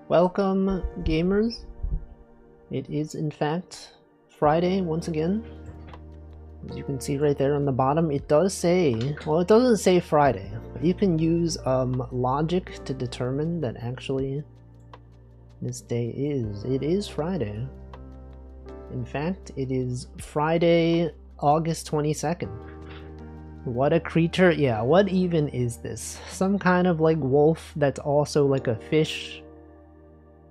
Welcome, gamers. It is, in fact, Friday once again. As you can see right there on the bottom, it does say, well, it doesn't say Friday, but you can use logic to determine that actually this day it is Friday. In fact, it is Friday, August 22nd. What a creature. Yeah, what even is this? Some kind of like wolf that's also like a fish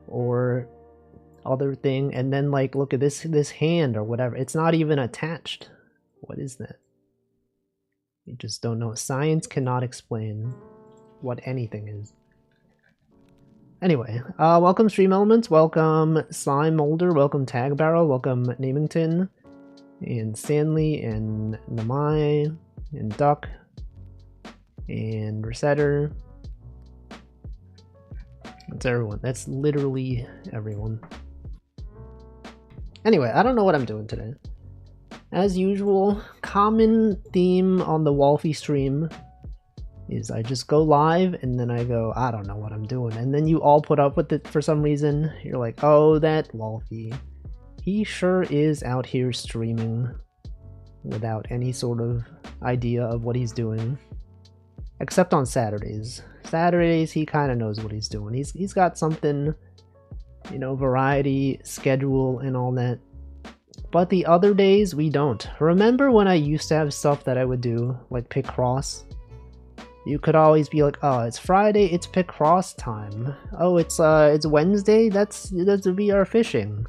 or other thing, and then like look at this hand or whatever. It's not even attached. What is that? You just don't know. Science cannot explain what anything is. Anyway, welcome Stream Elements, welcome Slime Molder, welcome Tag Barrel, welcome Namington, and Stanley, and Namai, and Duck, and Resetter. That's everyone. That's literally everyone. Anyway, I don't know what I'm doing today. As usual, common theme on the Wolfie stream is I just go live and then I go, I don't know what I'm doing. And then you all put up with it for some reason. You're like, oh, that Wolfie. He sure is out here streaming without any sort of idea of what he's doing. Except on Saturdays. Saturdays, he kind of knows what he's doing. He's got something, you know, variety, schedule, and all that. But the other days, we don't. Remember when I used to have stuff that I would do, like pick cross? You could always be like, oh, it's Friday, it's pick cross time. Oh, it's Wednesday, that's VR fishing.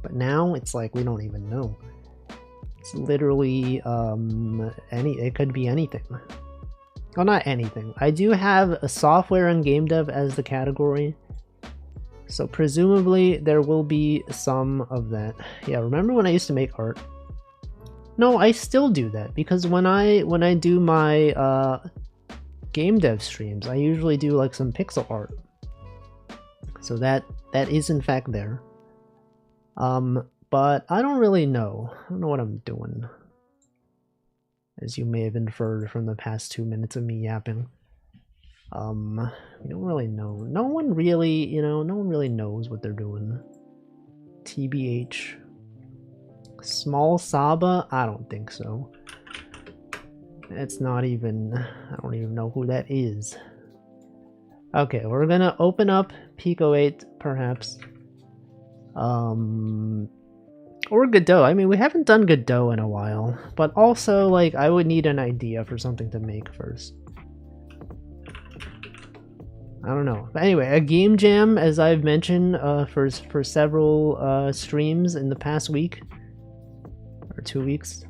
But now, it's like, we don't even know. It's literally, it could be anything. Well, not anything. I do have a software and game dev as the category. So presumably there will be some of that. Yeah, remember when I used to make art? No, I still do that because when I do my game dev streams, I usually do like some pixel art. So that is in fact there. But I don't really know. I don't know what I'm doing. As you may have inferred from the past 2 minutes of me yapping. We don't really know. No one really, no one really knows what they're doing. TBH. Small Saba? I don't think so. That's not even, I don't even know who that is. Okay, we're gonna open up pico-8, perhaps. Or Godot. I mean, we haven't done Godot in a while, but also, like, I would need an idea for something to make first. I don't know. But anyway, a game jam, as I've mentioned for several streams in the past week, or 2 weeks,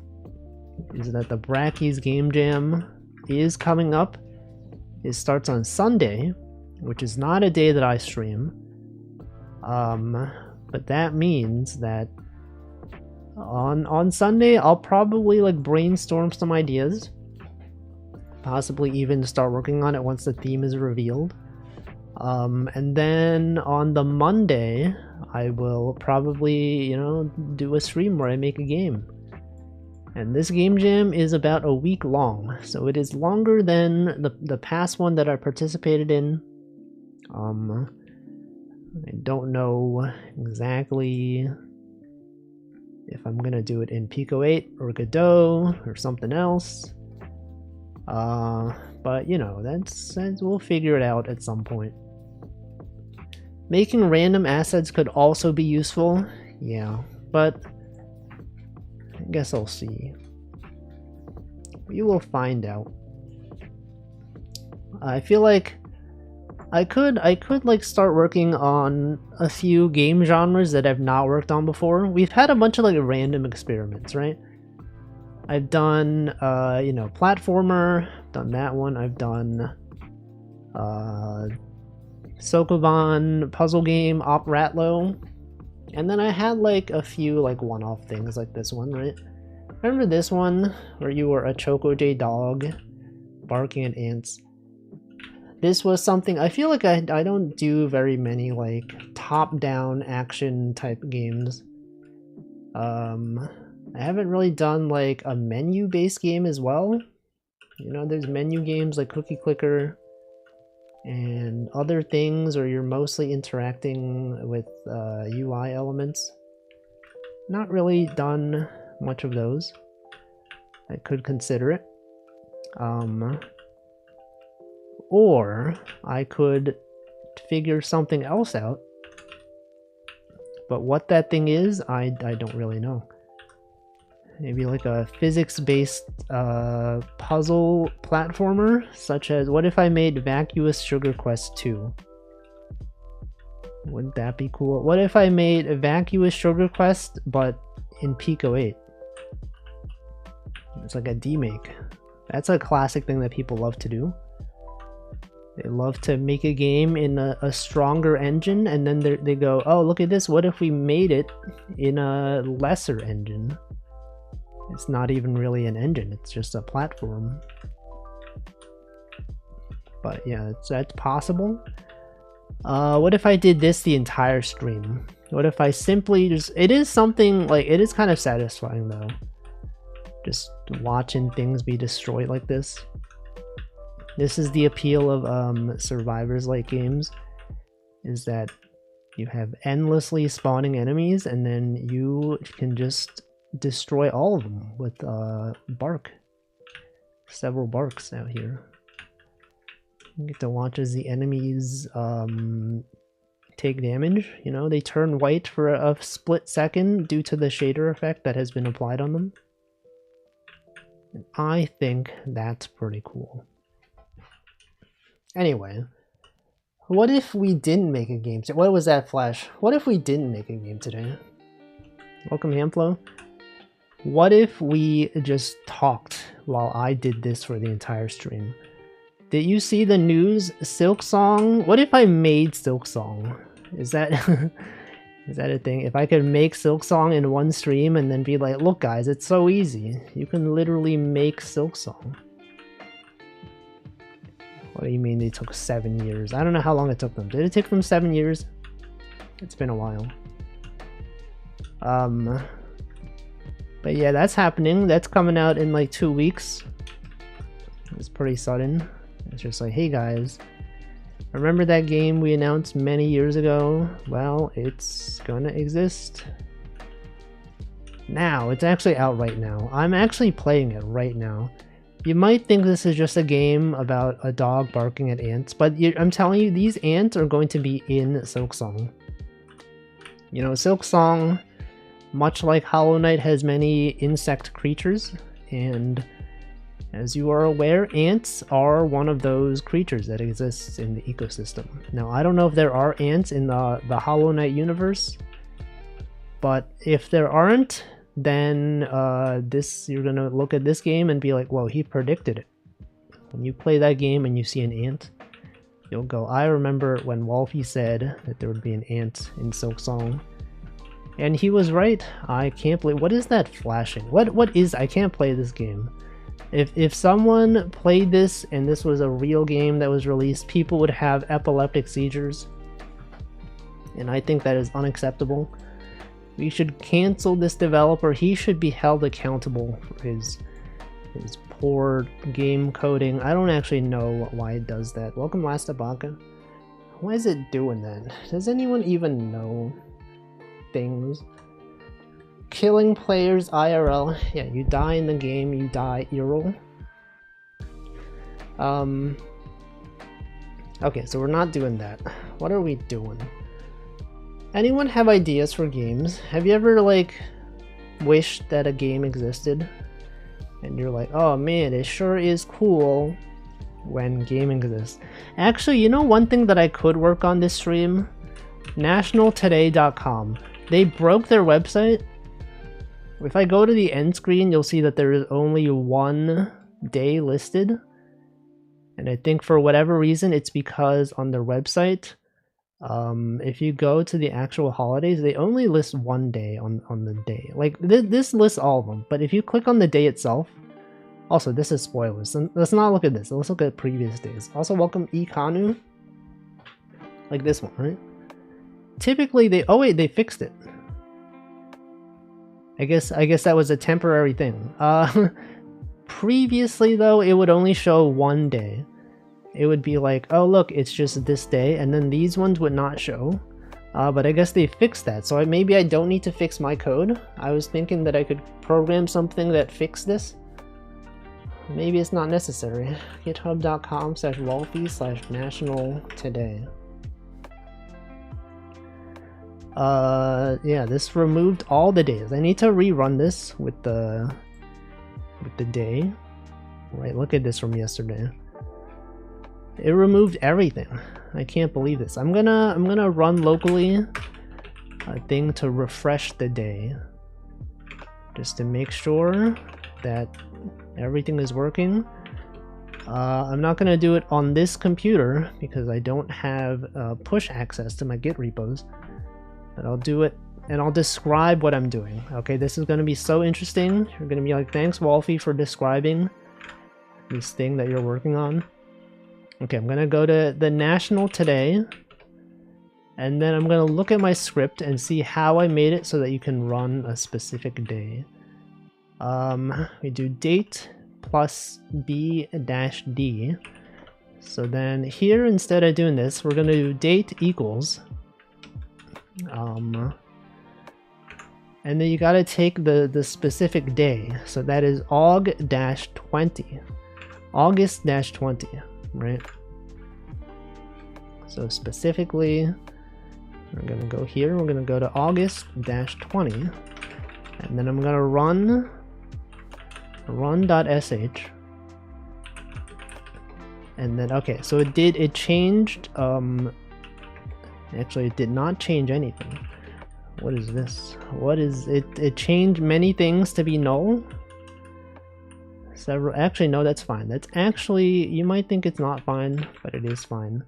is that the Brackies game jam is coming up. It starts on Sunday, which is not a day that I stream. But that means that on Sunday, I'll probably like brainstorm some ideas. Possibly even start working on it once the theme is revealed. And then on the Monday, I will probably, do a stream where I make a game. And this game jam is about a week long, so it is longer than the past one that I participated in. I don't know exactly if I'm gonna do it in pico-8 or Godot or something else. But that's we'll figure it out at some point. Making random assets could also be useful, yeah, but I guess I'll see. We will find out. I feel like I could like start working on a few game genres that I've not worked on before. We've had a bunch of like random experiments, right? I've done platformer, done that one. I've done Sokoban puzzle game, Op Ratlow, and then I had like a few like one-off things like this one, right? Remember this one where you were a Choco J dog barking at ants? This was something I feel like I don't do very many like top-down action type games. I haven't really done like a menu-based game as well. There's menu games like Cookie Clicker and other things, or you're mostly interacting with UI elements. Not really done much of those. I could consider it. Or I could figure something else out. But what that thing is, I don't really know. Maybe like a physics-based puzzle platformer, such as, what if I made Vacuous Sugar Quest 2? Wouldn't that be cool? What if I made a Vacuous Sugar Quest, but in pico-8? It's like a demake. That's a classic thing that people love to do. They love to make a game in a stronger engine, and then they go, oh, look at this, what if we made it in a lesser engine? It's not even really an engine, it's just a platform. But yeah, that's possible. What if I did this the entire stream? What if I simply just... It is something, like, it is kind of satisfying though. Just watching things be destroyed like this. This is the appeal of survivors-like games, is that you have endlessly spawning enemies, and then you can just destroy all of them with bark. Several barks out here. You get to watch as the enemies take damage. You know, they turn white for a split second due to the shader effect that has been applied on them. And I think that's pretty cool. Anyway, what if we didn't make a game today? What was that flash? What if we didn't make a game today? Welcome, Hamflow. What if we just talked while I did this for the entire stream? Did you see the news? Silksong? What if I made Silksong? Is that is that a thing? If I could make Silksong in one stream and then be like, look guys, it's so easy. You can literally make Silksong. What do you mean they took 7 years? I don't know how long it took them. Did it take them 7 years? It's been a while. But yeah, that's happening. That's coming out in like 2 weeks. It's pretty sudden. It's just like, hey guys, remember that game we announced many years ago? Well, it's gonna exist now. It's actually out right now. I'm actually playing it right now. You might think this is just a game about a dog barking at ants, but I'm telling you, these ants are going to be in Silksong. You know, Silksong, much like Hollow Knight, has many insect creatures, and as you are aware, ants are one of those creatures that exists in the ecosystem. Now, I don't know if there are ants in the Hollow Knight universe, but if there aren't, then you're gonna look at this game and be like, whoa, he predicted it. When you play that game and you see an ant, you'll go, I remember when Wolfie said that there would be an ant in Silksong. And he was right. I can't believe... What is that flashing? What is... I can't play this game. If someone played this and this was a real game that was released, people would have epileptic seizures. And I think that is unacceptable. We should cancel this developer. He should be held accountable for his poor game coding. I don't actually know why it does that. Welcome, Last Abaka. Why is it doing that? Does anyone even know things? Killing players IRL. Yeah, you die in the game, you die IRL. Okay, so we're not doing that. What are we doing? Anyone have ideas for games? Have you ever, like, wished that a game existed? And you're like, oh man, it sure is cool when game exists. Actually, you know one thing that I could work on this stream? nationaltoday.com. They broke their website. If I go to the end screen, you'll see that there is only one day listed. And I think for whatever reason, it's because on their website, if you go to the actual holidays, they only list one day on the day. Like, this lists all of them, but if you click on the day itself... Also, this is spoilers. Let's not look at this. Let's look at previous days. Also, welcome Ikanu. Like this one, right? Typically, they... Oh wait, they fixed it. I guess that was a temporary thing. Previously, though, it would only show one day. it would be like, oh look, it's just this day, and then these ones would not show. But I guess they fixed that, so maybe I don't need to fix my code. I was thinking that I could program something that fixed this. Maybe it's not necessary. github.com/wolfie/national today. Yeah, this removed all the days. I need to rerun this with the day. Right, look at this from yesterday. It removed everything. I can't believe this. I'm gonna run locally a thing to refresh the day, just to make sure that everything is working. I'm not gonna do it on this computer because I don't have push access to my Git repos, but I'll do it and I'll describe what I'm doing. Okay, this is gonna be so interesting. You're gonna be like, thanks Wolfie for describing this thing that you're working on. Okay, I'm gonna go to the national today, and then I'm gonna look at my script and see how I made it so that you can run a specific day. We do date plus b-d. So then here, instead of doing this, we're gonna do date equals. And then you gotta take the specific day. So that is aug-20. August-20. Right, so specifically we're gonna go here, we're gonna go to August-20, and then I'm gonna run.sh, and then okay, so it changed, actually it did not change anything. What is this? What is it? It changed many things to be null. Several, actually no, that's fine. That's actually, you might think it's not fine, but it is fine.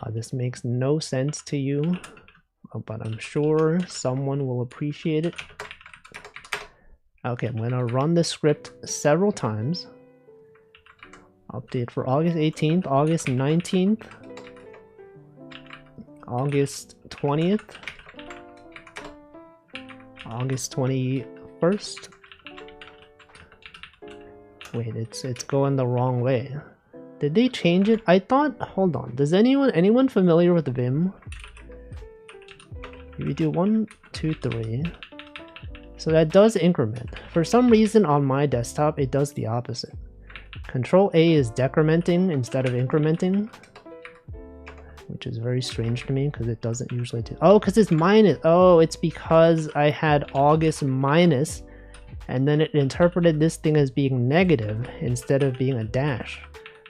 This makes no sense to you, but I'm sure someone will appreciate it. Okay, I'm gonna run the script several times. Update for August 18th, August 19th, August 20th, August 21st. Wait, it's going the wrong way. Did they change it? I thought, hold on. Does anyone familiar with Vim? If you do 1, 2, 3. So that does increment. For some reason on my desktop, it does the opposite. Control A is decrementing instead of incrementing, which is very strange to me because it doesn't usually do. Oh, because it's minus. Oh, it's because I had August minus, and then it interpreted this thing as being negative instead of being a dash.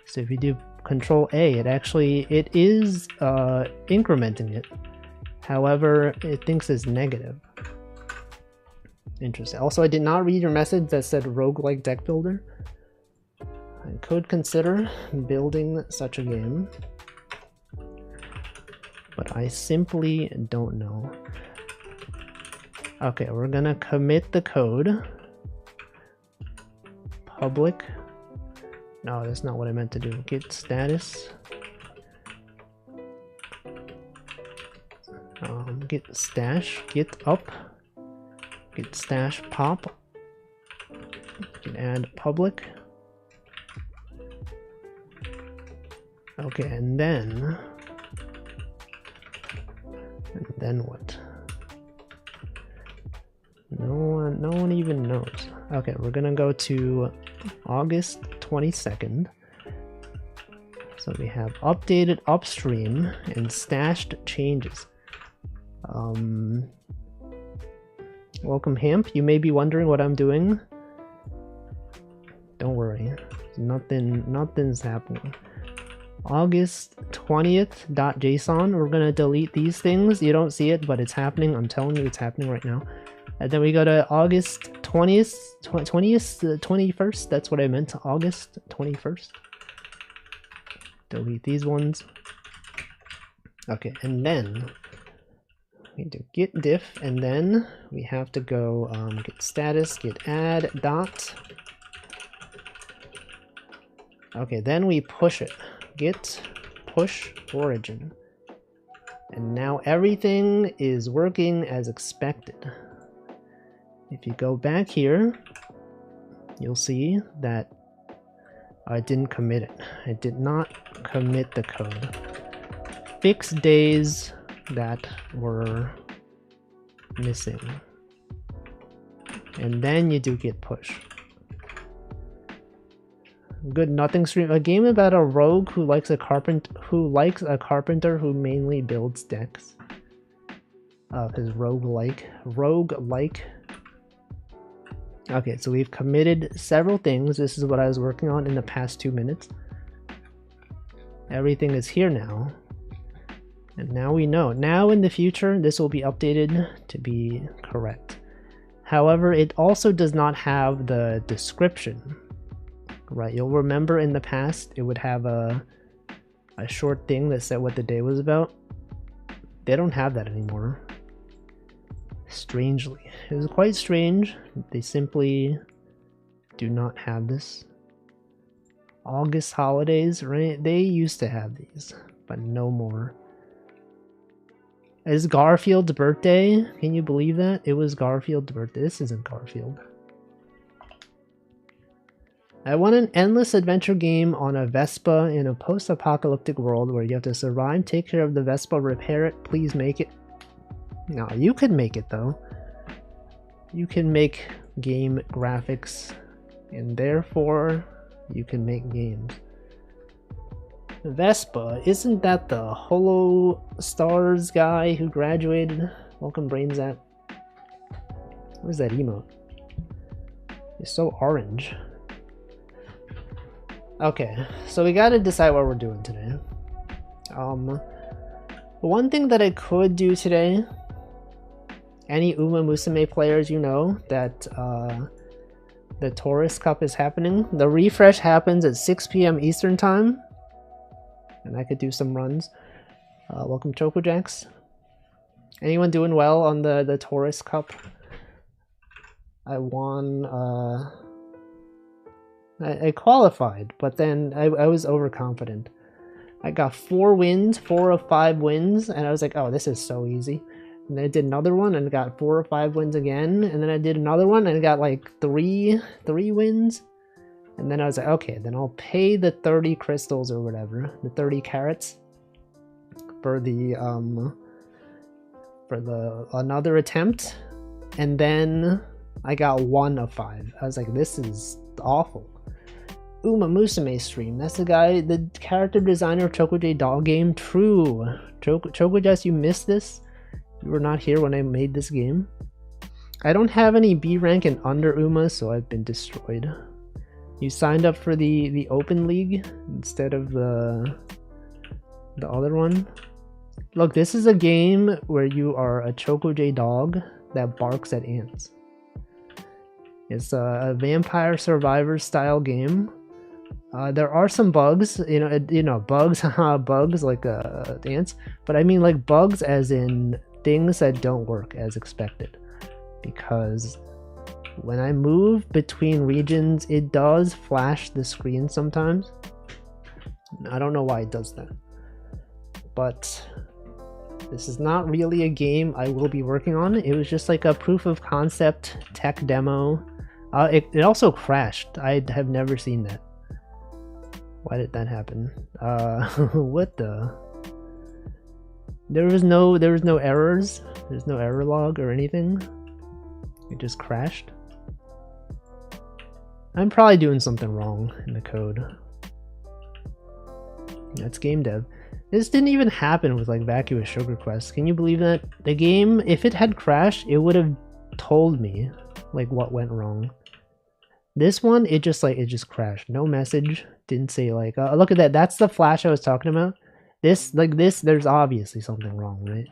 So if you do Control A, it is incrementing it. However, it thinks it's negative. Interesting. Also, I did not read your message that said roguelike deck builder. I could consider building such a game, but I simply don't know. Okay, we're gonna commit the code. Public. No, that's not what I meant to do. Git status. Git stash. Git up. Git stash pop. You can add public. Okay, and then what? No one even knows. Okay, we're gonna go to August 22nd. So we have updated upstream and stashed changes. Welcome Hamp. You may be wondering what I'm doing. Don't worry. Nothing's happening. August 20th.json. We're gonna delete these things. You don't see it, but it's happening. I'm telling you, it's happening right now. And then we go to August 21st. That's what I meant. August 21st. Delete these ones. Okay, and then we do git diff, and then we have to go git status, git add dot. Okay, then we push it. Git push origin. And now everything is working as expected. If you go back here, you'll see that I didn't commit it. I did not commit the code. Fix days that were missing. And then you do git push. Good nothing stream. A game about a rogue who likes a carpenter who mainly builds decks. His roguelike. Okay, so we've committed several things. This is what I was working on in the past 2 minutes. Everything is here now. And now we know. Now in the future, this will be updated to be correct. However, it also does not have the description. Right, you'll remember in the past, it would have a short thing that said what the day was about. They don't have that anymore. Strangely. It was quite strange. They simply do not have this. August holidays, right? They used to have these, but no more. Is Garfield's birthday? Can you believe that? It was Garfield's birthday. This isn't Garfield. I want an endless adventure game on a Vespa in a post-apocalyptic world where you have to survive, take care of the Vespa, repair it, please make it. No, you could make it though. You can make game graphics and therefore you can make games. Vespa, isn't that the Holo Stars guy who graduated? Welcome Brainzat. What is that emote? It's so orange. Okay, so we gotta decide what we're doing today. One thing that I could do today, any Uma Musume players, you know that the Taurus Cup is happening. The refresh happens at 6 p.m. Eastern time, and I could do some runs. Welcome Chocojacks. Anyone doing well on the Taurus Cup? I won. I qualified, but then I was overconfident. I got 4 wins, 4 of 5 wins, and I was like, oh, this is so easy. And then I did another one and got 4 or 5 wins again, and then I did another one and got like 3 wins. And then I was like, okay, then I'll pay the 30 crystals or whatever, the 30 carats for the another attempt. And then I got 1 of 5. I was like, this is awful. Uma Musume stream. That's the guy, the character designer of Choco-J Doll game. True. Choco-Jess, you missed this? You were not here when I made this game. I don't have any B rank and under Uma, so I've been destroyed. You signed up for the open league instead of the other one. Look, this is a game where you are a Choco-J dog that barks at ants. It's a Vampire Survivor style game. There are some bugs, bugs, bugs like ants, but I mean like bugs as in things that don't work as expected. Because when I move between regions, it does flash the screen sometimes. I don't know why it does that. But this is not really a game I will be working on. It was just like a proof of concept tech demo. It also crashed. I have never seen that. Why did that happen? What the? There was no errors. There's no error log or anything. It just crashed. I'm probably doing something wrong in the code. That's game dev. This didn't even happen with like Vacuous Sugar Quest. Can you believe that? The game, if it had crashed, it would have told me like what went wrong. This one, it just crashed. No message. Didn't say like, look at that. That's the flash I was talking about. This, there's obviously something wrong, right?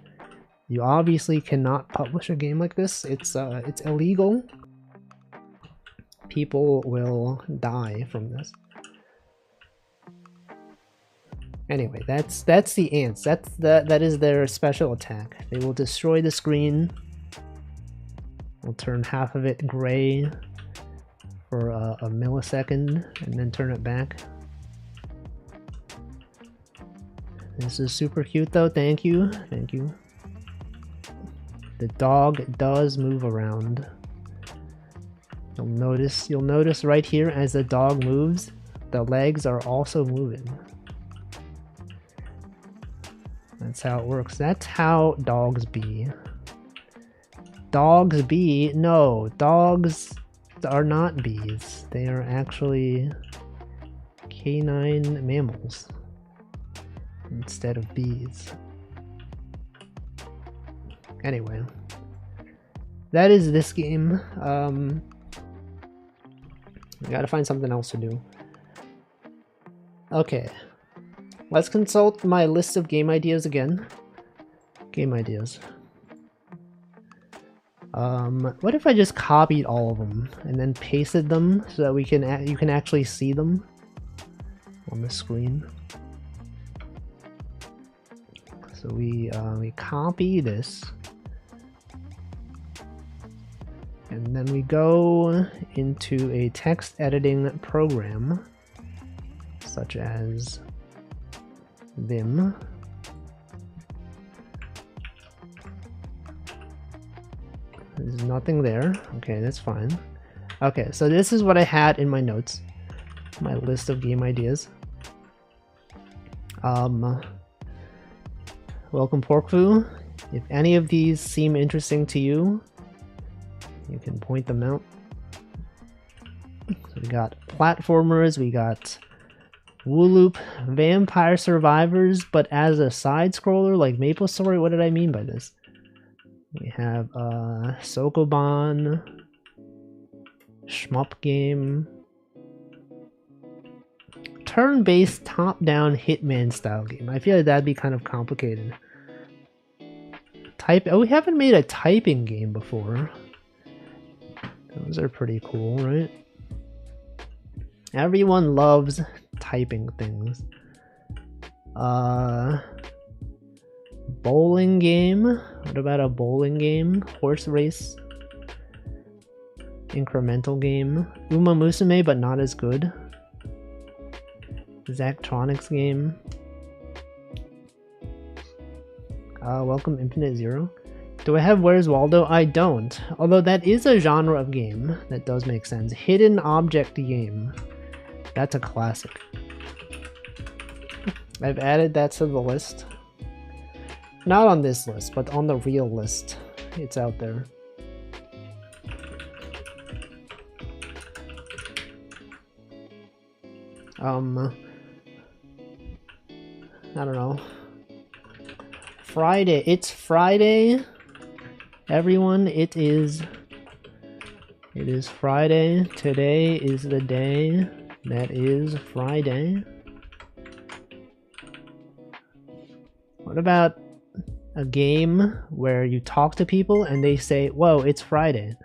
You obviously cannot publish a game like this. It's illegal. People will die from this. Anyway, that's the ants. That is their special attack. They will destroy the screen. We'll turn half of it gray for a millisecond and then turn it back. This is super cute though. Thank you. Thank you. The dog does move around. You'll notice right here as the dog moves, the legs are also moving. That's how it works. That's how dogs be. Dogs be? No, dogs are not bees. They are actually canine mammals instead of bees. Anyway, that is this game. I gotta find something else to do. Okay, let's consult my list of game ideas again. Game ideas. What if I just copied all of them and then pasted them so that you can actually see them on the screen? So we copy this, and then we go into a text editing program such as Vim. There's nothing there. Okay, that's fine. Okay, so this is what I had in my notes. My list of game ideas. Welcome Porkfu. If any of these seem interesting to you, you can point them out. So we got platformers, we got Wooloop, Vampire Survivors, but as a side scroller like Maple Story. What did I mean by this? We have Sokoban, Shmup game, turn-based top-down Hitman style game. I feel like that'd be kind of complicated. Oh, we haven't made a typing game before. Those are pretty cool, right? Everyone loves typing things. Bowling game. What about a bowling game? Horse race. Incremental game. Uma Musume, but not as good. Zachtronics game. Welcome Infinite Zero. Do I have Where's Waldo? I don't. Although that is a genre of game that does make sense. Hidden object game. That's a classic. I've added that to the list. Not on this list, but on the real list. It's out there. I don't know. Friday. It's Friday. Everyone, it is Friday. Today is the day that is Friday. What about a game where you talk to people and they say, "Whoa, it's Friday"?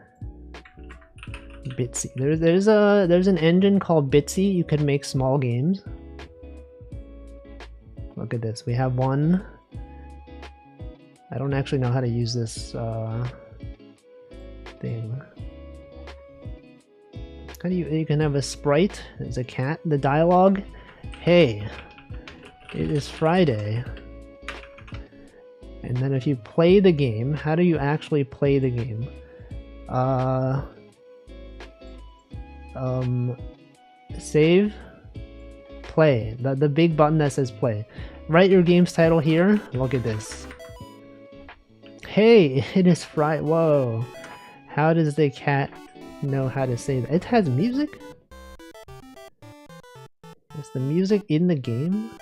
Bitsy. There's an engine called Bitsy. You can make small games. Look at this. We have one. I don't actually know how to use this thing. How do you can have a sprite? There's a cat. The dialogue. Hey, it is Friday. And then if you play the game, how do you actually play the game? Save, play. The big button that says play. Write your game's title here. Look at this. Hey, it is Friday. Whoa. How does the cat know how to say that? It has music? Is the music in the game?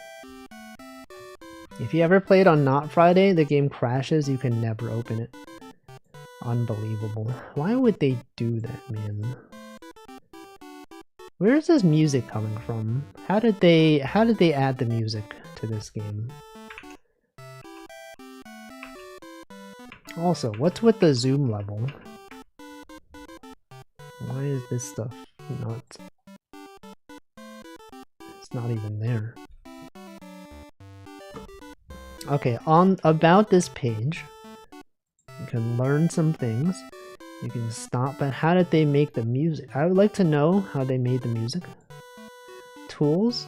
If you ever played on Not Friday, the game crashes. You can never open it. Unbelievable. Why would they do that, man? Where is this music coming from? How did they add the music to this game? Also, what's with the zoom level? Why is this stuff not... It's not even there. Okay, about this page, you can learn some things. You can stop, but how did they make the music? I would like to know how they made the music. Tools?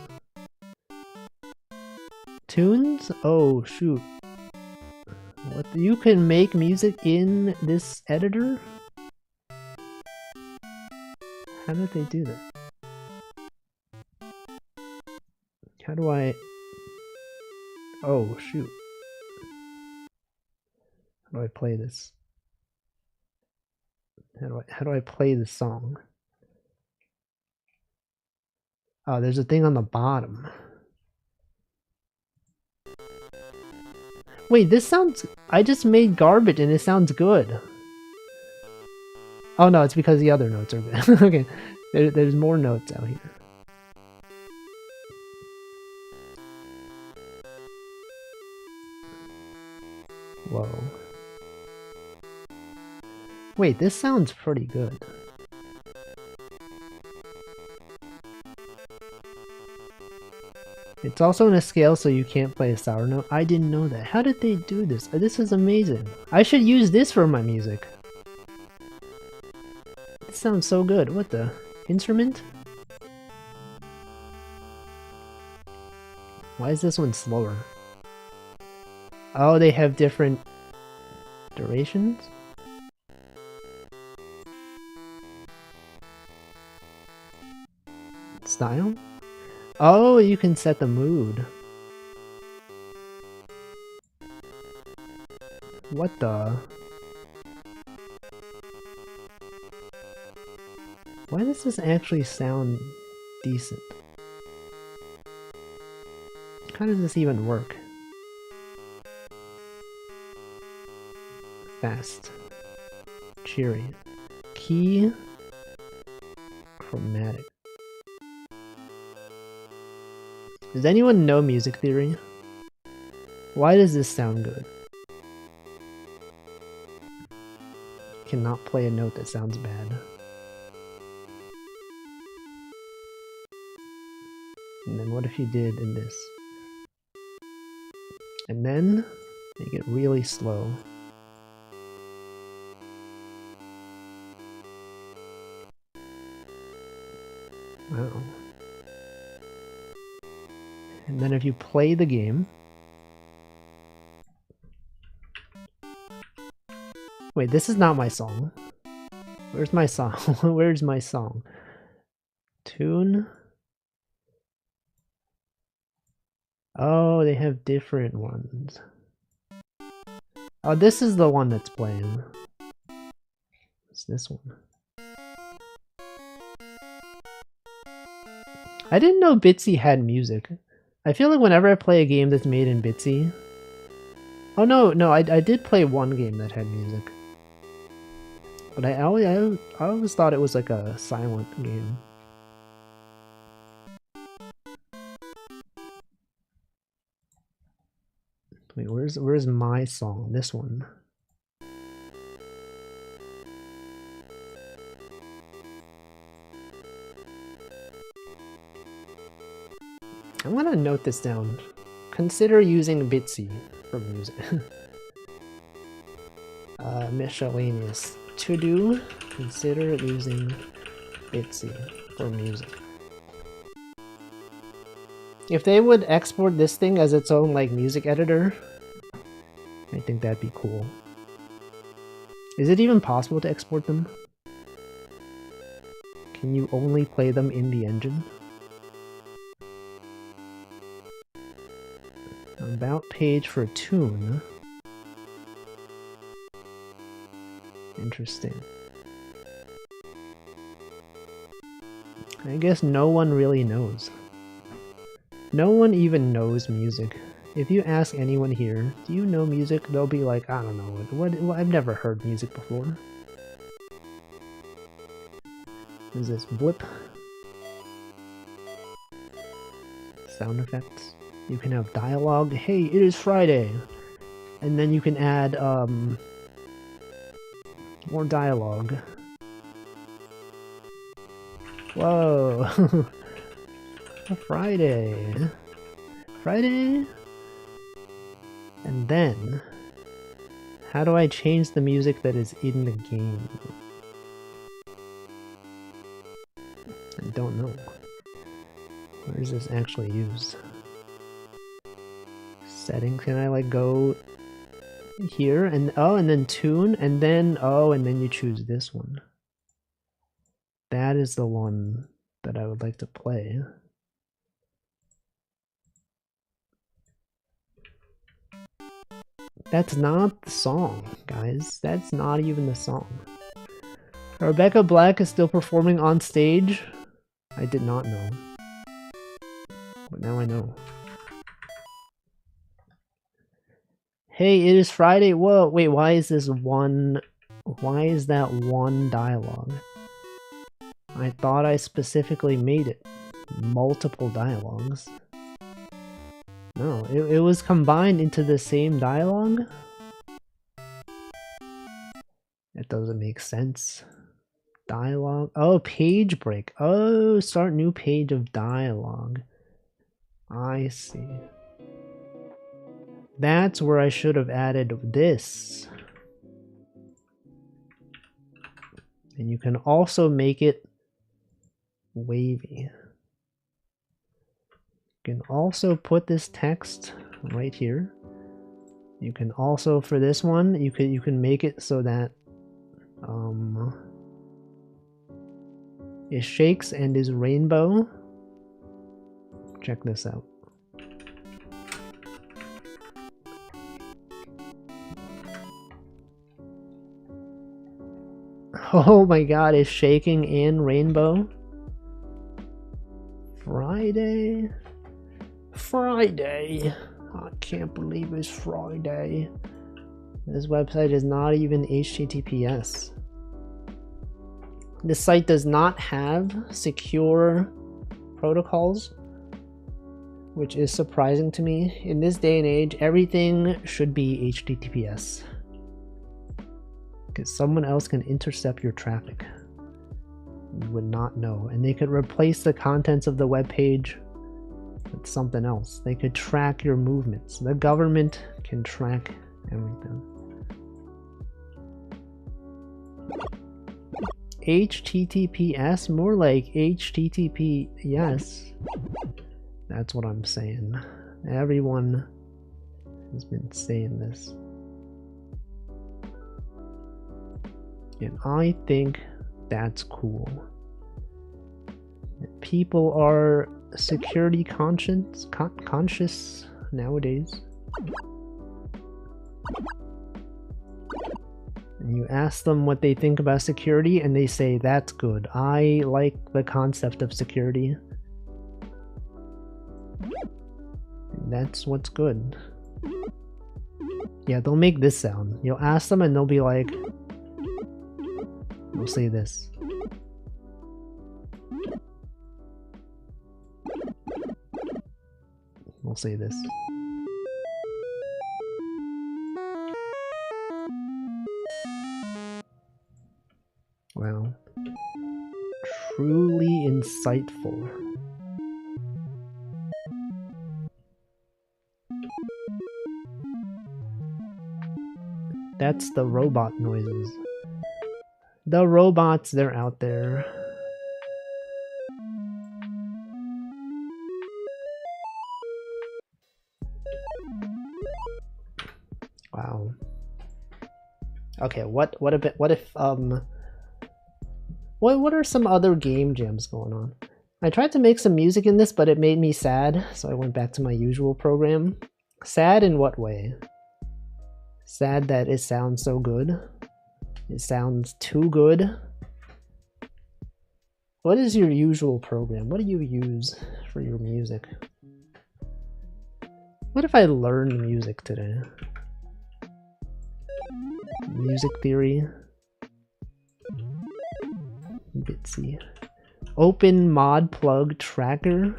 Tunes? Oh, shoot. What? You can make music in this editor? How did they do that? How do I... Oh, shoot. How do I play this? How do I play this song? Oh, there's a thing on the bottom. Wait, this sounds... I just made garbage and it sounds good. Oh no, it's because the other notes are good. Okay, there's more notes out here. Whoa. Wait, this sounds pretty good. It's also in a scale so you can't play a sour note. I didn't know that. How did they do this? This is amazing. I should use this for my music. This sounds so good. What the? Instrument? Why is this one slower? Oh, they have different durations? Style? Oh, you can set the mood. What the? Why does this actually sound decent? How does this even work? Fast. Cheery. Key. Chromatic. Does anyone know music theory? Why does this sound good? Cannot play a note that sounds bad. And then what if you did in this? And then make it really slow. Wow. And then if you play the game... Wait, this is not my song. Where's my song? Where's my song? Tune? Oh, they have different ones. Oh, this is the one that's playing. It's this one. I didn't know Bitsy had music. I feel like whenever I play a game that's made in Bitsy... Oh no, I did play one game that had music. But I always thought it was like a silent game. Wait, where's my song? This one. I'm gonna note this down. Consider using Bitsy for music. Miscellaneous. To do, consider using Bitsy for music. If they would export this thing as its own like music editor, I think that'd be cool. Is it even possible to export them? Can you only play them in the engine? About page for tune. Interesting. I guess no one really knows. No one even knows music. If you ask anyone here, do you know music? They'll be like, I don't know. What I've never heard music before. Is this blip? Sound effects. You can have dialogue. Hey, it is Friday. And then you can add more dialogue. Whoa. Friday. Friday? And then, how do I change the music that is in the game? I don't know. Where is this actually used? Settings, can I like go here and oh, and then tune and then oh, and then you choose this one. That is the one that I would like to play. That's not the song, guys. That's not even the song. Rebecca Black is still performing on stage? I did not know. But now I know. Hey, it is Friday. Whoa, wait, why is that one dialogue? I thought I specifically made it multiple dialogues. No, it was combined into the same dialogue? That doesn't make sense. Dialogue. Oh, page break. Oh, start new page of dialogue. I see. That's where I should have added this. And you can also make it wavy. You can also put this text right here. You can also, for this one, you can make it so that it shakes and is rainbow. Check this out. Oh my god, it's shaking and rainbow. Friday. Friday. I can't believe it's Friday. This website is not even HTTPS. This site does not have secure protocols, which is surprising to me. In this day and age, everything should be HTTPS. Because someone else can intercept your traffic. You would not know. And they could replace the contents of the web page with something else. They could track your movements. The government can track everything. HTTPS? More like HTTPS. That's what I'm saying. Everyone has been saying this. And I think that's cool. People are security conscious nowadays. And you ask them what they think about security and they say, that's good. I like the concept of security. And that's what's good. Yeah, they'll make this sound. You'll ask them and they'll be like, we'll say this. We'll say this. Wow. Truly insightful. That's the robot noises. The robots, they're out there. Wow. Okay, what are some other game jams going on? I tried to make some music in this, but it made me sad, so I went back to my usual program. Sad in what way? Sad that it sounds so good. It sounds too good. What is your usual program? What do you use for your music? What if I learned music today? Music theory. Bitsy. Open mod plug tracker.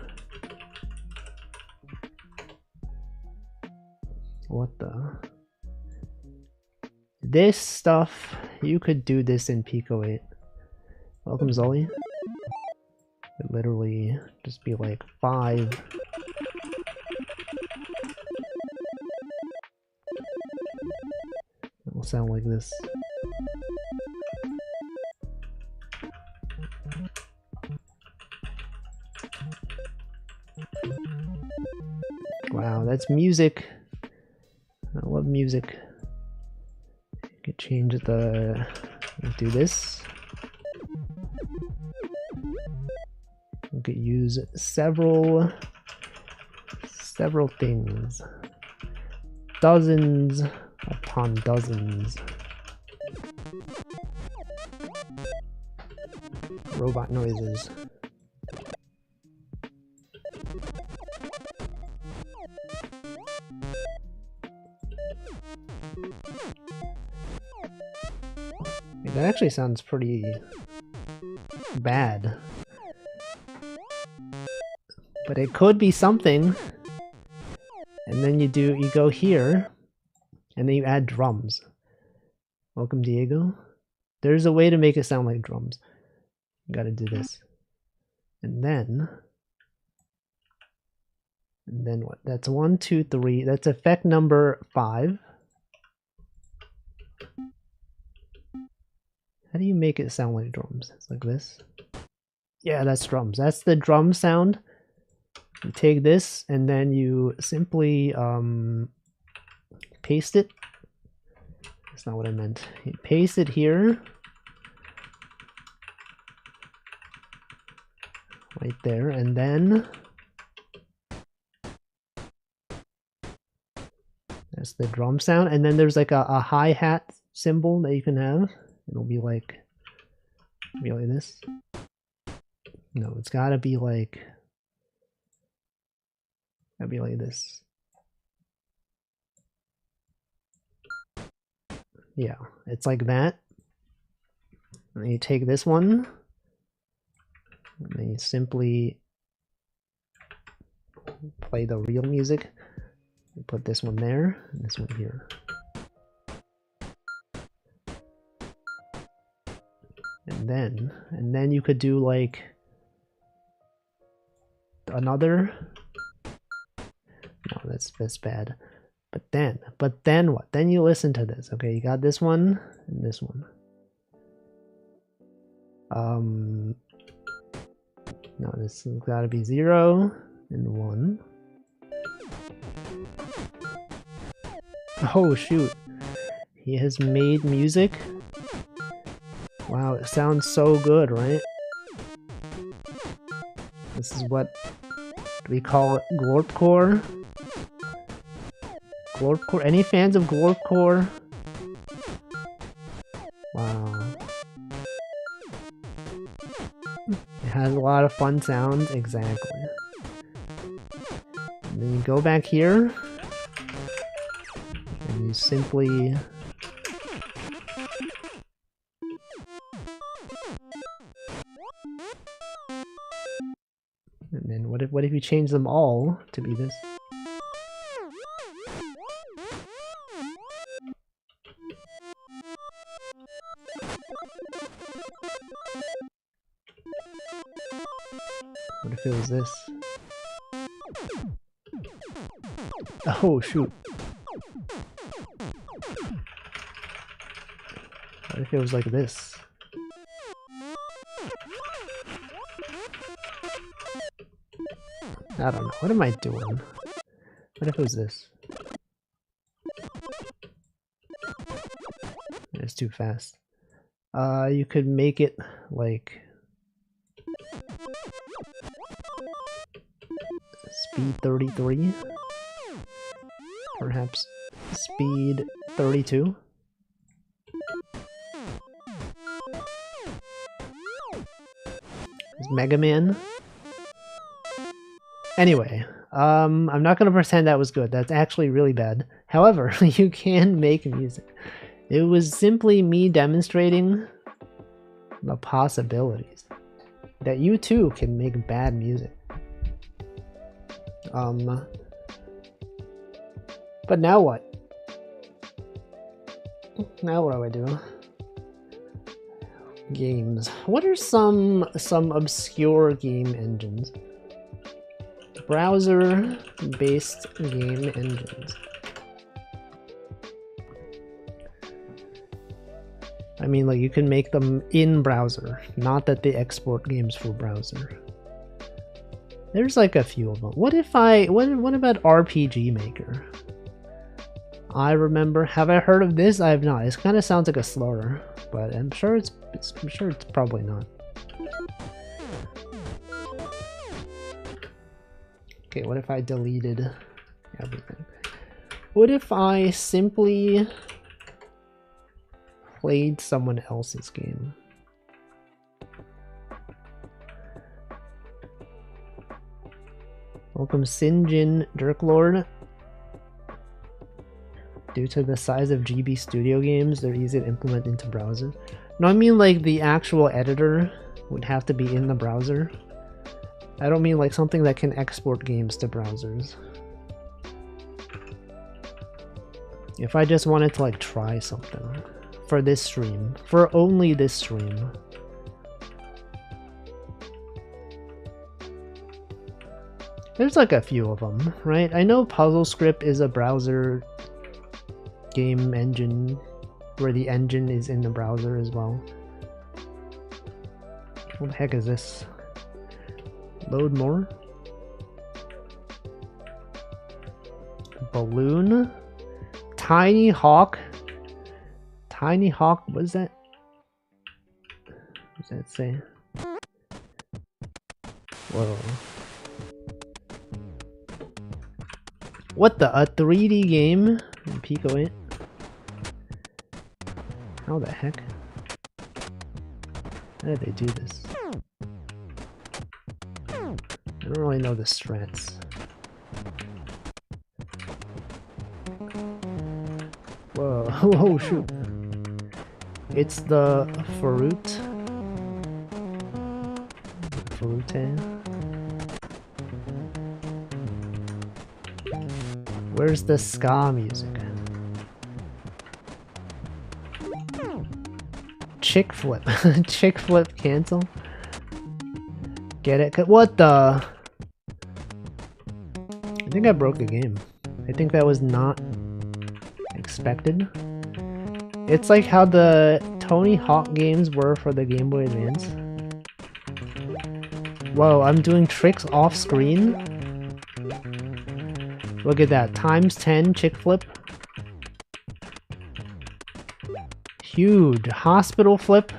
What the? This stuff, you could do this in pico-8. Welcome, Zully. It literally just be like 5. It will sound like this. Wow, that's music. I love music. You could change the... do this. You could use several things. Dozens upon dozens. Robot noises. That actually sounds pretty bad. But it could be something. And then you go here, and then you add drums. Welcome, Diego. There's a way to make it sound like drums. You gotta do this. And then what? That's 1, 2, 3. That's effect number 5. How do you make it sound like drums? It's like this. Yeah, that's drums. That's the drum sound. You take this and then you simply paste it. That's not what I meant. You paste it here. Right there, and then that's the drum sound, and then there's like a hi-hat symbol that you can have. It'll be like this. No, it's gotta be like this. Yeah, it's like that. And then you take this one, and then you simply play the real music. You put this one there, and this one here. And then you could do like another. No, that's bad. But then what? Then you listen to this. Okay, you got this one and this one. No, this has got to be 0 and 1. Oh shoot! He has made music. Wow, it sounds so good, right? This is what we call it, glorpcore. Glorpcore. Any fans of glorpcore? Wow. It has a lot of fun sounds, exactly. And then you go back here, and you simply and then what if you change them all to be this? What if it was this? Oh shoot. What if it was like this? I don't know. What am I doing? What if it was this? It's too fast. You could make it like speed 33. Perhaps speed 32. Is Mega Man? Anyway, I'm not gonna pretend that was good. That's actually really bad. However, you can make music. It was simply me demonstrating the possibilities that you too can make bad music. But now what? Now what do I do? Games. What are some obscure game engines? Browser-based game engines. I mean, like, you can make them in browser, not that they export games for browser. There's like a few of them. What about RPG Maker? I remember. Have I heard of this? I have not. It kind of sounds like a slur, but I'm sure it's probably not. Okay, what if I deleted everything? What if I simply played someone else's game? Welcome Sinjin Dirklord. Due to the size of GB Studio games, they're easy to implement into browser. No, I mean like the actual editor would have to be in the browser. I don't mean like something that can export games to browsers. If I just wanted to like try something for this stream, for only this stream. There's like a few of them, right? I know PuzzleScript is a browser game engine where the engine is in the browser as well. What the heck is this? Load more? Balloon? Tiny Hawk? Tiny Hawk, what is that? What does that say? Whoa. What the? A 3D game in pico-8? How the heck? How did they do this? I don't really know the strats. Whoa, oh shoot. It's the Fruit. Where's the ska music? Chick flip. Chick flip cancel? Get it? What the? I think I broke the game. I think that was not expected. It's like how the Tony Hawk games were for the Game Boy Advance. Whoa, I'm doing tricks off screen? Look at that, times 10 chick flip. Huge. Hospital flip.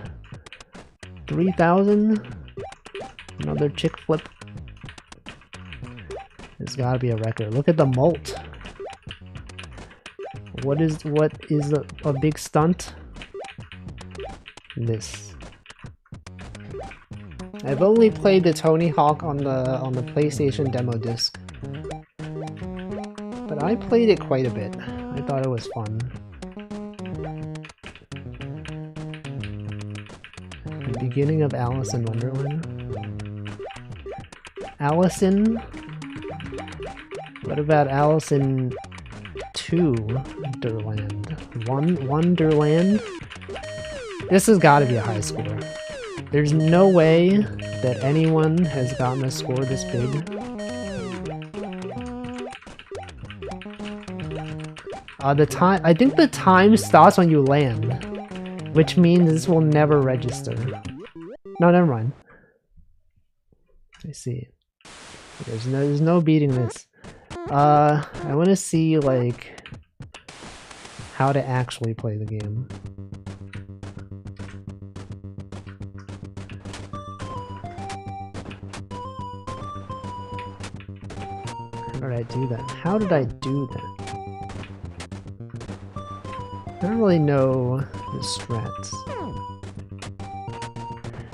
3,000. Another chick flip. There's gotta be a record. Look at the molt. What is a big stunt? This. I've only played the Tony Hawk on the PlayStation demo disc. But I played it quite a bit. I thought it was fun. The beginning of Alice in Wonderland. Alice in? What about Alice in Wonderland? Wonderland? This has got to be a high score. There's no way that anyone has gotten a score this big. I think the time stops when you land, which means this will never register. No, never mind. I see. There's no beating this. I want to see like how to actually play the game. How did I do that? How did I do that? I don't really know the strats.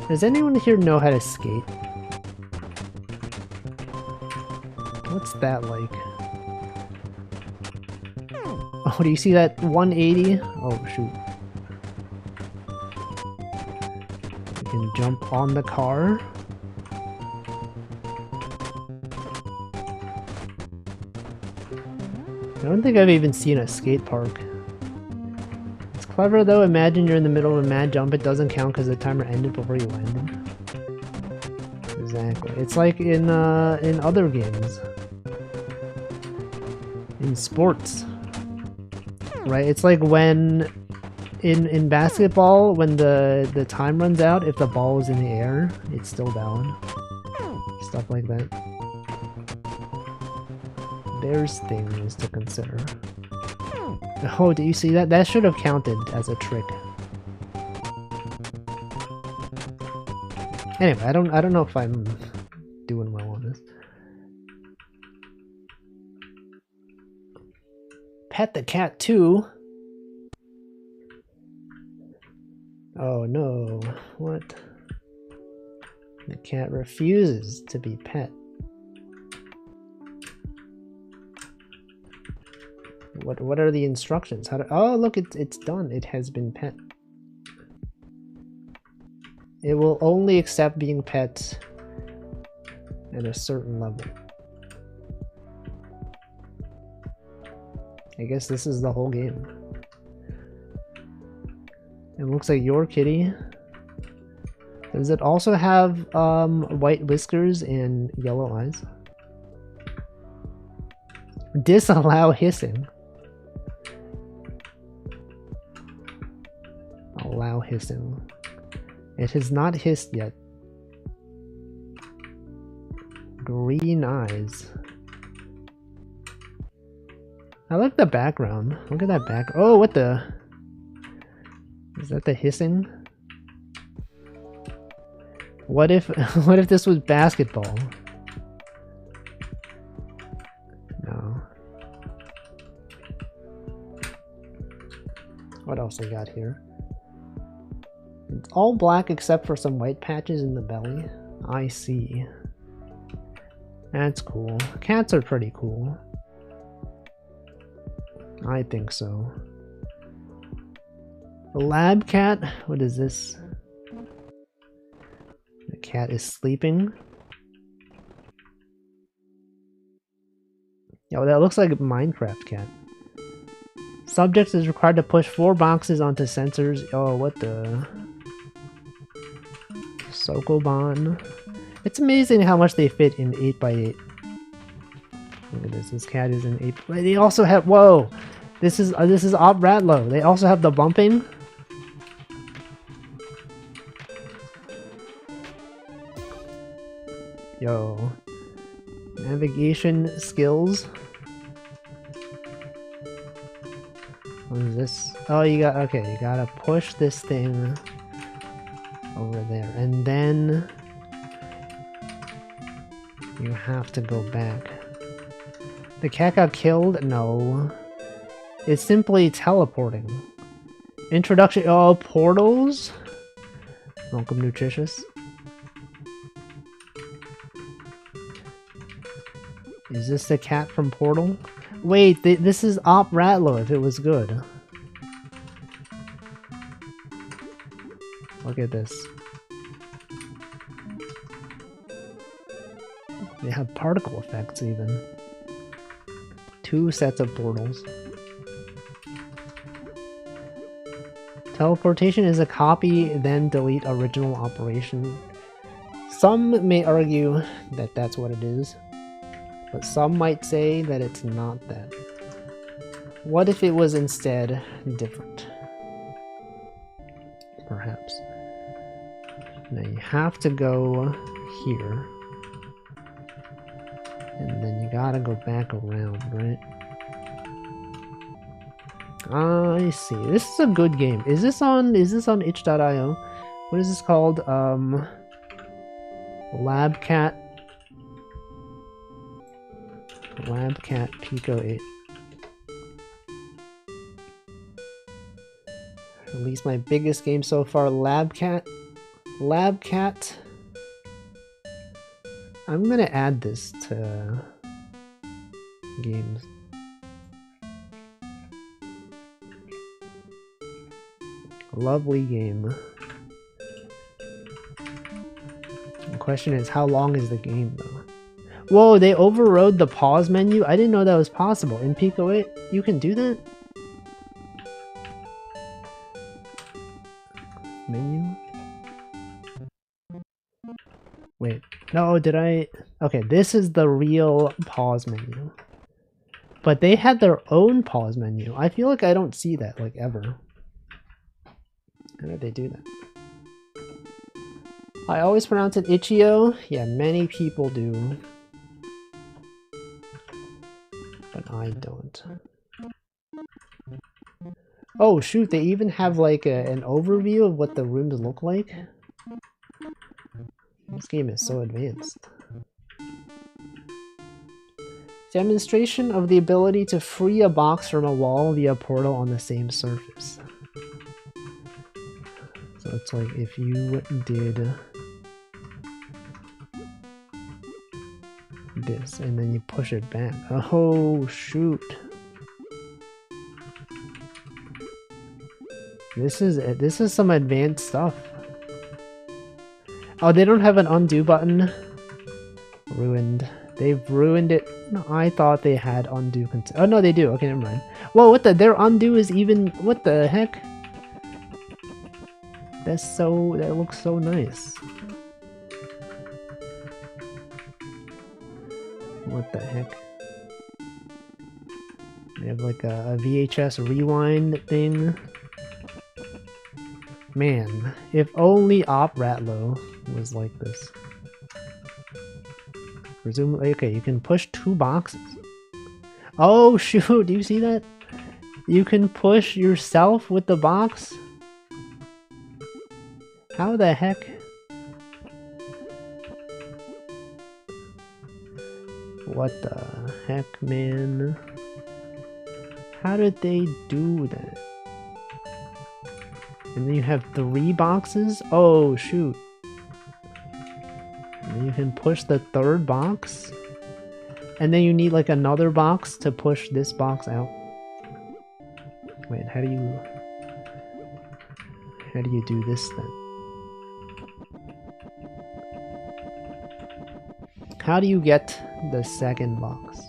Does anyone here know how to skate? What's that like? Oh, do you see that 180? Oh, shoot. You can jump on the car. I don't think I've even seen a skate park. It's clever though. Imagine you're in the middle of a mad jump. It doesn't count because the timer ended before you landed. Exactly. It's like in other games. In sports. Right? It's like when in basketball, when the time runs out, if the ball is in the air, it's still valid. Stuff like that. There's things to consider. Oh, do you see that? That should have counted as a trick. Anyway, I don't know if I'm doing well on this. pet the cat too. Oh no, what? The cat refuses to be pet. What are the instructions? How to, oh look, it's done. It has been pet. It will only accept being pet at a certain level. I guess this is the whole game. It looks like your kitty. Does it also have white whiskers and yellow eyes? Disallow hissing. Allow hissing. It has not hissed yet. Green eyes. I like the background. Look at that back. Oh, what the? Is that the hissing? What if what if this was basketball? No. What else I got here? It's all black except for some white patches in the belly. I see. That's cool. Cats are pretty cool. I think so. A lab cat? What is this? The cat is sleeping. Yo, that looks like a Minecraft cat. Subject is required to push 4 boxes onto sensors. Oh, what the? Sokoban. It's amazing how much they fit in 8x8. Look at this. This cat is in 8. They also have. Whoa! This is Op Ratlow. They also have the bumping. Yo. Navigation skills. What is this? Oh, you got, okay, you gotta push this thing over there, and then you have to go back. The cat got killed? No. It's simply teleporting. Introduction, oh, portals? Welcome, Nutritious. Is this the cat from Portal? Wait, this is Op Ratlow if it was good. Look at this. They have particle effects even. 2 sets of portals. Teleportation is a copy, then delete original operation. Some may argue that that's what it is, but some might say that it's not that. What if it was instead different? Perhaps. Now you have to go here. And then you gotta go back around, right? I see. This is a good game. Is this on itch.io? What is this called? Labcat pico-8. Release my biggest game so far, Labcat. I'm gonna add this to games. Lovely game. The question is, how long is the game though? Whoa, they overrode the pause menu? I didn't know that was possible. In pico-8, you can do that? Menu? Wait, no, did I? Okay, this is the real pause menu. But they had their own pause menu. I feel like I don't see that, like, ever. How did they do that? I always pronounce it Itch.io. Yeah, many people do. But I don't. Oh shoot, they even have like an overview of what the rooms look like. This game is so advanced. Demonstration of the ability to free a box from a wall via portal on the same surface. So it's like if you did this and then you push it back. Oh shoot. This is some advanced stuff. Oh, they don't have an undo button. Ruined. They've ruined it. No, I thought they had undo. Oh no, they do. Okay, never mind. Whoa, what the? Their undo is even. What the heck? That's so. That looks so nice. What the heck? They have like a VHS rewind thing. Man, if only Op Ratlow was like this. Presumably, okay, you can push 2 boxes. Oh shoot, do you see that? You can push yourself with the box? How the heck? What the heck, man? How did they do that? And then you have 3 boxes? Oh shoot. And then you can push the 3rd box? And then you need like another box to push this box out. Wait, how do you do this then? How do you get the 2nd box?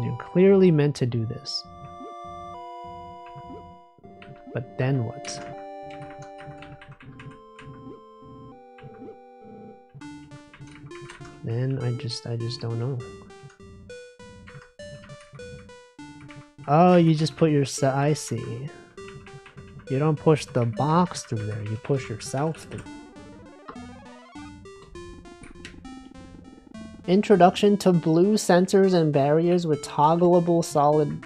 You're clearly meant to do this. But then what? Then I just don't know. Oh, you just put your I see. You don't push the box through there, you push yourself through. Introduction to blue sensors and barriers with toggleable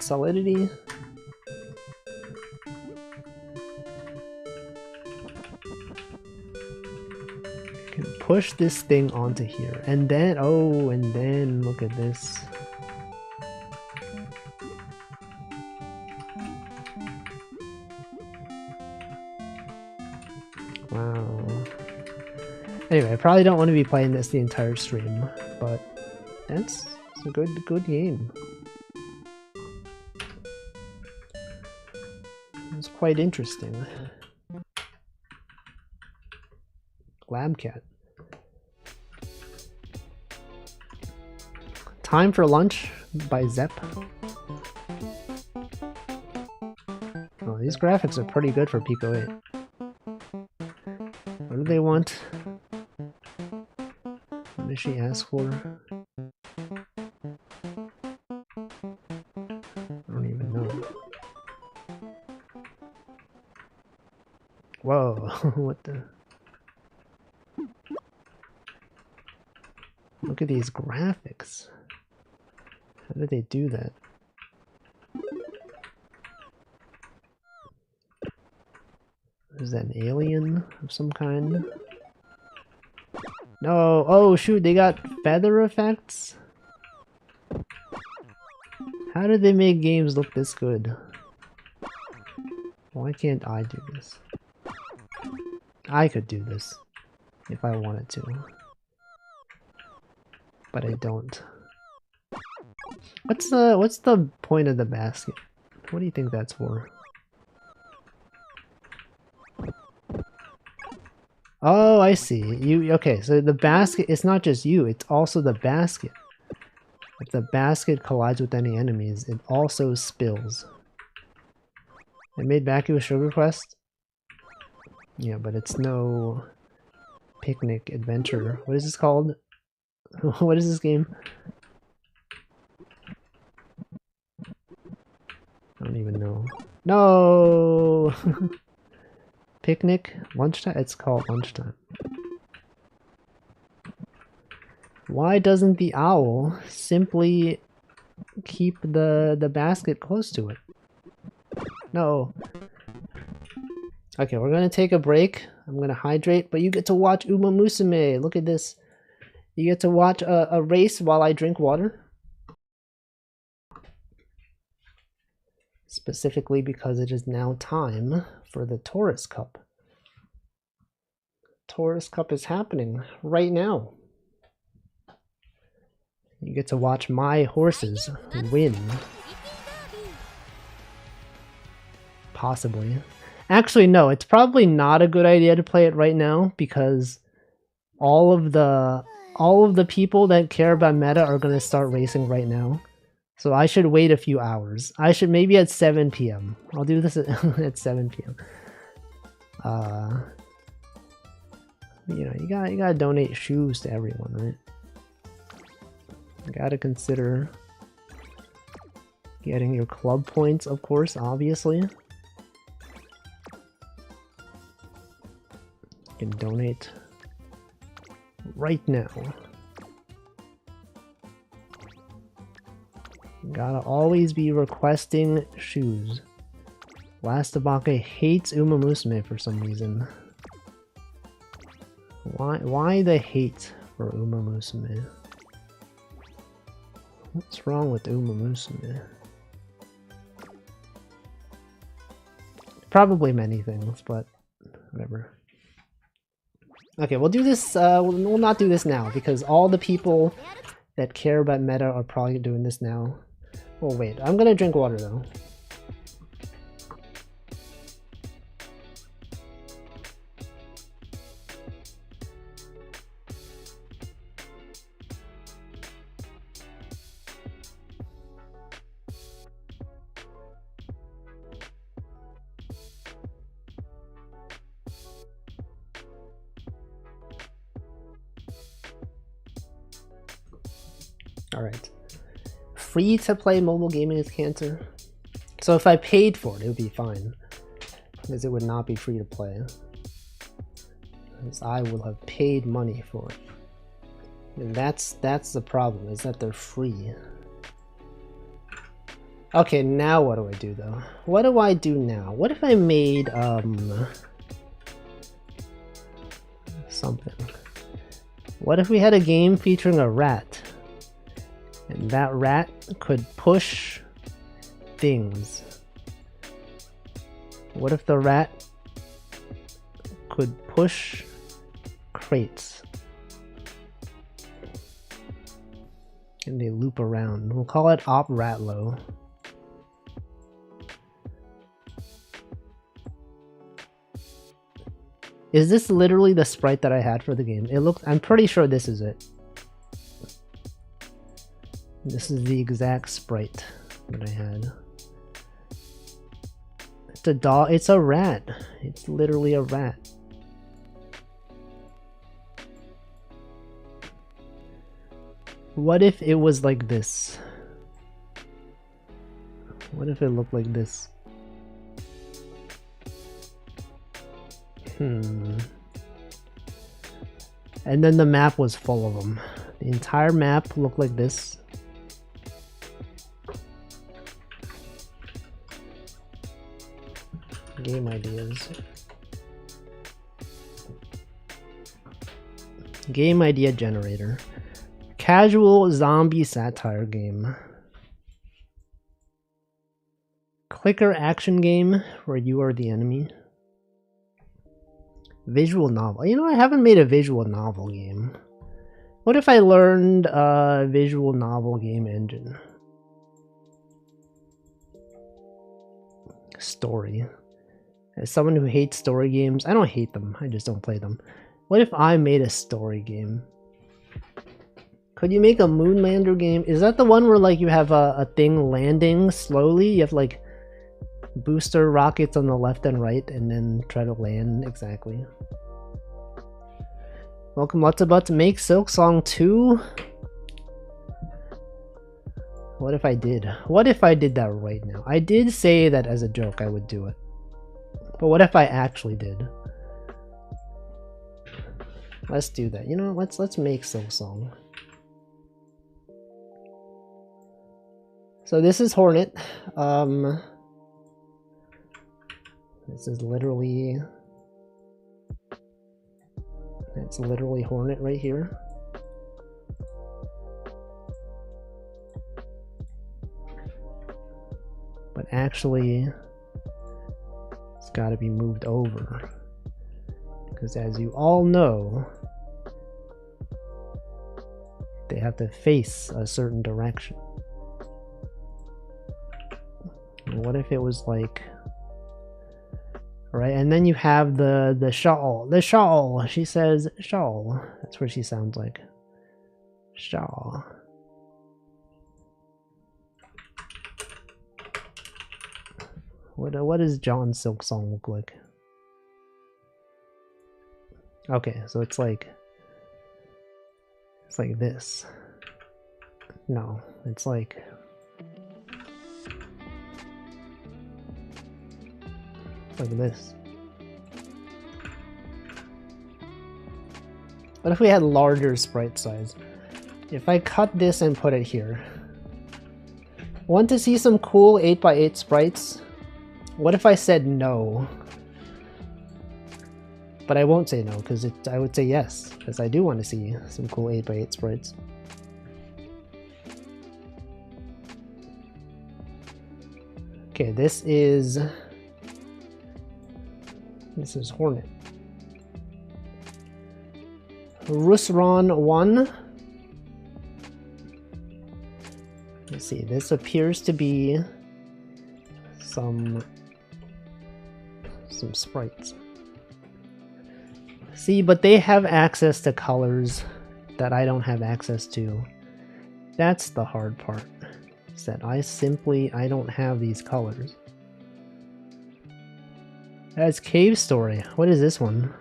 solidity. You can push this thing onto here, and then and then look at this. Wow. Anyway, I probably don't want to be playing this the entire stream, but it's a good game. It's quite interesting. Lab Cat. Time for Lunch by Zepp. Oh, these graphics are pretty good for pico-8. What do they want? What does she ask for? I don't even know. Whoa, what the? Look at these graphics. How did they do that? Is that an alien of some kind? No! Oh shoot, they got feather effects? How did they make games look this good? Why can't I do this? I could do this if I wanted to. But I don't. What's the point of the basket? What do you think that's for? Oh, I see. Okay, so the basket, it's not just you, it's also the basket. If the basket collides with any enemies, it also spills. I made Baku a sugar quest? Yeah, but it's no picnic adventure. What is this called? What is this game? I don't even know. No! Picnic? Lunchtime? It's called lunchtime. Why doesn't the owl simply keep the basket close to it? No. Okay, we're gonna take a break. I'm gonna hydrate, but you get to watch Uma Musume. Look at this You get to watch a race while I drink water. Specifically because it is now time for the Taurus Cup. Taurus Cup is happening right now. You get to watch my horses win. Possibly. Actually, no, it's probably not a good idea to play it right now because all of the people that care about meta are going to start racing right now. So I should wait a few hours. I should maybe at 7 p.m. I'll do this at 7 p.m. You know, you gotta donate shoes to everyone, right? You gotta consider getting your club points, of course, obviously. You can donate right now. You gotta always be requesting shoes. Lastabake hates Uma Musume for some reason. Why the hate for Uma Musume? What's wrong with Uma Musume? Probably many things, but whatever. Okay, we'll do this, we'll not do this now, because all the people that care about meta are probably doing this now. Oh wait, I'm gonna drink water though. Alright. Free to play mobile gaming is cancer. So if I paid for it, it would be fine. Because it would not be free to play. Because I will have paid money for it. And that's the problem, is that they're free. Okay, now what do I do though? What do I do now? What if I made something? What if we had a game featuring a rat? And that rat could push things. What if the rat could push crates? And they loop around. We'll call it Op Ratlow. Is this literally the sprite that I had for the game? It looks, I'm pretty sure this is it. This is the exact sprite that I had. It's a dog, it's a rat. It's literally a rat. What if it was like this? What if it looked like this? And then the map was full of them. The entire map looked like this. Game ideas. Game idea generator. Casual zombie satire game. Clicker action game where you are the enemy. Visual novel. You know, I haven't made a visual novel game. What if I learned a visual novel game engine? Story. As someone who hates story games, I don't hate them, I just don't play them. What if I made a story game? Could you make a Moonlander game? Is that the one where like you have a thing landing slowly? You have like booster rockets on the left and right and then try to land exactly. Welcome lots of butts. Make Silksong 2? What if I did? What if I did that right now? I did say that as a joke I would do it. But what if I actually did? Let's do that. You know, let's make Silksong. So this is Hornet. This is literally... It's literally Hornet right here. but actually it's got to be moved over, because as you all know, they have to face a certain direction. What if it was like, right? And then you have the shawl. She says shawl. That's what she sounds like. Shawl. What does John's silk song look like? Okay, so it's like this. No, it's like this. What if we had larger sprite size? If I cut this and put it here. Want to see some cool 8x8 sprites? What if I said no? But I won't say no, because I would say yes, because I do want to see some cool 8x8 sprites. Okay, this is Hornet. Rusron 1. Let's see, this appears to be some sprites. See, but they have access to colors that I don't have access to. That's the hard part. Is that I don't have these colors. That's Cave Story. What is this one?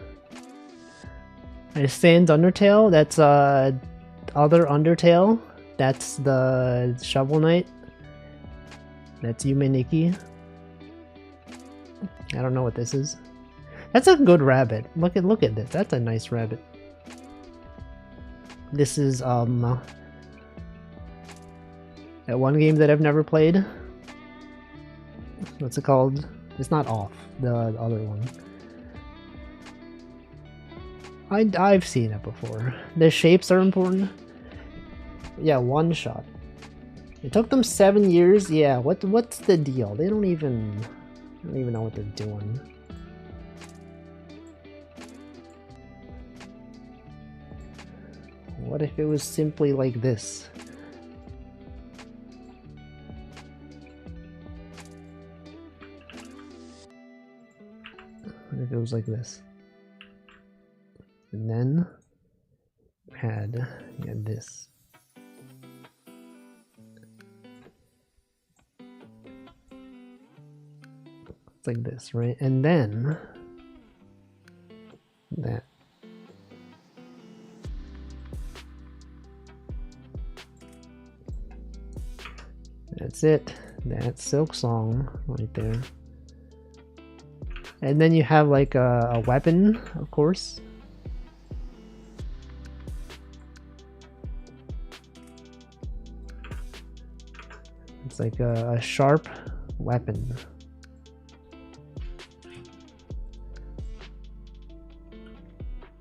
Sans Undertale? That's other Undertale. That's the Shovel Knight. That's Yume Nikki. I don't know what this is. That's a good rabbit. Look at this. That's a nice rabbit. This is that one game that I've never played. What's it called? It's not Off, the other one. I've seen it before. The shapes are important. Yeah, one shot. It took them 7 years. Yeah, what's the deal? They don't even know what they're doing. What if it was simply like this? What if it was like this? And then had this. It's like this, right? And then that. That's it. That's Silk Song right there. And then you have like a weapon, of course. It's like a sharp weapon.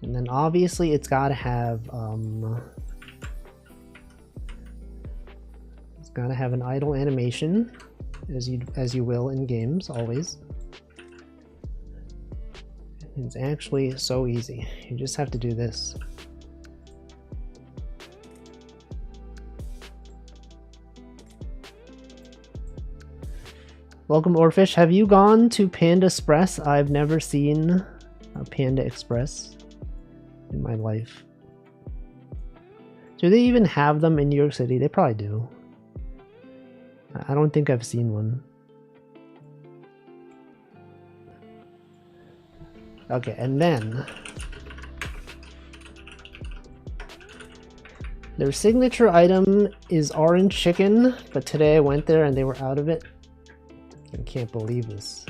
And then obviously it's got to have gotta have an idle animation, as you will in games always. It's actually so easy. You just have to do this. Welcome, Orfish. Have you gone to Panda Express? I've never seen a Panda Express in my life. Do they even have them in New York City? They probably do. I don't think I've seen one. Okay, and then their signature item is orange chicken, but today I went there and they were out of it. I can't believe this.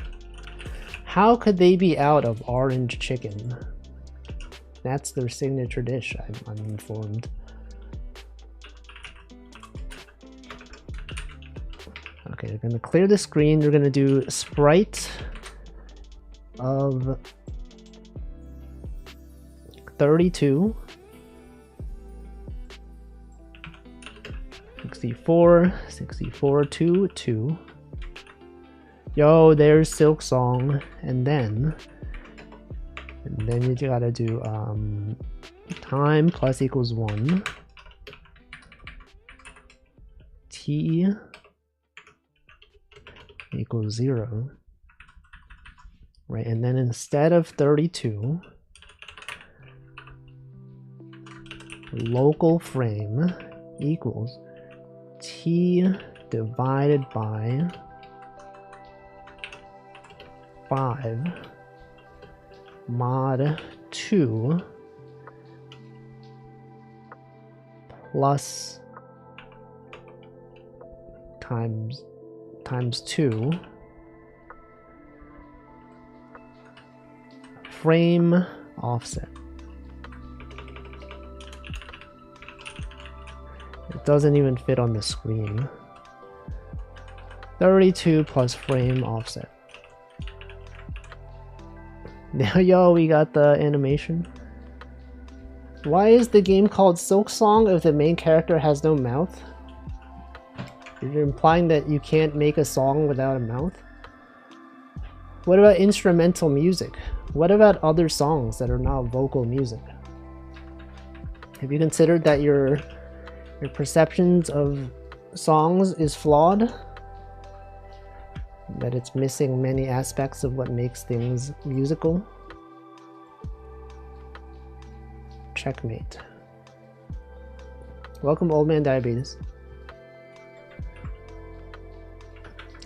How could they be out of orange chicken? That's their signature dish, I'm informed. Okay, we're gonna clear the screen. We're gonna do sprite of 32, 64, 2, 2. Yo, there's Silk Song, and then you gotta do time plus equals 1, t equals 0, right? And then instead of 32, local frame equals t divided by 5 mod 2 plus times 2 frame offset. It doesn't even fit on the screen. 32 plus frame offset. Now, yo, we got the animation. Why is the game called Silk Song if the main character has no mouth? You're implying that you can't make a song without a mouth? What about instrumental music? What about other songs that are not vocal music? Have you considered that your perceptions of songs is flawed? That it's missing many aspects of what makes things musical? Checkmate. Welcome, Old Man Diabetes.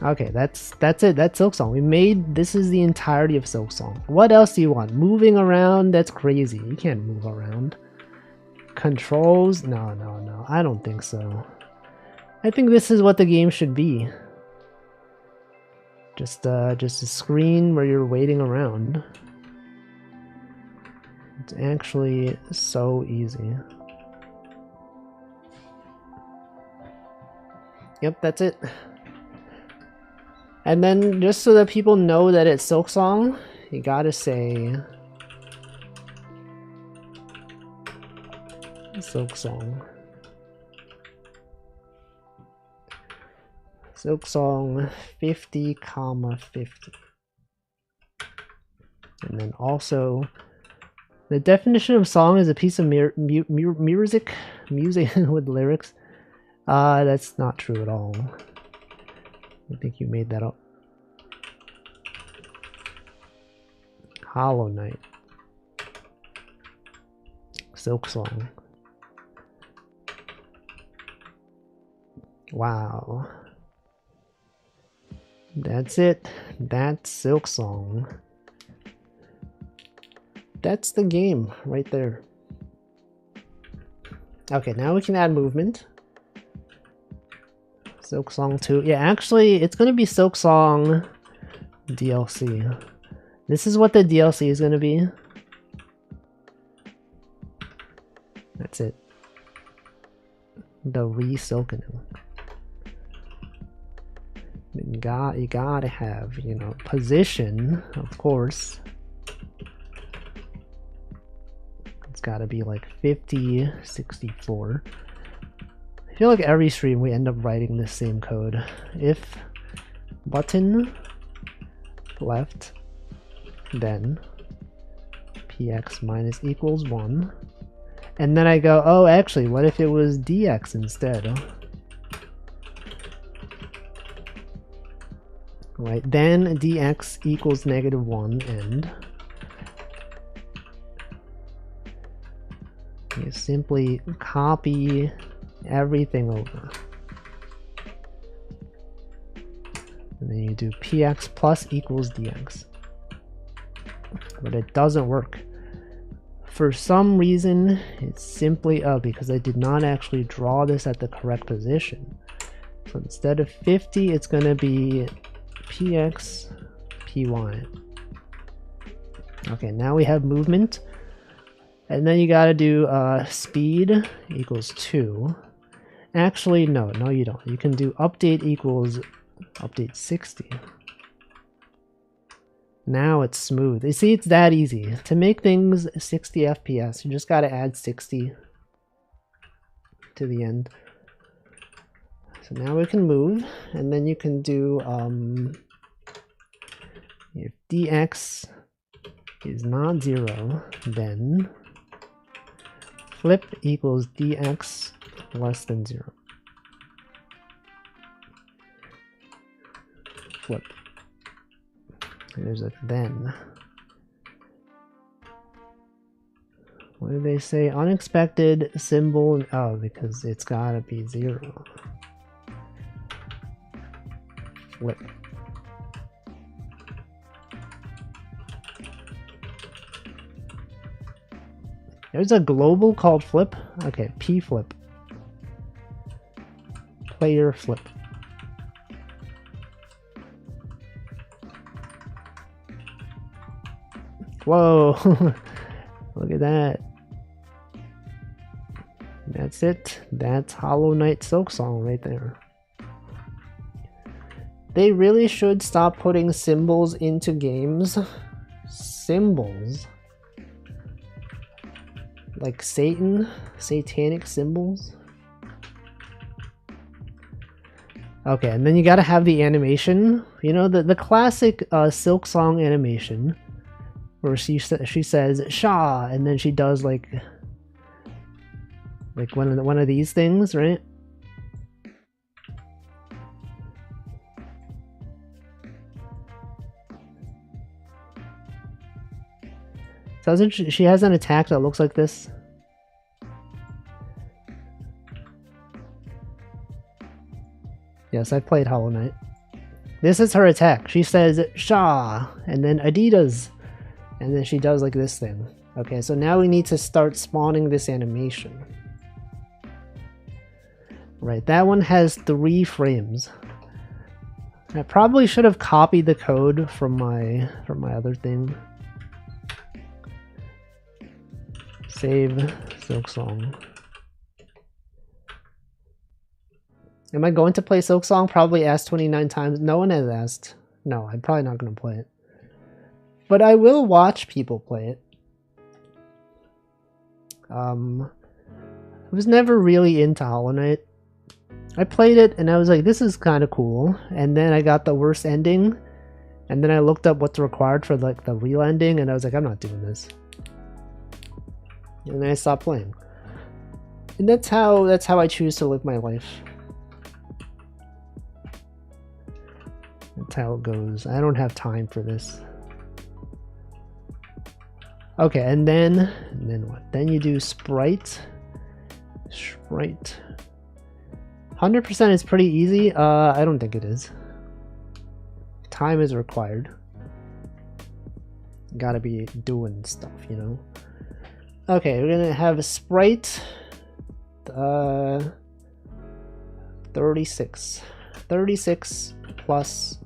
Okay, that's it. That's Silk Song. This is the entirety of Silk Song. What else do you want? Moving around? That's crazy. You can't move around. Controls? No. I don't think so. I think this is what the game should be. Just a screen where you're waiting around. It's actually so easy. Yep, that's it. And then just so that people know that it's Silk Song, you gotta say Silk Song. Silk Song 50, 50. And then also, the definition of song is a piece of music with lyrics. That's not true at all. I think you made that up. Hollow Knight. Silk Song. Wow. That's it. That's Silk Song. That's the game right there. Okay, now we can add movement. Silk Song 2. Yeah, actually, it's going to be Silk Song DLC. This is what the DLC is going to be. That's it. The re-silkening. You gotta have, you know, position, of course. It's gotta be like 50, 64. I feel like every stream we end up writing the same code. If button left, then px minus equals 1. And then I go, oh, actually, what if it was dx instead? Right, then dx equals -1 and you simply copy everything over. And then you do px plus equals dx. But it doesn't work. For some reason, it's simply because I did not actually draw this at the correct position. So instead of 50, it's going to be px py. Okay, now we have movement. And then you got to do speed equals 2. Actually, no, you don't. You can do update equals update 60. Now it's smooth. You see, it's that easy. To make things 60 FPS, you just got to add 60 to the end. So now we can move, and then you can do If dx is not 0, then flip equals dx less than 0. Flip. There's a then. What do they say? Unexpected symbol. Oh, because it's gotta be 0. Flip. There's a global called flip. Okay, p flip. Player flip. Whoa! Look at that. That's it. That's Hollow Knight Silksong right there. They really should stop putting symbols into games. Symbols. Like Satan? Satanic symbols? Okay, and then you gotta have the animation. You know, the classic Silksong animation. Where she says, Shaw! And then she does like one of these things, right? Doesn't she has an attack that looks like this? Yes, I've played Hollow Knight. This is her attack. She says, Shaw! And then Adidas! And then she does like this thing. Okay, so now we need to start spawning this animation. Right, that one has 3 frames. I probably should have copied the code from my other thing. Save Silksong. Am I going to play Silksong? Probably asked 29 times. No one has asked. No, I'm probably not going to play it. But I will watch people play it. I was never really into Hollow Knight. I played it and I was like, this is kind of cool. And then I got the worst ending. And then I looked up what's required for like the real ending and I was like, I'm not doing this. And then I stopped playing. And that's how I choose to live my life. That's how it goes. I don't have time for this. Okay, and then what? Then you do sprite. Sprite. 100% is pretty easy. I don't think it is. Time is required. Gotta be doing stuff, you know. Okay, we're gonna have a sprite. 36. 36 plus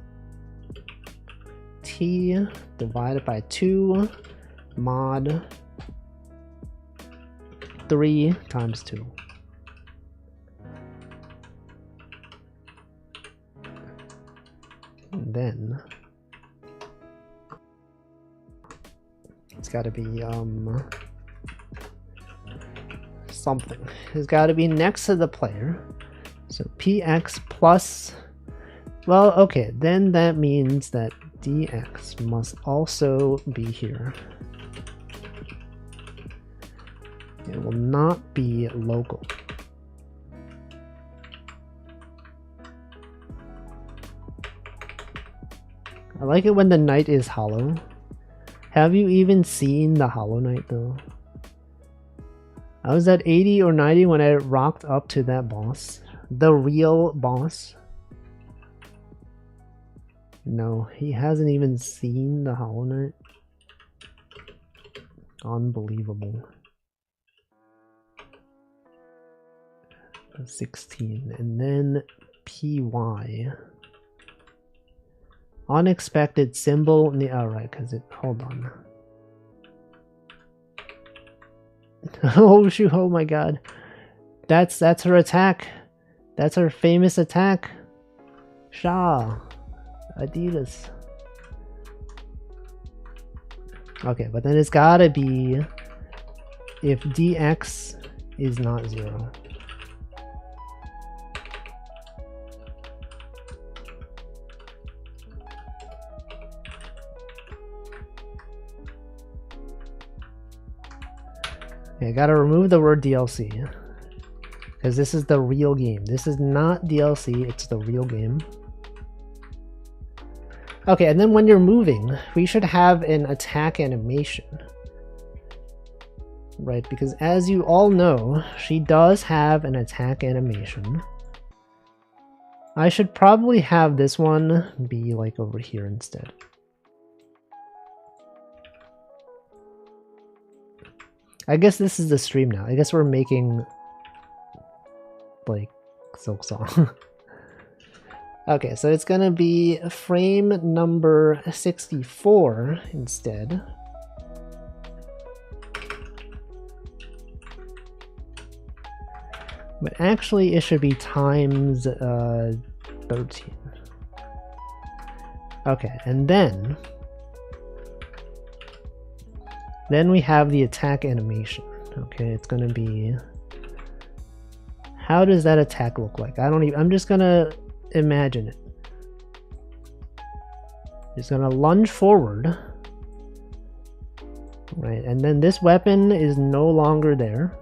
t divided by 2 mod 3 times 2. And then it's got to be something. It's got to be next to the player. So px plus, well, okay, then that means that dx must also be here. It will not be local. I like it when the knight is hollow. Have you even seen the Hollow Knight though? I was at 80 or 90 when I rocked up to that boss. The real boss. No, he hasn't even seen the Hollow Knight. Unbelievable. 16 and then py. Unexpected symbol. Oh, right, because it. Hold on. Oh shoot! Oh my god, that's her attack. That's her famous attack. Shaw, Adidas. Okay, but then it's gotta be if dx is not 0. Okay, gotta remove the word DLC. Because this is the real game. This is not DLC, it's the real game. Okay, and then when you're moving, we should have an attack animation. Right, because as you all know, she does have an attack animation. I should probably have this one be like over here instead. I guess this is the stream now. I guess we're making like Silk Song. Okay, so it's gonna be frame number 64 instead. But actually it should be times 13. Okay, and then we have the attack animation. Okay, it's gonna be, how does that attack look like? I'm just gonna imagine it. Just gonna lunge forward, right, and then this weapon is no longer there,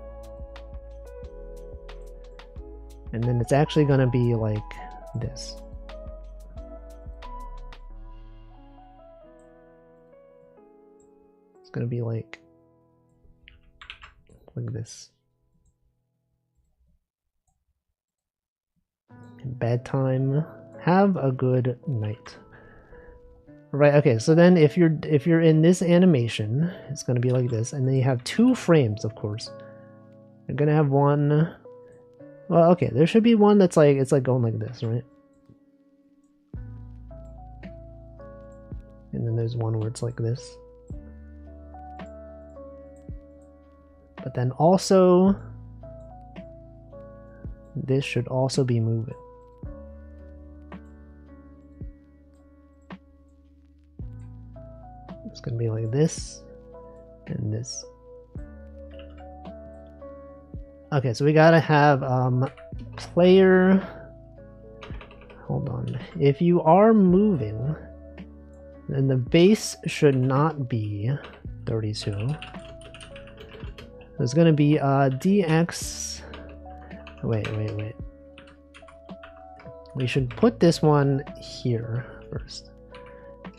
and then it's actually gonna be like this. It's gonna be like this. Bedtime. Have a good night. Right, okay, so then if you're in this animation, it's gonna be like this, and then you have 2 frames, of course. You're gonna have one. Well, okay, there should be one that's like, it's like going like this, right? And then there's one where it's like this. But then also, this should also be moving. It's gonna be like this and this. Okay, so we gotta have player. Hold on. If you are moving, then the base should not be 32. There's gonna be dx. Wait. We should put this one here first.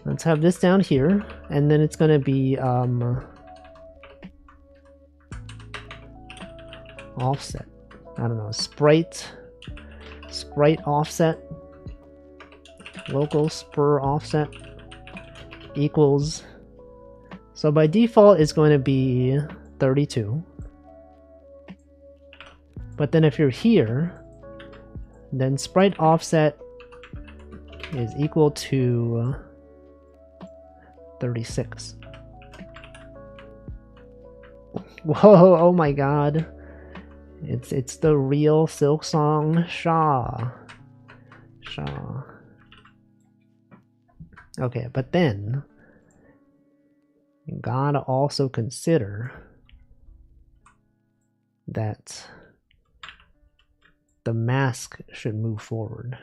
Let's have this down here, and then it's gonna be offset. I don't know, sprite offset, local spur offset equals. So by default, it's going to be 32. But then if you're here, then sprite offset is equal to 36. Whoa, oh my god. It's the real Silk Song Shaw. Okay, but then you gotta also consider that the mask should move forward.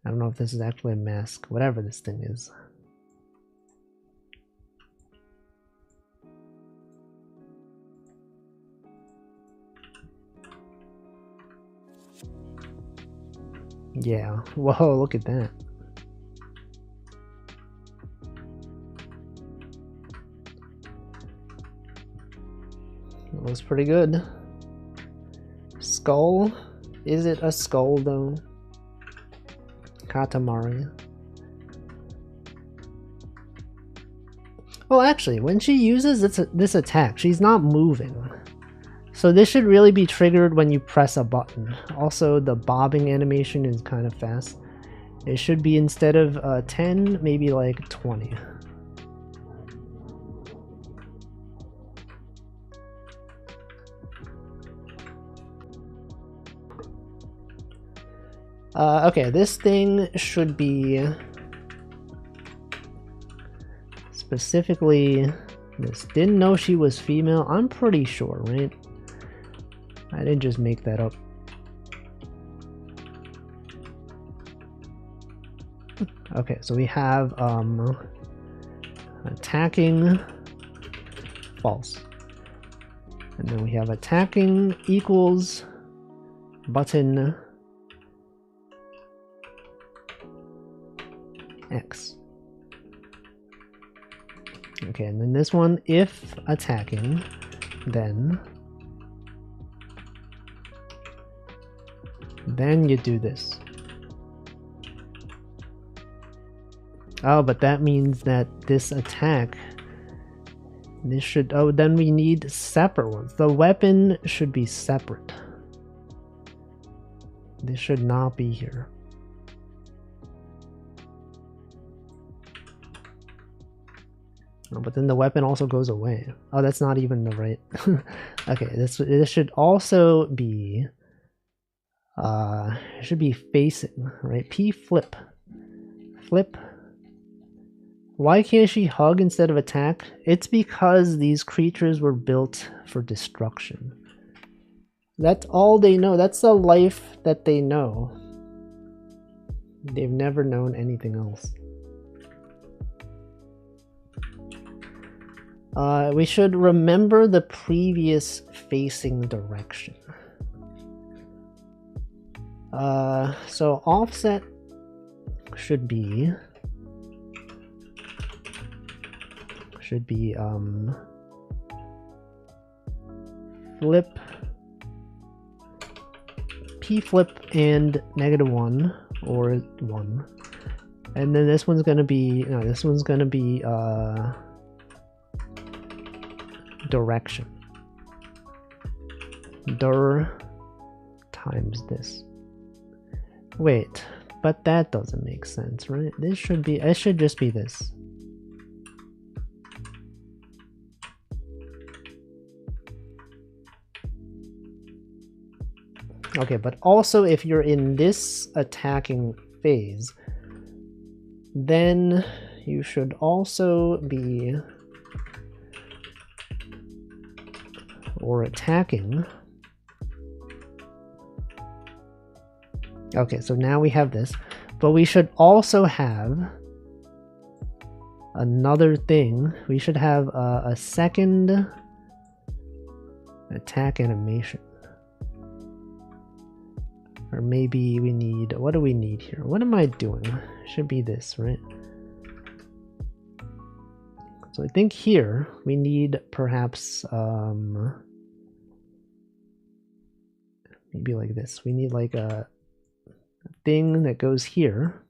I don't know if this is actually a mask, whatever this thing is. Yeah, whoa, look at that. It looks pretty good. Skull? Is it a skull though? Katamari. Well, actually, when she uses this attack, she's not moving. So this should really be triggered when you press a button. Also, the bobbing animation is kind of fast. It should be, instead of 10, maybe like 20. Okay, this thing should be specifically this. Didn't know she was female. I'm pretty sure, right? I didn't just make that up. Okay, so we have attacking false. And then we have attacking equals button X. Okay, and then this one, if attacking, then you do this. Oh, but that means that this attack, this should, oh, then we need separate ones. The weapon should be separate. This should not be here. Oh, but then the weapon also goes away. Oh, that's not even the right. Okay, this should also be it should be facing, right? P flip. Flip. Why can't she hug instead of attack? It's because these creatures were built for destruction. That's all they know. That's the life that they know. They've never known anything else. We should remember the previous facing direction. So offset should be flip, P flip and -1 or 1. And then this one's gonna be, no, this one's gonna be direction. Dir times this. Wait, but that doesn't make sense, right? This should be, it should just be this. Okay, but also if you're in this attacking phase, then you should also be, or attacking. Okay, so now we have this, but we should also have another thing. We should have a second attack animation. Or maybe we need, what do we need here? What am I doing? Should be this, right? So I think here we need perhaps maybe like this. We need like a thing that goes here.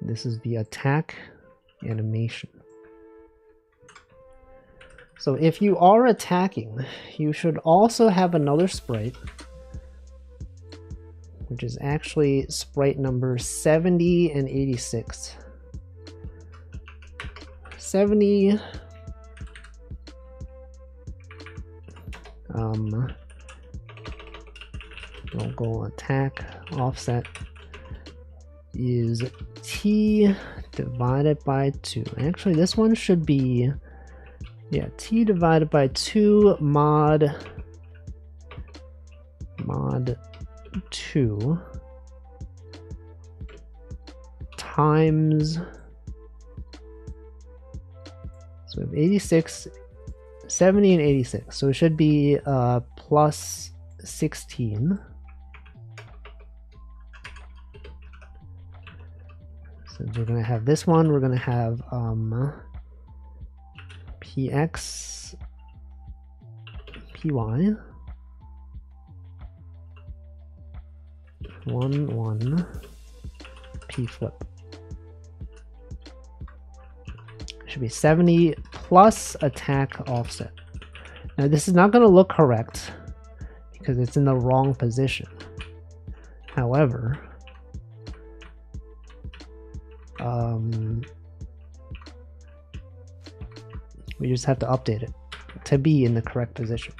This is the attack animation. So if you are attacking, you should also have another sprite, which is actually sprite number 70 and 86. 70 we'll go attack offset is T divided by 2. Actually, this one should be, yeah, T divided by 2 mod 2 times, so we have 86, 70 and 86, so it should be plus 16. So we're gonna have this one, we're gonna have px py 1 p flip. Should be 70 plus attack offset. Now this is not going to look correct because it's in the wrong position. However, we just have to update it to be in the correct position.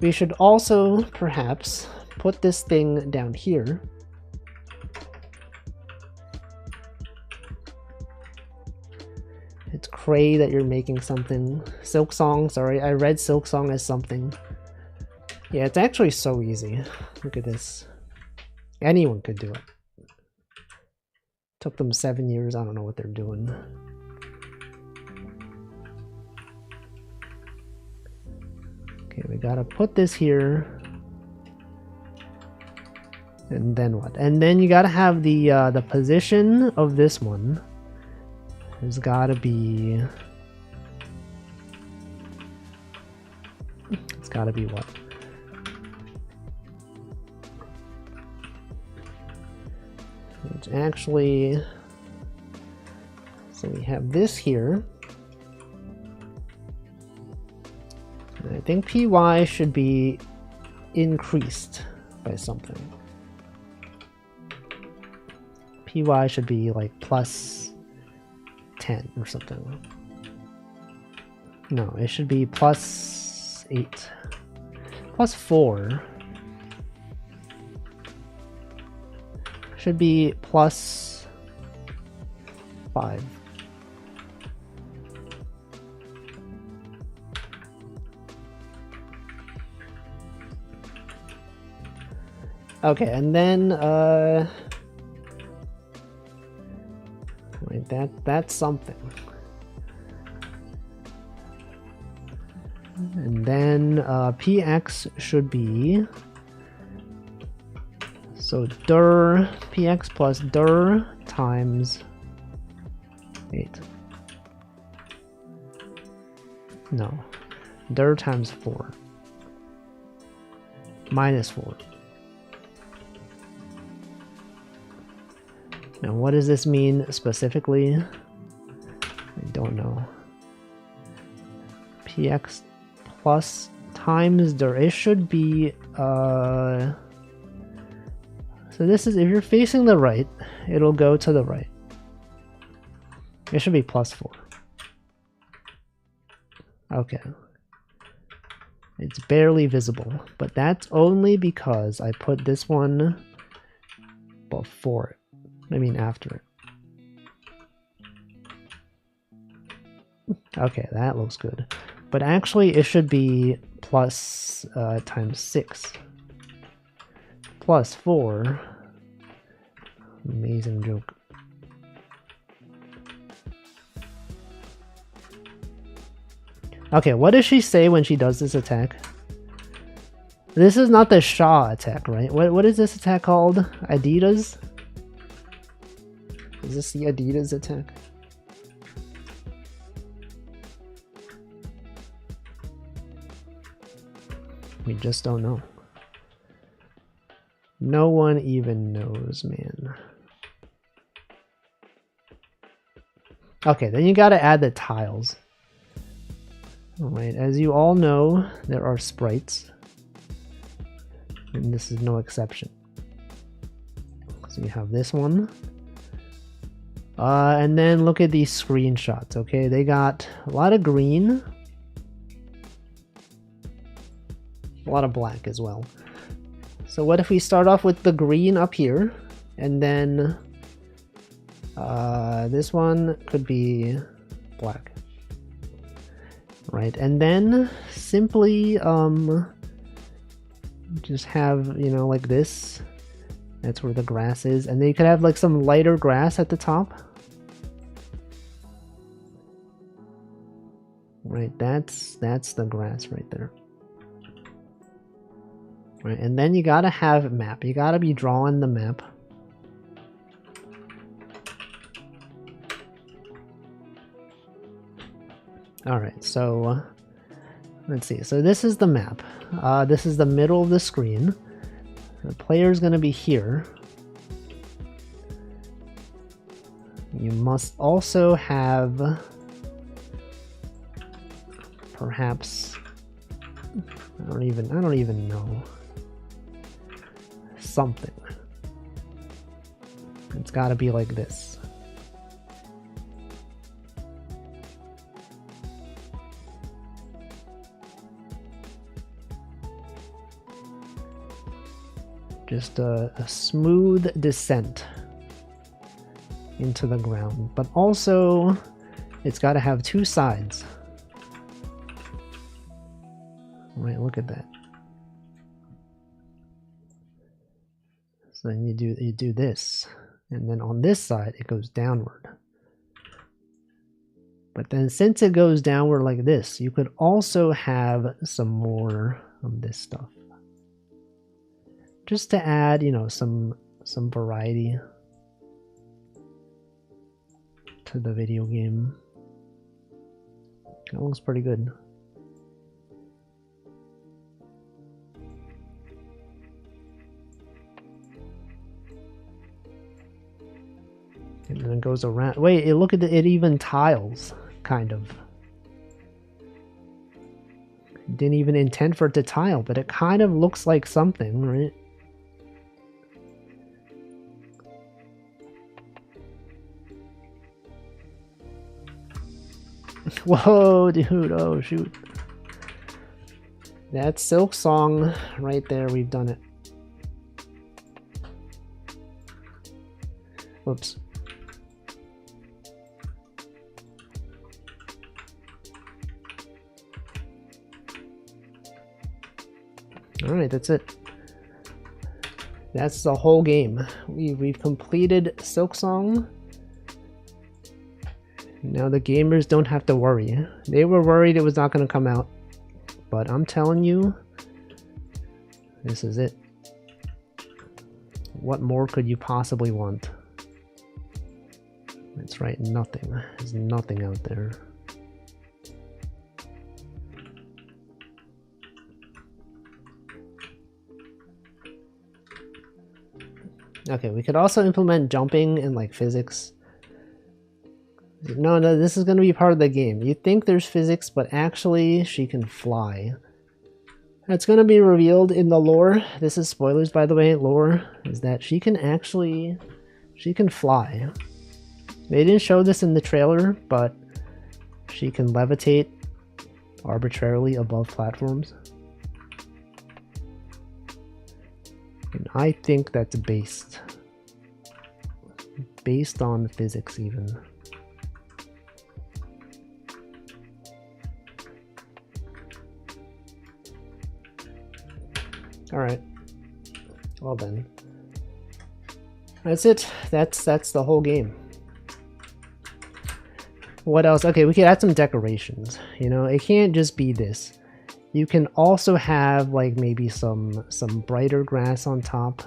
We should also perhaps put this thing down here. It's cray that you're making something. Silk Song, sorry, I read Silk Song as something. Yeah, it's actually so easy. Look at this. Anyone could do it. Took them 7 years, I don't know what they're doing. Okay, we gotta put this here. And then what? And then you gotta have the position of this one has gotta be... It's gotta be what? It's actually... So we have this here. And I think PY should be increased by something. PY should be like plus 10 or something. No, it should be plus 8. Plus 4. Should be plus 5. Okay, and then wait, that's something. And then px should be, so dir px plus dir times 8. No, dir times 4 minus 4. Now, what does this mean specifically? I don't know. Px plus times dir. It should be, so this is, if you're facing the right, it'll go to the right. It should be plus 4. Okay. It's barely visible, but that's only because I put this one before it. I mean after it. Okay, that looks good. But actually it should be plus times 6. Plus 4. Amazing joke. Okay, what does she say when she does this attack? This is not the Shaw attack, right? What is this attack called? Adidas? Is this the Adidas attack? We just don't know. No one even knows, man. Okay, then you gotta add the tiles. Alright, as you all know, there are sprites. And this is no exception. So you have this one. And then look at these screenshots, okay? They got a lot of green. A lot of black as well. So what if we start off with the green up here, and then this one could be black. Right, and then simply just have, you know, like this. That's where the grass is, and then you could have like some lighter grass at the top. Right, that's the grass right there. Right, and then you gotta have a map. You gotta be drawing the map. Alright, so let's see. So this is the map. This is the middle of the screen. The player is going to be here. You must also have perhaps, I don't even know, something. It's got to be like this. Just a smooth descent into the ground, but also it's got to have two sides. Right, look at that. So then you do this, and then on this side it goes downward. But then since it goes downward like this, you could also have some more of this stuff. Just to add, you know, some variety to the video game. That looks pretty good. And then it goes around. Wait, look at it even tiles, kind of. Didn't even intend for it to tile, but it kind of looks like something, right? Whoa, dude, oh shoot. That's Silk Song right there, we've done it. Whoops. Alright, that's it. That's the whole game. We've completed Silk Song. Now the gamers don't have to worry. They were worried it was not going to come out. But I'm telling you, this is it. What more could you possibly want? That's right, nothing. There's nothing out there. Okay, we could also implement jumping and like physics. No, this is going to be part of the game. You think there's physics, but actually she can fly. That's going to be revealed in the lore. This is spoilers, by the way. Lore is that she can fly. They didn't show this in the trailer, but she can levitate arbitrarily above platforms. And I think that's based on physics even. Alright. Well then. That's it. That's the whole game. What else? Okay, we could add some decorations. You know, it can't just be this. You can also have like maybe some brighter grass on top.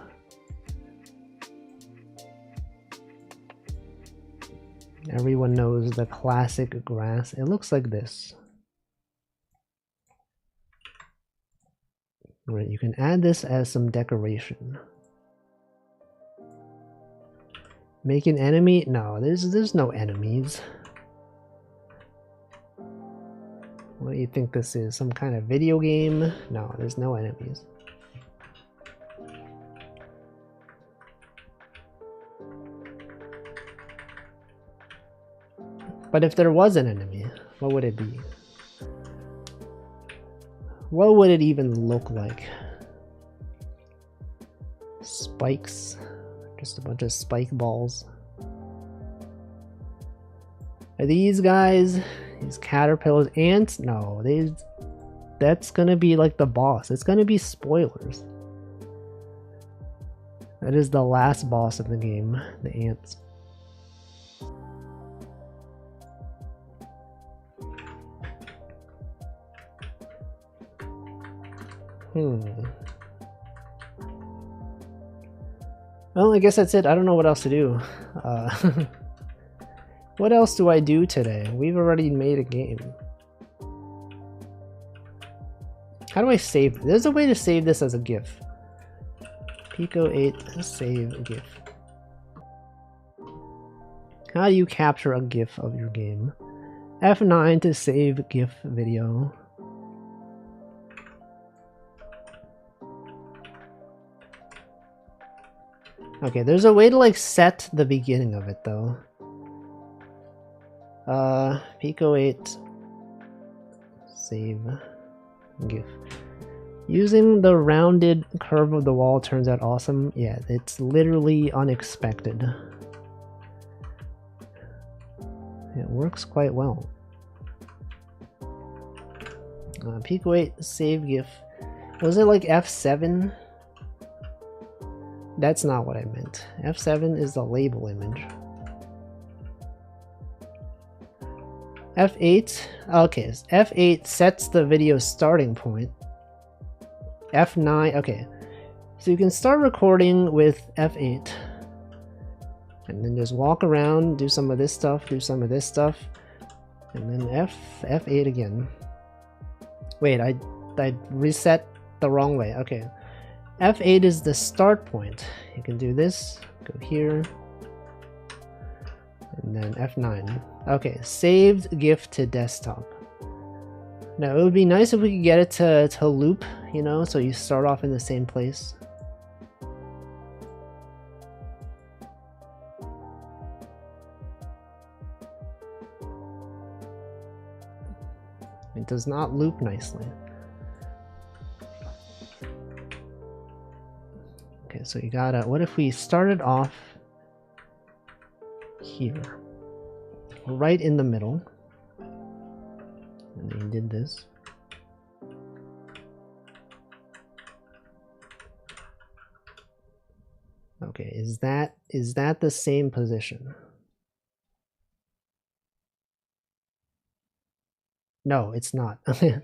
Everyone knows the classic grass. It looks like this. Right, you can add this as some decoration. Make an enemy? No, there's no enemies. What do you think this is? Some kind of video game? No, there's no enemies. But if there was an enemy, what would it be? What would it even look like? Spikes. Just a bunch of spike balls. Are these guys? These caterpillars? Ants? No, that's gonna be like the boss. It's gonna be spoilers. That is the last boss of the game, the ants. Well, I guess that's it. I don't know what else to do. What else do I do today? We've already made a game. How do I save? There's a way to save this as a GIF. Pico-8 save GIF. How do you capture a GIF of your game? F9 to save GIF video. Okay, there's a way to like set the beginning of it though. Pico-8 save GIF. Using the rounded curve of the wall turns out awesome. Yeah, it's literally unexpected. It works quite well. Pico-8 save GIF. Was it like F7? That's not what I meant. F7 is the label image. F8. Okay, so F8 sets the video starting point. F9. Okay, so you can start recording with F8, and then just walk around, do some of this stuff, do some of this stuff, and then F8 again. Wait, I reset the wrong way. Okay, F8 is the start point. You can do this, go here, and then F9. Okay, saved GIF to desktop. Now it would be nice if we could get it to loop, you know, so you start off in the same place. It does not loop nicely. Okay, so you gotta, what if we started off here, right in the middle, and then you did this. Okay, is that the same position? No, it's not. There's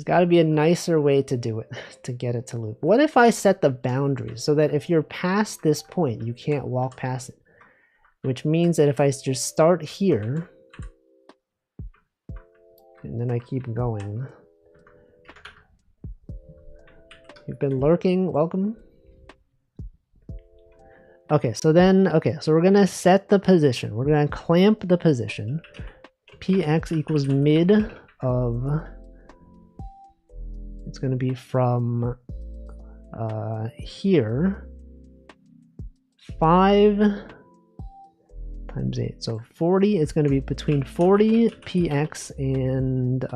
got to be a nicer way to do it, to get it to loop. What if I set the boundaries so that if you're past this point, you can't walk past it? Which means that if I just start here, and then I keep going. You've been lurking, welcome. Okay, so we're gonna set the position. We're gonna clamp the position. Px equals mid of, it's gonna be from here, 5 times 8, so 40. It's gonna be between 40 px and it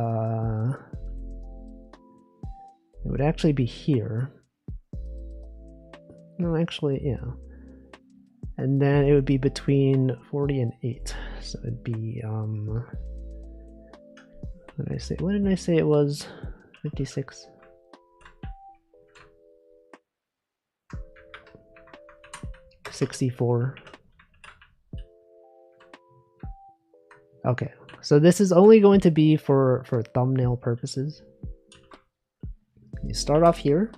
would actually be here. No, actually, yeah. And then it would be between 40 and 8. So it'd be, what did I say? What did I say it was? 56. $64. Okay, so this is only going to be for thumbnail purposes. You start off here,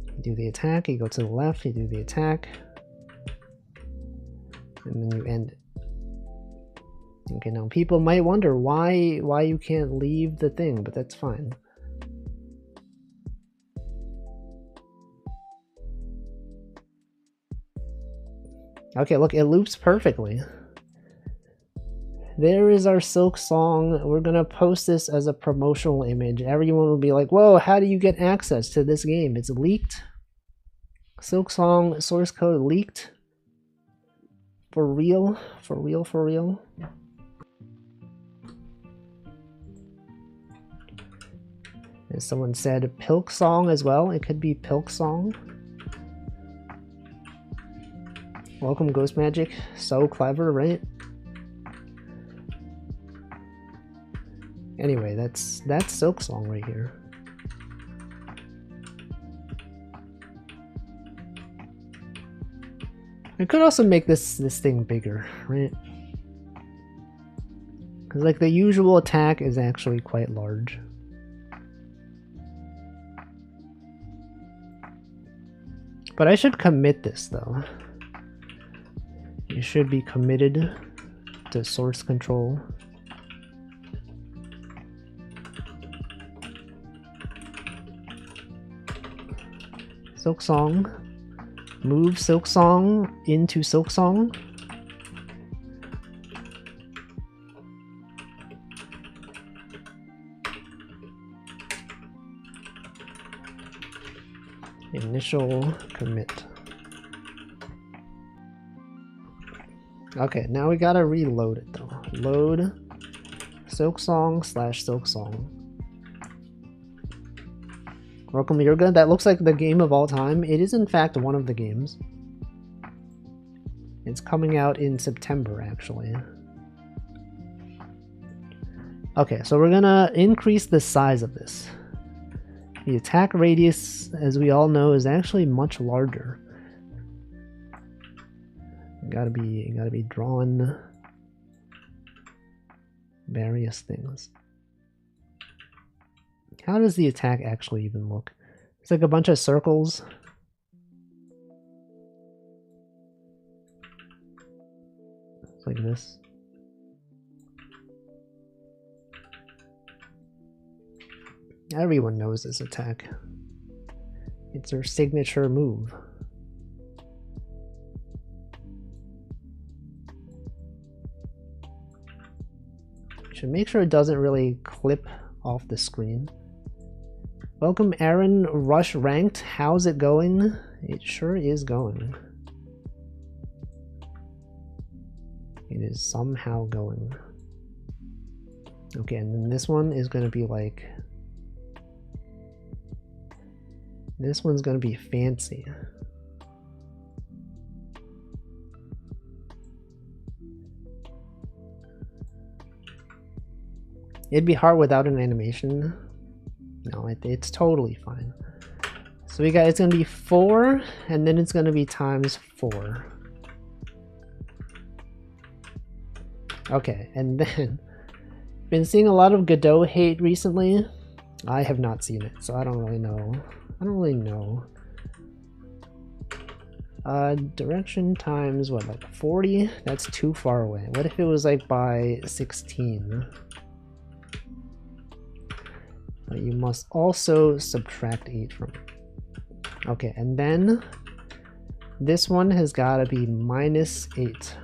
you do the attack, you go to the left, you do the attack, and then you end it. Okay, now people might wonder why you can't leave the thing, but that's fine. Okay, look, it loops perfectly. There is our Silk song. We're gonna post this as a promotional image. Everyone will be like, whoa, how do you get access to this game? It's leaked. Silk song source code leaked. For real? For real, for real? As someone said, Pilk song as well. It could be Pilk song. Welcome, Ghost Magic. So clever, right? Anyway, that's Silk song right here. I could also make this thing bigger, right? Because like the usual attack is actually quite large. But I should commit this though. You should be committed to source control. Silk song. Move Silk song into Silk song. Initial commit. Okay, now we gotta reload it though. Load Silk song / Silk song. Welcome, Yurga. That looks like the game of all time. It is in fact one of the games. It's coming out in September, actually. Okay, so we're gonna increase the size of this. The attack radius, as we all know, is actually much larger. You gotta be drawing various things. How does the attack actually even look? It's like a bunch of circles. It's like this. Everyone knows this attack. It's their signature move. Should make sure it doesn't really clip off the screen. Welcome Aaron, Rush Ranked. How's it going? It sure is going. It is somehow going. Okay, and then this one is going to be like... This one's going to be fancy. It'd be hard without an animation. No, it's totally fine. So we got, it's going to be 4, and then it's going to be times 4. Okay, and then been seeing a lot of Godot hate recently. I have not seen it, so I don't really know. Direction times what, like 40? That's too far away. What if it was like by 16? You must also subtract 8 from it. Okay, and then this one has got to be -8.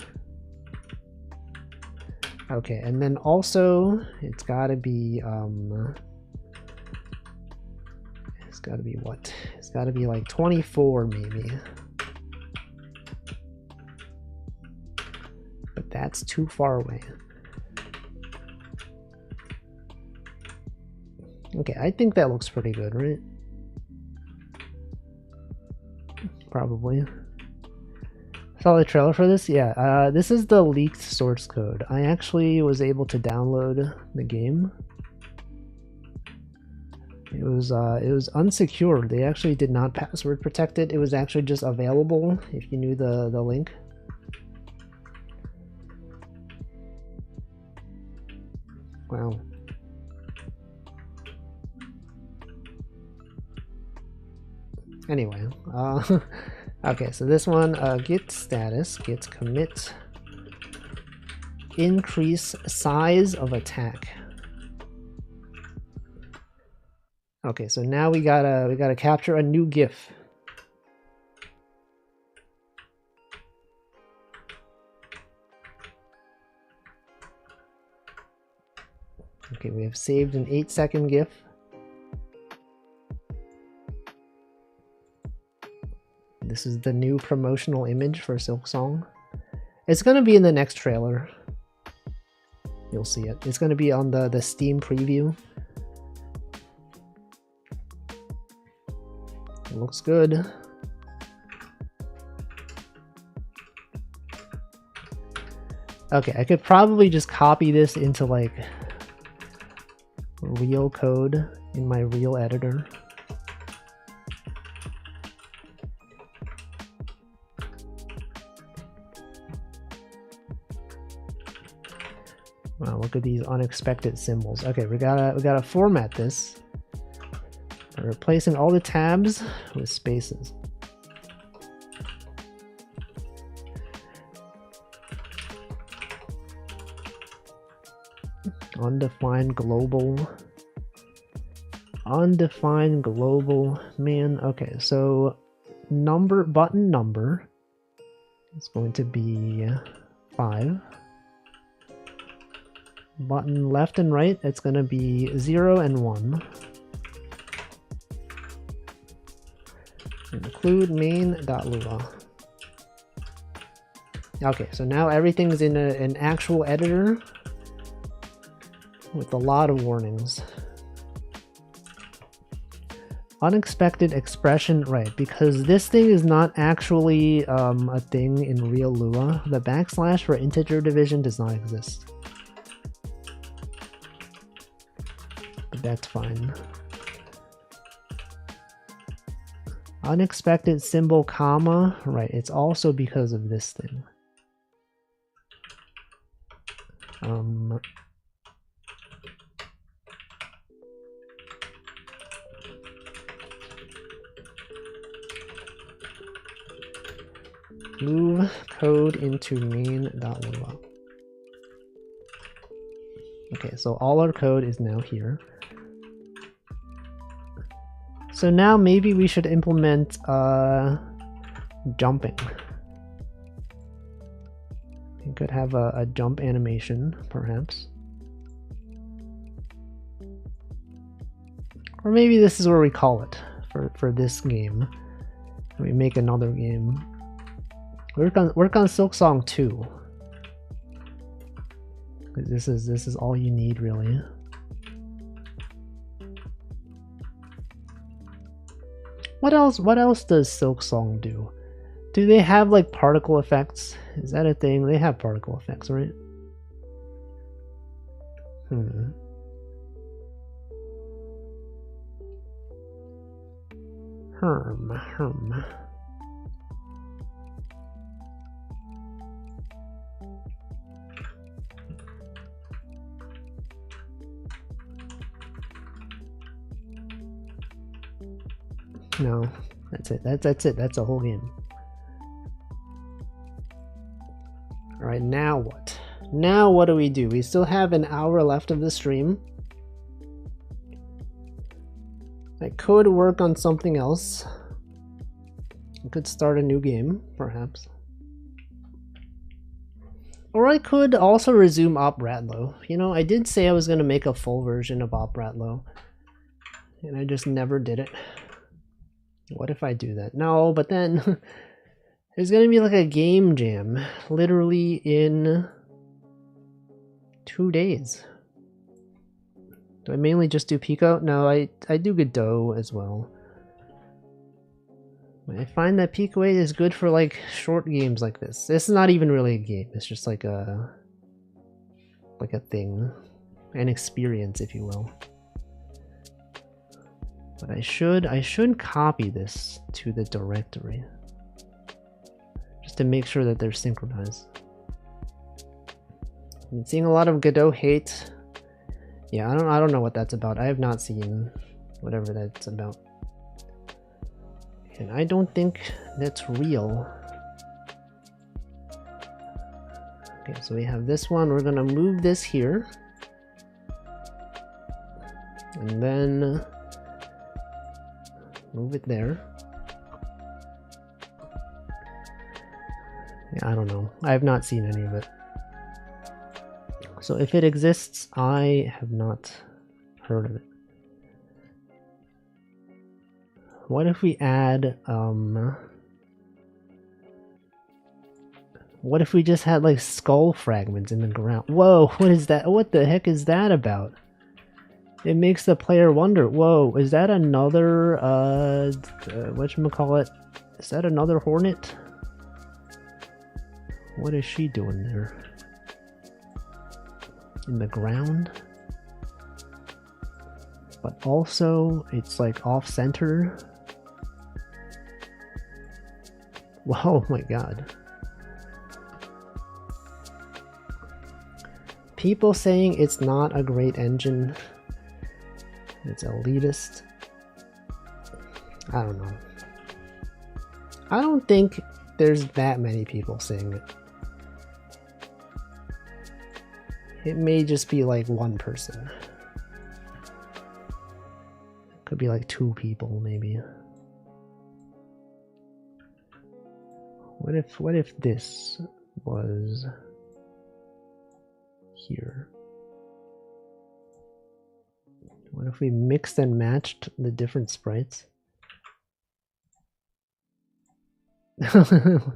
Okay, and then also it's got to be it's got to be what? It's got to be like 24 maybe. But that's too far away. Okay, I think that looks pretty good, right? Probably. Saw the trailer for this? Yeah, this is the leaked source code. I actually was able to download the game. It was unsecured. They actually did not password protect it. It was actually just available if you knew the link. Wow. Anyway, okay, so this one, git status, git commit, increase size of attack. Okay, so now we gotta capture a new GIF. Okay, we have saved an 8-second GIF. This is the new promotional image for Silksong. It's gonna be in the next trailer. You'll see it. It's gonna be on the Steam preview. It looks good. Okay, I could probably just copy this into like real code in my real editor. Wow, look at these unexpected symbols. Okay, we gotta format this. We're replacing all the tabs with spaces. Undefined global. Undefined global. Man, okay, so button number is going to be 5. Button left and right, it's going to be 0 and 1. Include main.lua. Okay, so now everything's in an actual editor with a lot of warnings. Unexpected expression, right, because this thing is not actually a thing in real Lua. The backslash for integer division does not exist. But that's fine. Unexpected symbol, comma, right, it's also because of this thing. Move code into main.lua. Okay, so all our code is now here. So now maybe we should implement jumping. We could have a jump animation, perhaps. Or maybe this is where we call it for this game. We make another game. Work on Silksong 2. This is all you need, really. What else does Silksong do? Do they have like particle effects? Is that a thing? They have particle effects, right? Herm. No, that's it. That's it. That's a whole game. All right, now what? Now what do? We still have an hour left of the stream. I could work on something else. I could start a new game, perhaps. Or I could also resume Op Ratlow. You know, I did say I was going to make a full version of Op Ratlow, and I just never did it. What if I do that? No, but then there's gonna be like a game jam literally in 2 days. Do I mainly just do Pico? No, I do Godot as well. I find that pico-8 is good for like short games like this. This is not even really a game. It's just like a thing, an experience, if you will. But I should copy this to the directory just to make sure that they're synchronized. I'm seeing a lot of Godot hate. Yeah, I don't know what that's about. I have not seen whatever that's about. And I don't think that's real. Okay, so we have this one. We're gonna move this here. And then move it there. Yeah, I don't know. I have not seen any of it. So if it exists, I have not heard of it. What if we add, what if we just had like skull fragments in the ground? Whoa, what is that? What the heck is that about? It makes the player wonder, whoa, is that another, whatchamacallit? Is that another hornet? What is she doing there? In the ground? But also, it's like off-center. Whoa, my god. People saying it's not a great engine. It's elitist. I don't know. I don't think there's that many people saying it. It may just be like one person. Could be like 2 people, maybe. What if this was here? What if we mixed and matched the different sprites? That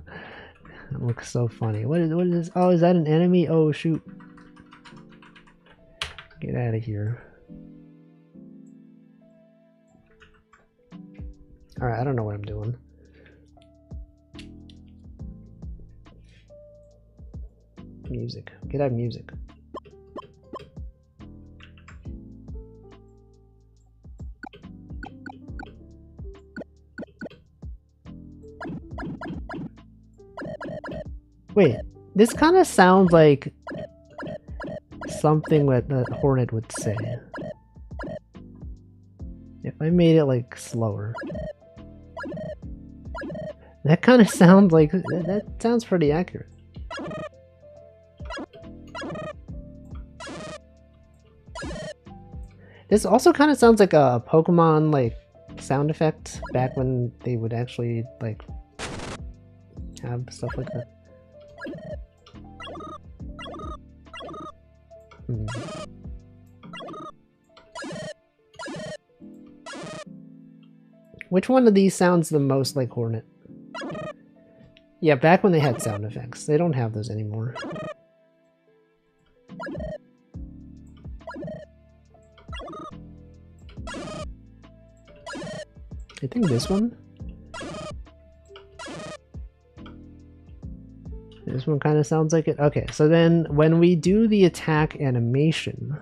looks so funny. What is this? Oh, is that an enemy? Oh shoot. Get out of here. Alright, I don't know what I'm doing. Music. Get out of music. Wait, this kind of sounds like something that a hornet would say. If I made it like slower. That kind of sounds like, that sounds pretty accurate. This also kind of sounds like a Pokemon like sound effect back when they would actually like have stuff like that. Which one of these sounds the most like Hornet? Yeah, back when they had sound effects. They don't have those anymore. I think this one? This one kind of sounds like it. Okay, so then when we do the attack animation,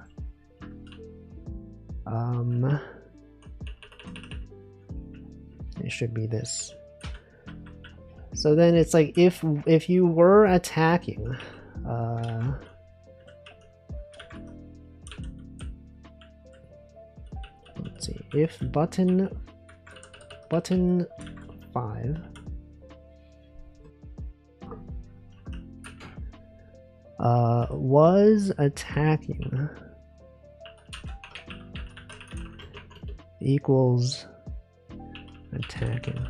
it should be this. So then it's like if you were attacking, let's see, if button 5 was attacking equals attacking.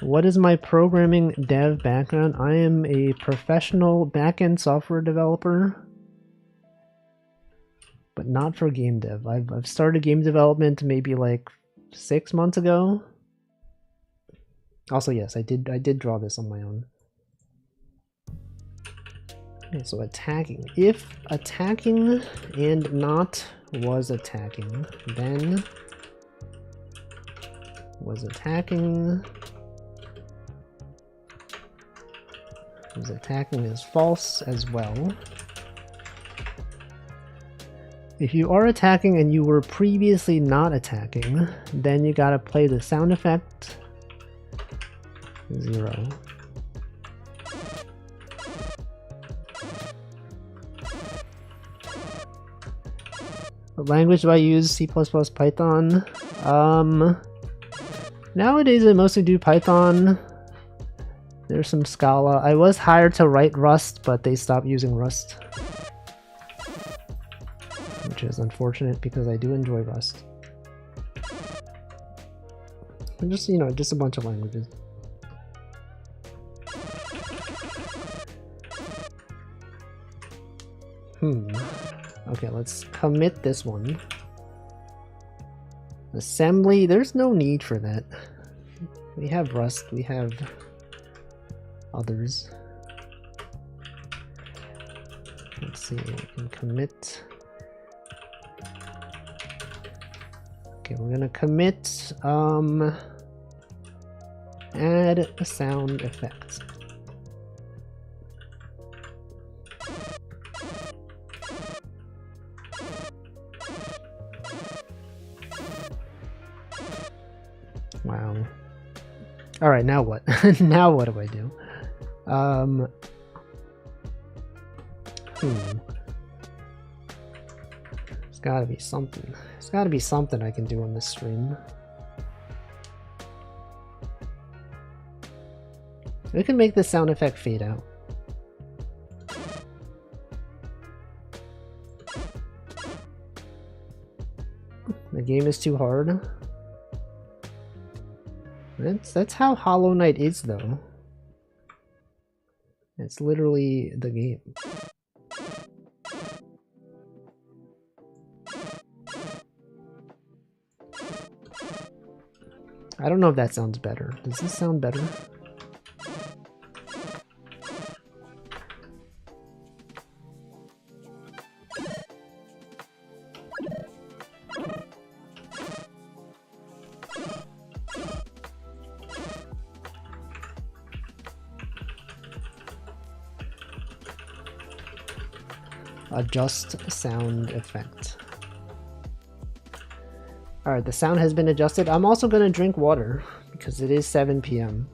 What is my programming dev background? I am a professional backend software developer, but not for game dev. I've started game development maybe like 6 months ago. Also, yes, I did draw this on my own. Okay, so attacking. If attacking and not was attacking, then was attacking is false as well. If you are attacking and you were previously not attacking, then you gotta play the sound effect 0. What language do I use? C++, Python. Nowadays I mostly do Python. There's some Scala. I was hired to write Rust, but they stopped using Rust, which is unfortunate because I do enjoy Rust. And just, you know, just a bunch of languages. Okay, let's commit this one. Assembly, there's no need for that. We have Rust, we have others. Let's see, we can commit. Okay, we're gonna commit, add a sound effect. Wow. Alright, now what? Now what do I do? There's gotta be something. There's gotta be something I can do on this stream. We can make the sound effect fade out. The game is too hard. That's how Hollow Knight is, though. It's literally the game. I don't know if that sounds better. Does this sound better? Adjust sound effect. Alright, the sound has been adjusted. I'm also going to drink water because it is 7 p.m.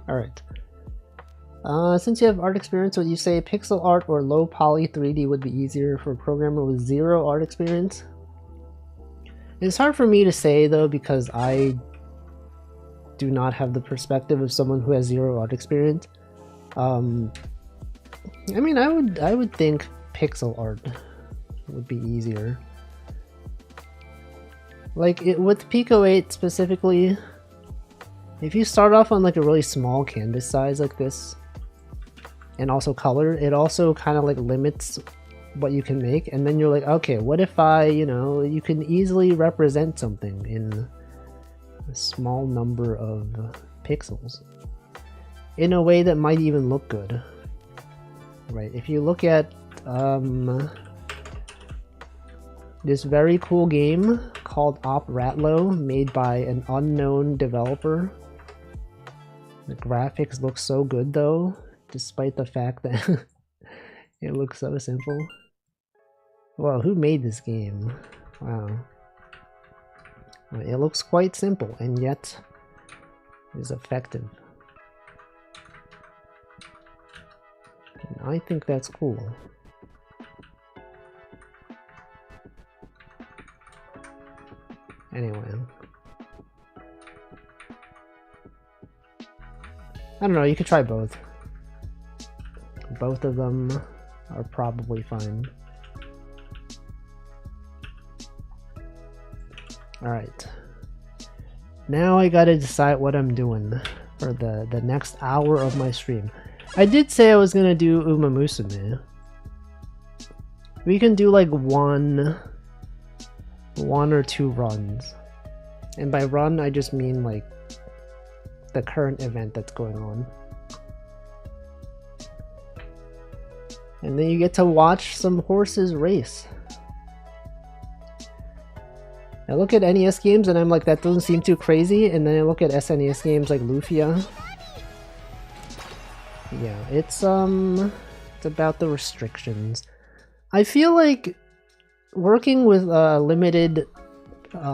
Alright. Since you have art experience, would you say pixel art or low poly 3D would be easier for a programmer with zero art experience? It's hard for me to say though, because I do not have the perspective of someone who has zero art experience. I mean, I would think pixel art would be easier. Like with pico-8 specifically, if you start off on like a really small canvas size like this, and also color, it also kind of like limits what you can make. And then you're like, okay, what if you can easily represent something in a small number of pixels in a way that might even look good, right? If you look at this very cool game called Op Ratlow, made by an unknown developer. The graphics look so good though, despite the fact that it looks so simple. Well, who made this game? Wow. It looks quite simple and yet is effective. And I think that's cool. Anyway. I don't know, you could try both. Both of them are probably fine. Alright. Now I gotta decide what I'm doing for the next hour of my stream. I did say I was gonna do Uma Musume. We can do like one or two runs. And by run, I just mean like the current event that's going on. And then you get to watch some horses race. I look at NES games and I'm like, that doesn't seem too crazy, and then I look at SNES games like Lufia. Yeah, it's about the restrictions. I feel like working with a limited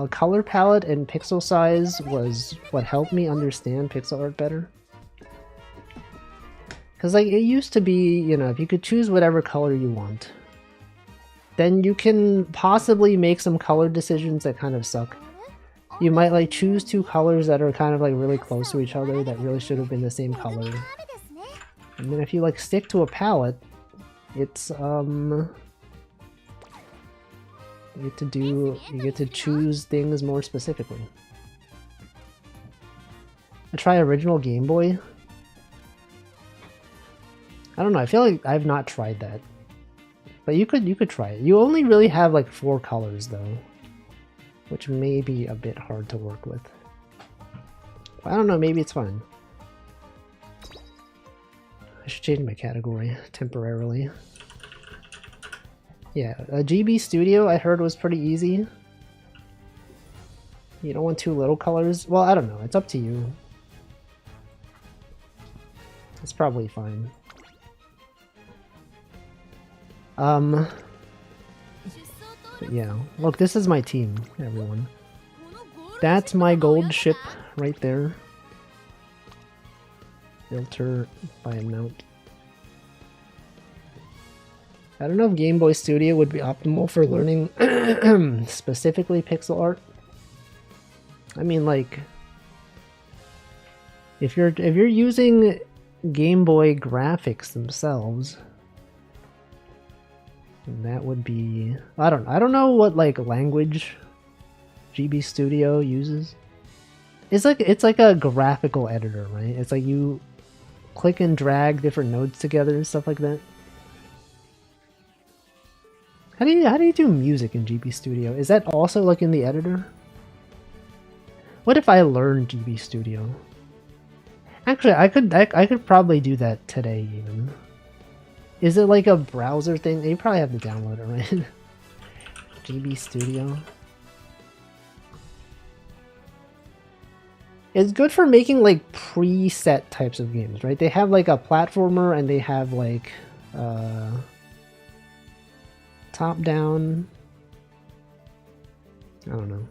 color palette and pixel size was what helped me understand pixel art better. Because like it used to be, if you could choose whatever color you want, then you can possibly make some color decisions that kind of suck. You might like choose two colors that are kind of like really close to each other that really should have been the same color. And then if you like stick to a palette, it's you get to choose things more specifically. I try original Game Boy. I don't know, I feel like I've not tried that. But you could try it. You only really have like 4 colors though, which may be a bit hard to work with. I don't know, maybe it's fine. I should change my category temporarily. Yeah, a GB Studio I heard was pretty easy. You don't want too little colors? Well, I don't know, it's up to you. It's probably fine. But yeah, look, this is my team, everyone. That's my gold ship right there. Filter by amount. I don't know if Game Boy Studio would be optimal for learning specifically pixel art. I mean, like, if you're using Game Boy graphics themselves, that would be, I don't know what like language GB Studio uses. It's like a graphical editor, right? It's like you click and drag different nodes together and stuff like that. How do you do music in GB Studio? Is that also like in the editor? What if I learned GB Studio? Actually, I could probably do that today even. Is it like a browser thing? You probably have to download it, right? GB Studio. It's good for making like preset types of games, right? They have like a platformer and they have like top down. I don't know.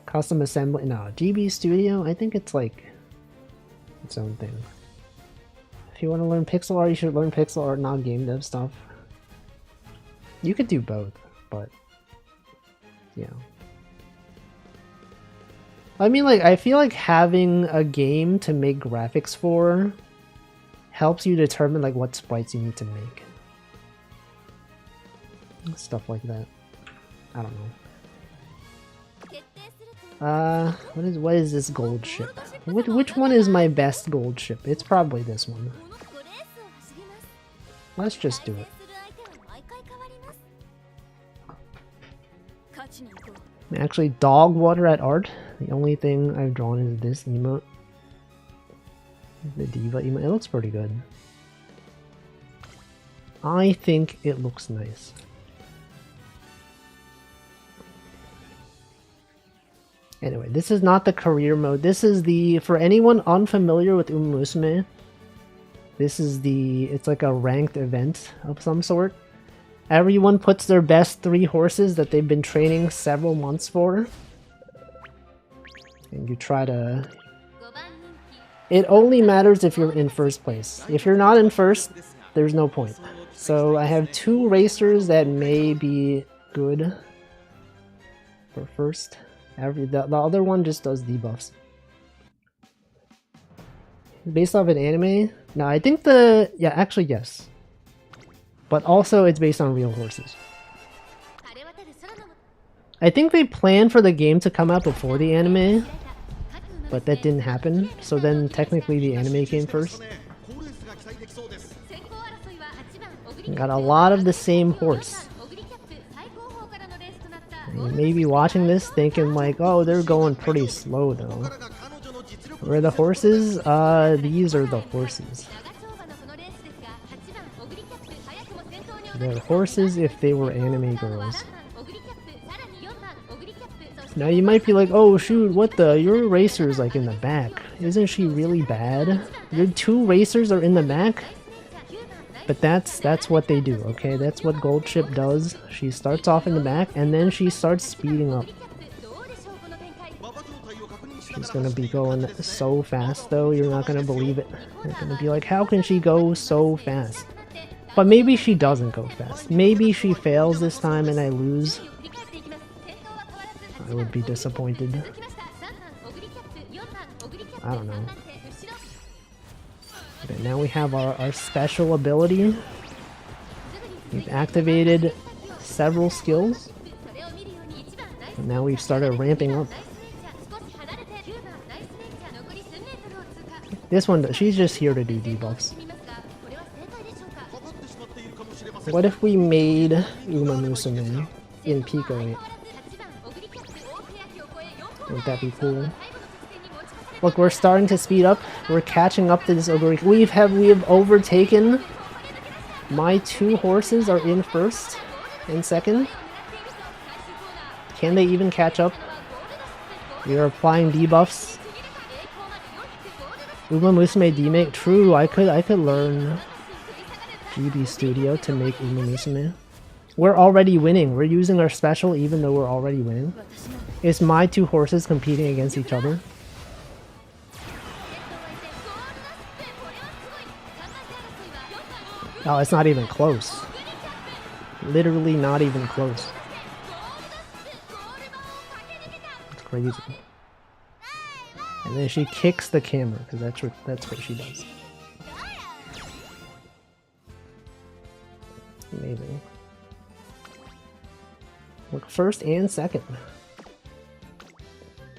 Custom assembly. No, GB Studio. I think it's like its own thing. If you want to learn pixel art, you should learn pixel art, not game dev stuff. You could do both, but yeah. I mean, like, I feel like having a game to make graphics for helps you determine like what sprites you need to make. Stuff like that. I don't know. What is this gold ship? Which one is my best gold ship? It's probably this one. Let's just do it. Actually, dog water at art. The only thing I've drawn is this emote. The diva emote. It looks pretty good. I think it looks nice. Anyway, this is not the career mode. This is the, for anyone unfamiliar with Uma Musume, this is the, it's like a ranked event of some sort. Everyone puts their best 3 horses that they've been training several months for. And you try to... It only matters if you're in first place. If you're not in first, there's no point. So I have 2 racers that may be good for first. The other one just does debuffs. Based off an anime? No, I think the... Yeah, actually yes. But also it's based on real horses. I think they planned for the game to come out before the anime, but that didn't happen, so then technically the anime came first. Got a lot of the same horse. You may be watching this thinking like, oh, they're going pretty slow though. Where are the horses? These are the horses. They're horses if they were anime girls. Now you might be like, oh shoot, what the? Your racer's like in the back. Isn't she really bad? Your 2 racers are in the back? But that's what they do, okay? That's what Gold Ship does. She starts off in the back and then she starts speeding up. She's gonna be going so fast though, you're not gonna believe it. You're gonna be like, how can she go so fast? But maybe she doesn't go fast. Maybe she fails this time and I lose. I would be disappointed. I don't know. Okay, now we have our special ability. We've activated several skills. And now we've started ramping up. This one, she's just here to do debuffs. What if we made Uma Musume in pico-8? Would that be cool? Look, we're starting to speed up. We're catching up to this ogre. We have overtaken. My 2 horses are in first and second. Can they even catch up? We are applying debuffs. Uma Musume demake. True, I could learn GB Studio to make Uma Musume. We're already winning. We're using our special even though we're already winning. Is my 2 horses competing against each other? Oh, it's not even close. Literally not even close. It's crazy. And then she kicks the camera, because that's what she does. Amazing. Look, first and second.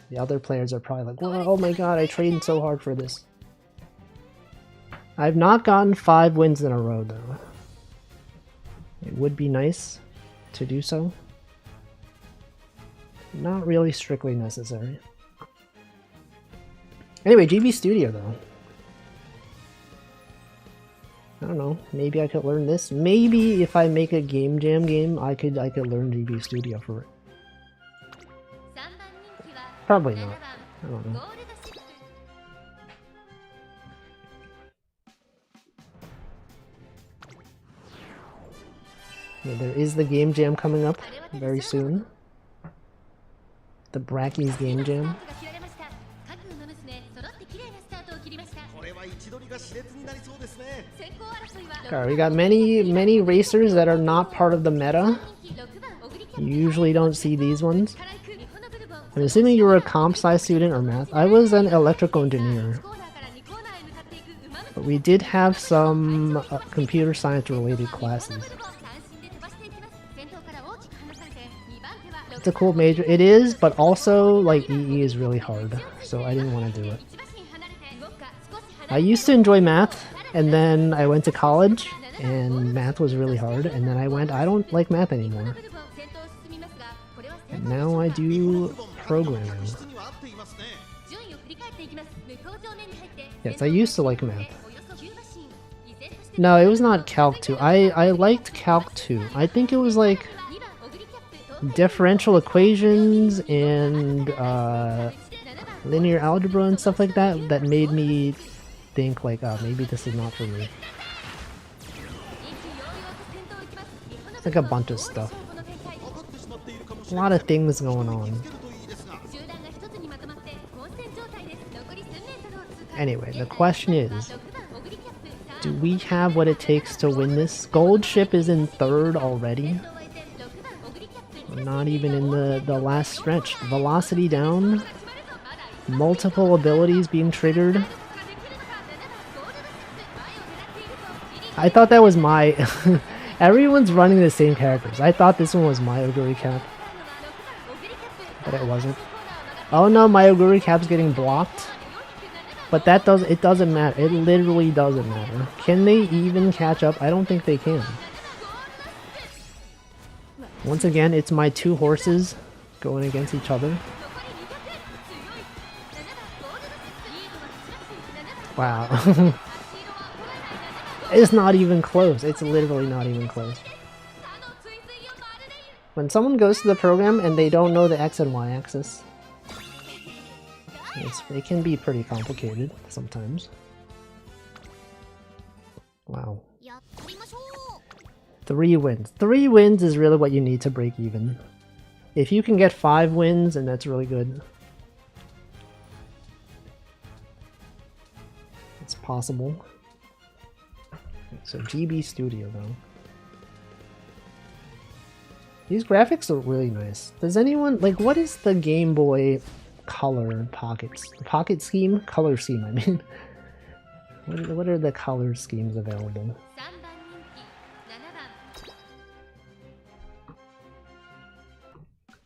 The other players are probably like, whoa, oh my god, I trained so hard for this. I've not gotten 5 wins in a row though. It would be nice to do so. Not really strictly necessary. Anyway, GB Studio though. I don't know, maybe I could learn this. Maybe if I make a Game Jam game, I could learn GB Studio for it. Probably not. I don't know. Yeah, there is the Game Jam coming up very soon. The Brackies Game Jam. Alright, we got many racers that are not part of the meta. You usually don't see these ones. I'm assuming you were a comp sci student or math. I was an electrical engineer. But we did have some computer science related classes. It's a cool major. It is, but also like EE is really hard, so I didn't want to do it. I used to enjoy math, and then I went to college, and math was really hard, and then I don't like math anymore. And now I do programming. Yes, I used to like math. No, it was not Calc 2. I liked Calc 2. I think it was like differential equations and linear algebra and stuff like that that made me think like, oh, maybe this is not for me. It's like a bunch of stuff. A lot of things going on. Anyway, the question is, do we have what it takes to win this? Gold ship is in 3rd already. We're not even in the last stretch. Velocity down. Multiple abilities being triggered. I thought that was my... Everyone's running the same characters. I thought this one was my Oguri cap. But it wasn't. Oh no, my Oguri cap's getting blocked. But it doesn't matter. It literally doesn't matter. Can they even catch up? I don't think they can. Once again, it's my 2 horses going against each other. Wow. It's not even close. It's literally not even close. When someone goes to the program and they don't know the X and Y axis, it can be pretty complicated sometimes. Wow. 3 wins. 3 wins is really what you need to break even. If you can get 5 wins, and that's really good. It's possible. So GB Studio though. These graphics are really nice. Does anyone, like, what is the Game Boy Color pockets? Pocket scheme? Color scheme, I mean. What are the color schemes available?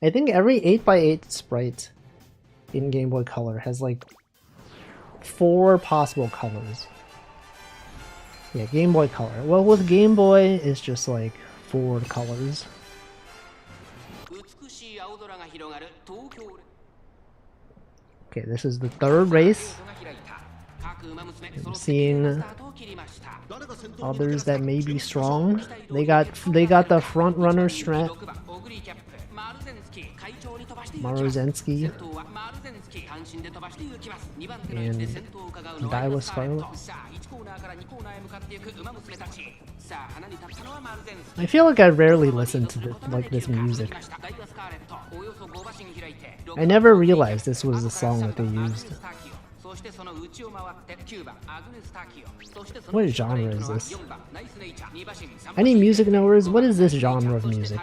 I think every 8x8 sprite in Game Boy Color has like 4 possible colors. Yeah, Game Boy Color. Well, with Game Boy, it's just like 4 colors. Okay, this is the 3rd race. I'm seeing others that may be strong. They got the front runner strat. Maruzensky and Daiwa Scarlet. I feel like I rarely listen to this music. I never realized this was the song that they used. What genre is this? Any music knowers? What is this genre of music?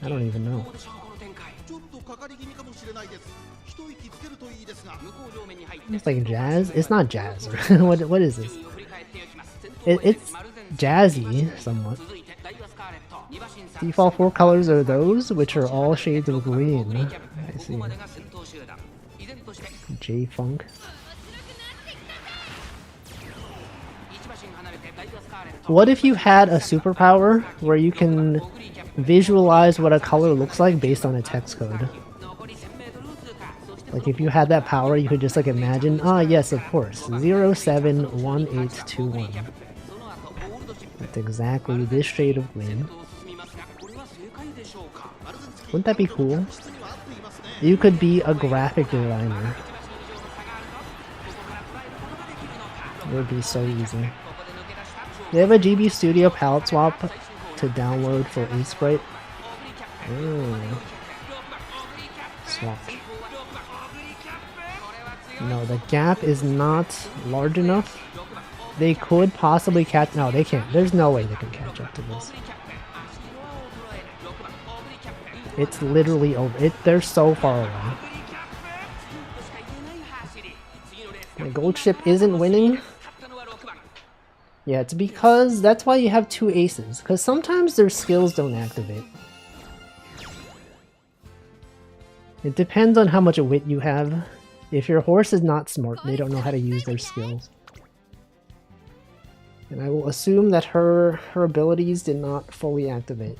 I don't even know. It's like jazz? It's not jazz. What is this? It's jazzy, somewhat. Default 4 colors are those, which are all shades of green. I see. J-Funk. What if you had a superpower where you can visualize what a color looks like based on a text code? Like if you had that power, you could just like imagine, ah yes, of course, 071821. That's exactly this shade of green. Wouldn't that be cool? You could be a graphic designer. It would be so easy. They have a GB Studio palette swap to download for eSprite. Ooh. Swatch. No, the gap is not large enough. They could possibly catch... No, they can't. There's no way they can catch up to this. It's literally over. They're so far away. My gold ship isn't winning. Yeah, it's because... That's why you have two aces. Because sometimes their skills don't activate. It depends on how much wit you have. If your horse is not smart, they don't know how to use their skills. And I will assume that her abilities did not fully activate.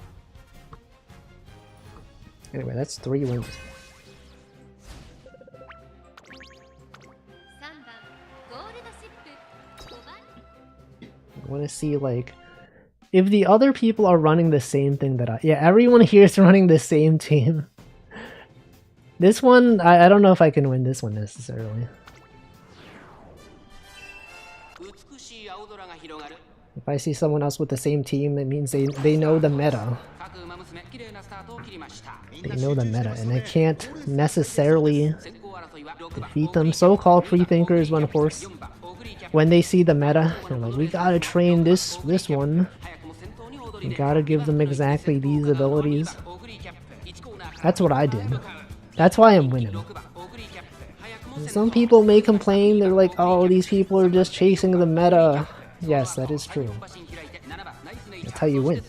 Anyway, that's 3 wins. I want to see, like, if the other people are running the same thing that I... Yeah, everyone here is running the same team. This one, I don't know if I can win this one necessarily. If I see someone else with the same team, it means they know the meta. They know the meta, and I can't necessarily defeat them. So-called freethinkers when horse, when they see the meta, they're like, we gotta train this one. We gotta give them exactly these abilities. That's what I did. That's why I'm winning. And some people may complain, they're like, oh, these people are just chasing the meta. Yes, that is true. That's how you win.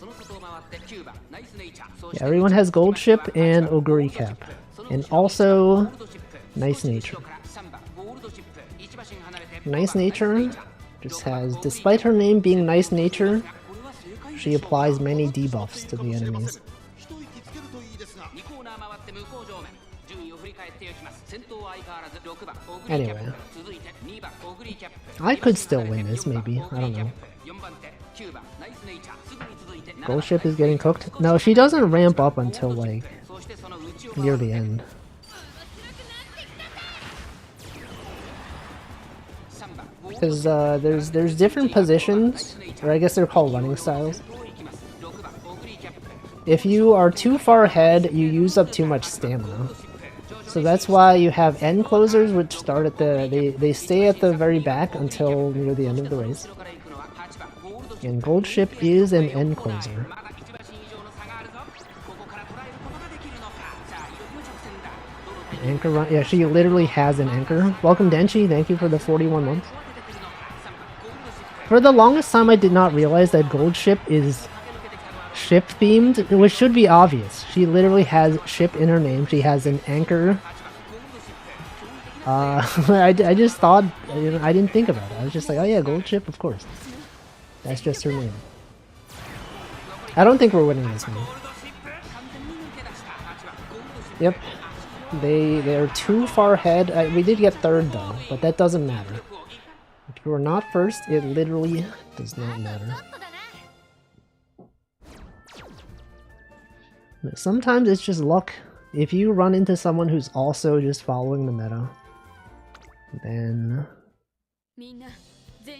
Yeah, everyone has gold ship and Oguri cap. And also, nice nature. Nice nature just has, despite her name being nice nature, she applies many debuffs to the enemies. Anyway, I could still win this, maybe. I don't know. Gold ship is getting cooked. No, she doesn't ramp up until, like, near the end. Because there's different positions, or I guess they're called running styles. If you are too far ahead, you use up too much stamina. So that's why you have end closers, which start at the... They stay at the very back until near the end of the race. And gold ship is an end closer. Anchor run... Yeah, she literally has an anchor. Welcome Denchi, thank you for the 41 months. For the longest time I did not realize that gold ship is ship themed, which should be obvious. She literally has ship in her name. She has an anchor. I just thought, you know, I didn't think about it. I was just like, oh yeah, gold ship, of course. That's just her name. I don't think we're winning this one. Yep. They're too far ahead. We did get third though, but that doesn't matter. If you are not first, it literally does not matter. But sometimes it's just luck. If you run into someone who's also just following the meta, then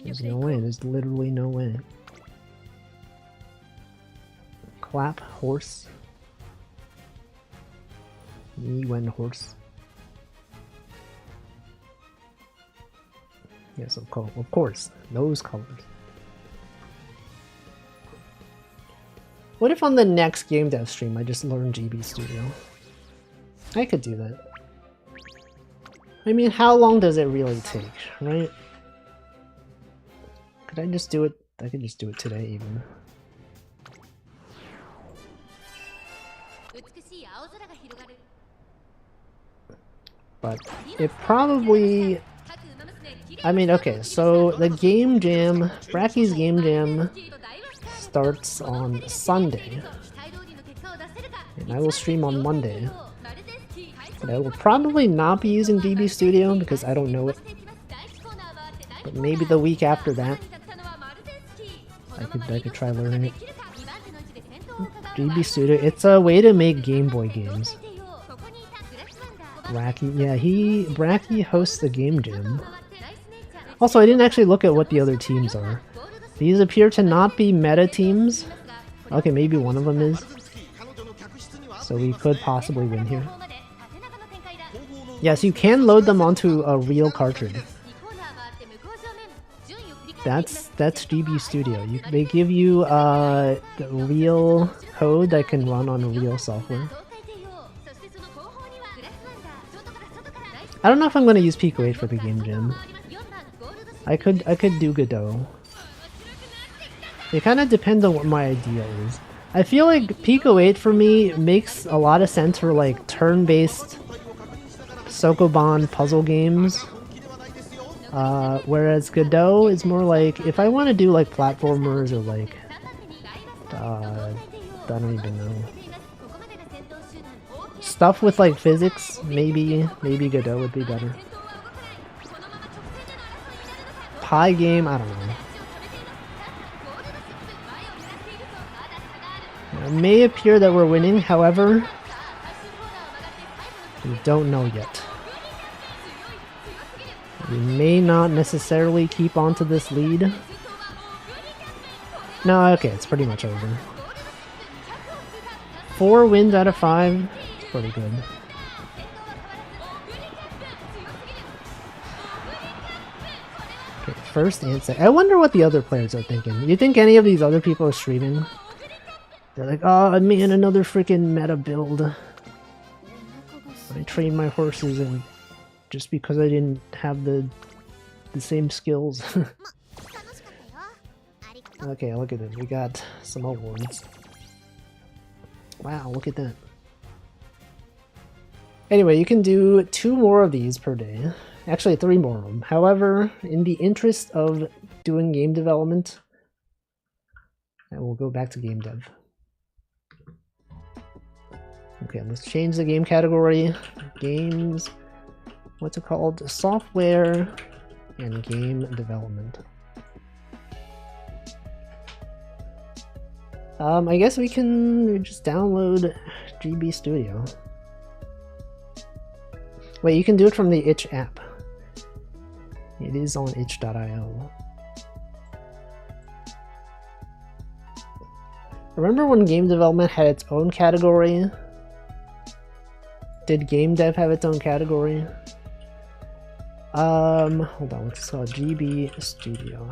there's no way. There's literally no way. Clap horse. Me when horse. Yes, of course. Those colors. What if on the next game dev stream I just learn GB Studio? I could do that. I mean, how long does it really take, right? Could I just do it? I could just do it today even. But it probably... I mean, okay, so the Game Jam, Bracky's Game Jam starts on Sunday, and I will stream on Monday. But I will probably not be using GB Studio because I don't know it. But maybe the week after that, I could try learning it. GB Studio, it's a way to make Game Boy games. Bracky, yeah, Bracky hosts the Game Jam. Also, I didn't actually look at what the other teams are. These appear to not be meta teams. Okay, maybe one of them is. So we could possibly win here. Yes, you can load them onto a real cartridge. That's GB Studio. They give you the real code that can run on real software. I don't know if I'm gonna use pico-8 for the game jam. I could do Godot. It kind of depends on what my idea is. I feel like pico-8 for me makes a lot of sense for like turn-based Sokoban puzzle games. Whereas Godot is more like, if I want to do like platformers or like, I don't even know. Stuff with like physics, maybe Godot would be better. Pie game, I don't know. It may appear that we're winning, however, we don't know yet. We may not necessarily keep onto this lead. No, okay, it's pretty much over. 4 wins out of 5. It's pretty good. Okay, first and second. I wonder what the other players are thinking. You think any of these other people are streaming? They're like, oh man, another freaking meta build. I trained my horses and just because I didn't have the same skills. Okay, look at this. We got some awards. Wow, look at that. Anyway, you can do 2 more of these per day. Actually, 3 more of them. However, in the interest of doing game development, I will go back to game dev. Okay, let's change the game category. Games, what's it called? Software and game development. I guess we can just download GB Studio. Wait, you can do it from the itch app. It is on itch.io. Remember when game development had its own category? Did game dev have its own category? Hold on, what's it called? GB Studio.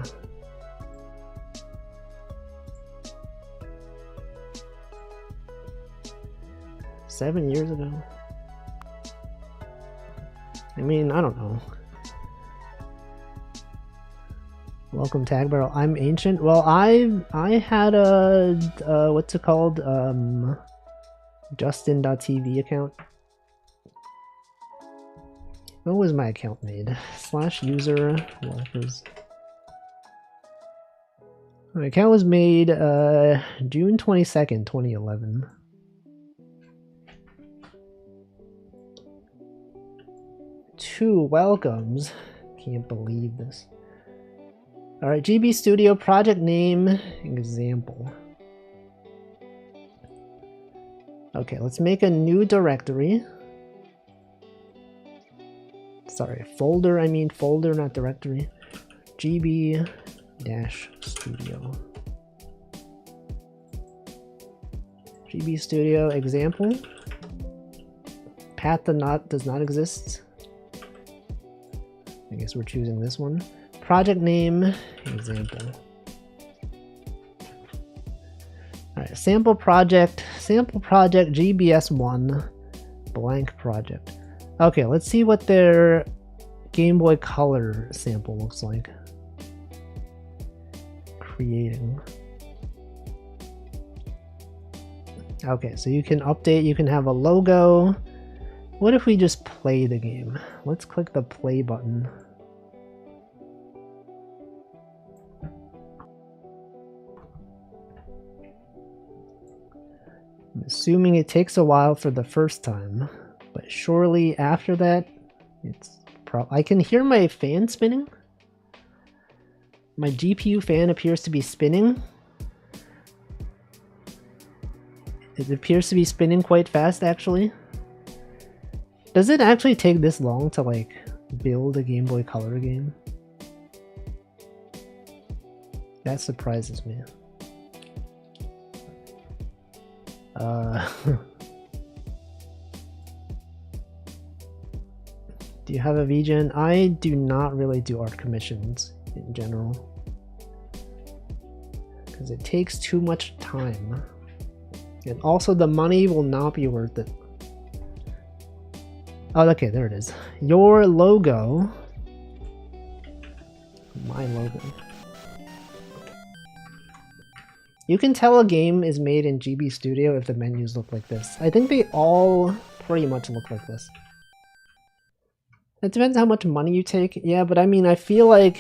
$7 years ago. I mean, I don't know. Welcome Tag Barrel. I'm ancient. Well, I had a what's it called? Justin.tv account. When was my account made? /user workers. My account was made June 22nd, 2011. Two welcomes. Can't believe this. Alright, GB Studio project name example. Okay, let's make a new directory. Sorry, folder, I mean folder, not directory. GB-studio. GB Studio example. Path does not exist. I guess we're choosing this one. Project name example. Alright, sample project GBS1 blank project. Okay, let's see what their Game Boy Color sample looks like. Creating. Okay, so you can update, you can have a logo. What if we just play the game? Let's click the play button. I'm assuming it takes a while for the first time, but surely after that, it's I can hear my fan spinning. My GPU fan appears to be spinning. It appears to be spinning quite fast, actually. Does it actually take this long to, like, build a Game Boy Color game? That surprises me. Do you have a VGen? I do not really do art commissions in general, because it takes too much time. And also the money will not be worth it. Oh, okay, there it is. Your logo. My logo. You can tell a game is made in GB Studio if the menus look like this. I think they all pretty much look like this. It depends how much money you take. Yeah, but I mean, I feel like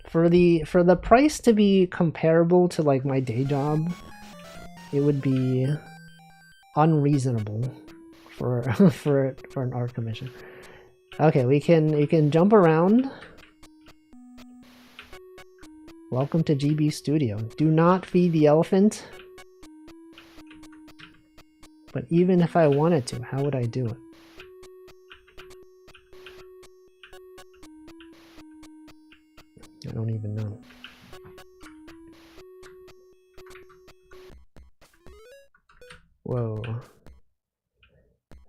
for the price to be comparable to like my day job, it would be unreasonable for for an art commission. Okay, we can jump around. Welcome to GB Studio. Do not feed the elephant. But even if I wanted to, how would I do it? I don't even know. Whoa.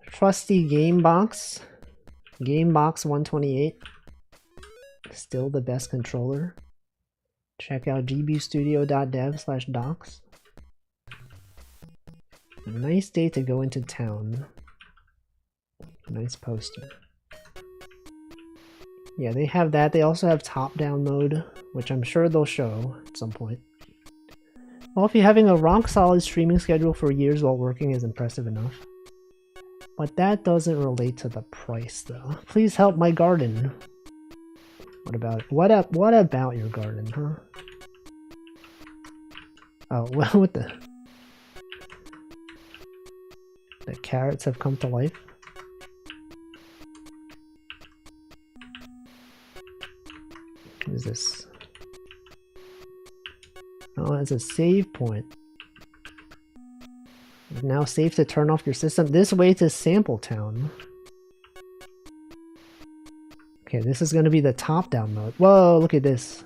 Trusty Gamebox. Gamebox 128. Still the best controller. Check out gbstudio.dev/docs. A nice day to go into town. Nice poster. Yeah, they have that. They also have top-down mode, which I'm sure they'll show at some point. Well, if you're having a rock-solid streaming schedule for years while working is impressive enough. But that doesn't relate to the price, though. Please help my garden. What about your garden, huh? Oh, well, what the carrots have come to life. What is this? Oh, it's a save point. It's now safe to turn off your system. This way to Sample Town. Okay, this is going to be the top-down mode. Whoa, look at this.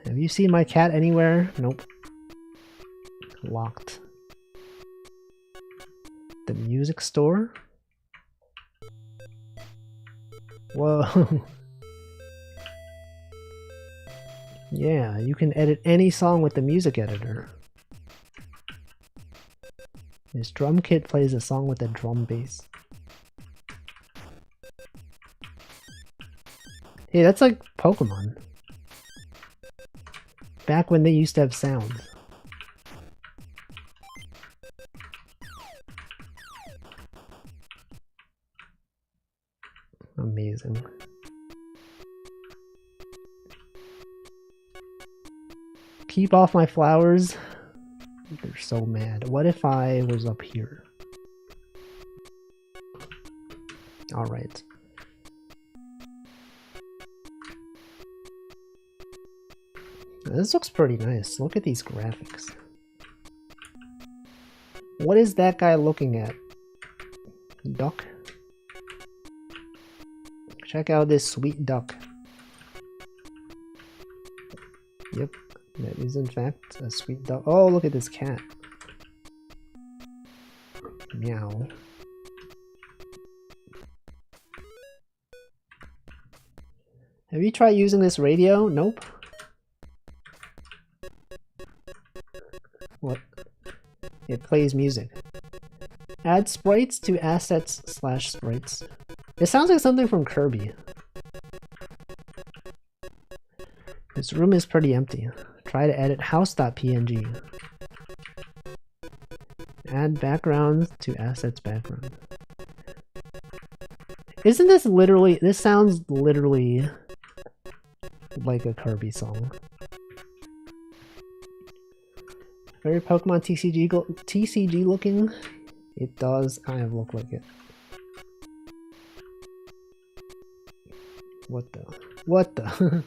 Have you seen my cat anywhere? Nope. Locked. The music store? Whoa. Yeah, you can edit any song with the music editor. This drum kit plays a song with a drum bass. Hey, that's like Pokemon. Back when they used to have sounds. Amazing. Keep off my flowers. They're so mad. What if I was up here? Alright. This looks pretty nice. Look at these graphics. What is that guy looking at? Duck? Check out this sweet duck. Yep, that is in fact a sweet duck. Oh, look at this cat. Meow. Have you tried using this radio? Nope. What? It plays music. Add sprites to assets/sprites. It sounds like something from Kirby. This room is pretty empty. Try to edit house.png. Add background to assets background. Isn't this literally, this sounds literally like a Kirby song. Very Pokemon TCG looking. It does kind of look like it. What the? What the?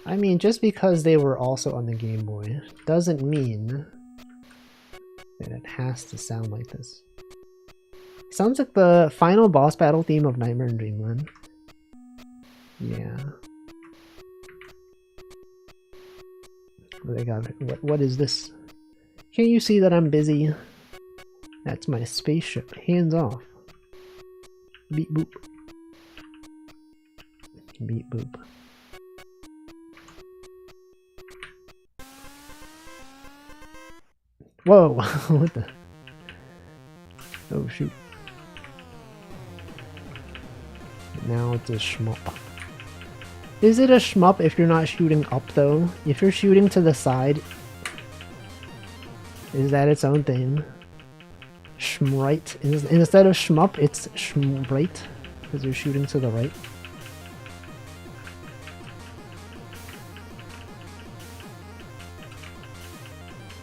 I mean, just because they were also on the Game Boy doesn't mean that it has to sound like this. Sounds like the final boss battle theme of Nightmare in Dreamland. Yeah. They got it. What is this? Can't you see that I'm busy? That's my spaceship. Hands off. Beep boop. Beep boop. Whoa! What the? Oh shoot. Now it's a shmup. Is it a shmup if you're not shooting up though? If you're shooting to the side, is that its own thing? Shmrite. Instead of shmup, it's shmrite because you're shooting to the right.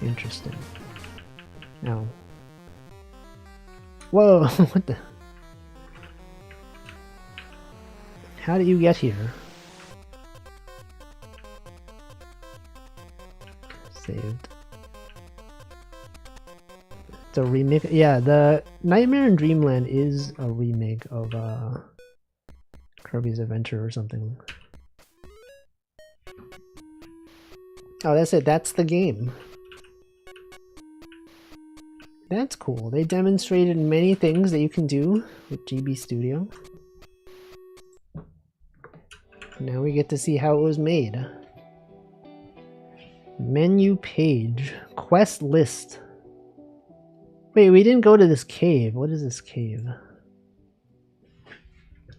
Interesting. Ow. Whoa, what the? How did you get here? Saved. It's a remake. Yeah, the Nightmare in Dreamland is a remake of Kirby's Adventure or something. Oh, that's it. That's the game. That's cool. They demonstrated many things that you can do with GB Studio. Now we get to see how it was made. Menu page. Quest list. Wait, we didn't go to this cave. What is this cave?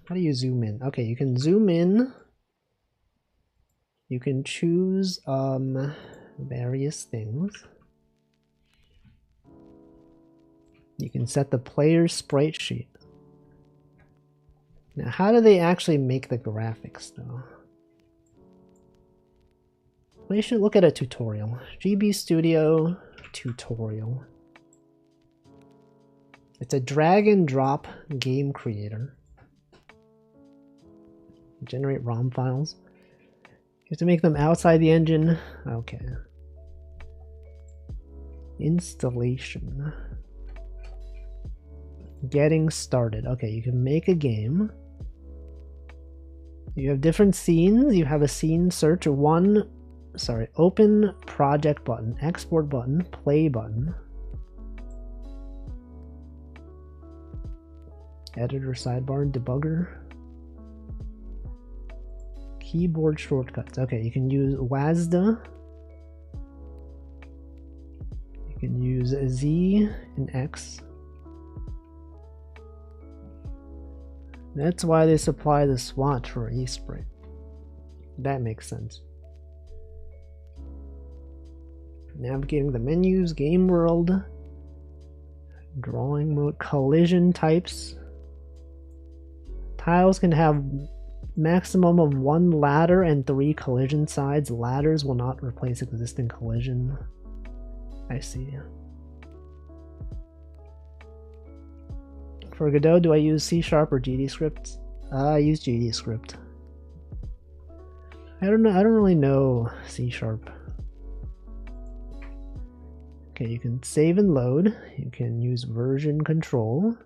How do you zoom in? Okay, you can zoom in. You can choose various things. You can set the player's sprite sheet. Now, how do they actually make the graphics, though? We should look at a tutorial. GB Studio tutorial. It's a drag and drop game creator. Generate ROM files. You have to make them outside the engine. Okay. Installation. Getting started. Okay, you can make a game. You have different scenes. You have a scene search. Open project button, export button, play button. Editor sidebar and debugger. Keyboard shortcuts. Okay, you can use WASD. You can use Z and X. That's why they supply the swatch for eSprite. That makes sense. Navigating the menus, game world, drawing mode, collision types. Tiles can have maximum of 1 ladder and 3 collision sides. Ladders will not replace existing collision. I see. For Godot, do I use C# or GDScript? I use GDScript. I don't know. I don't really know C#. Okay, you can save and load. You can use version control.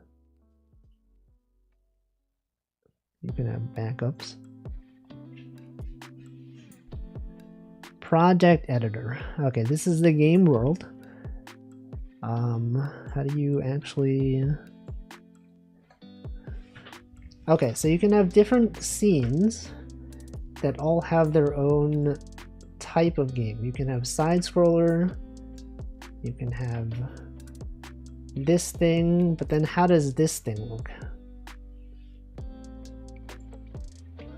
You can have backups. Project editor. Okay, this is the game world. How do you actually... Okay, so you can have different scenes that all have their own type of game. You can have side scroller. You can have this thing, but then how does this thing look?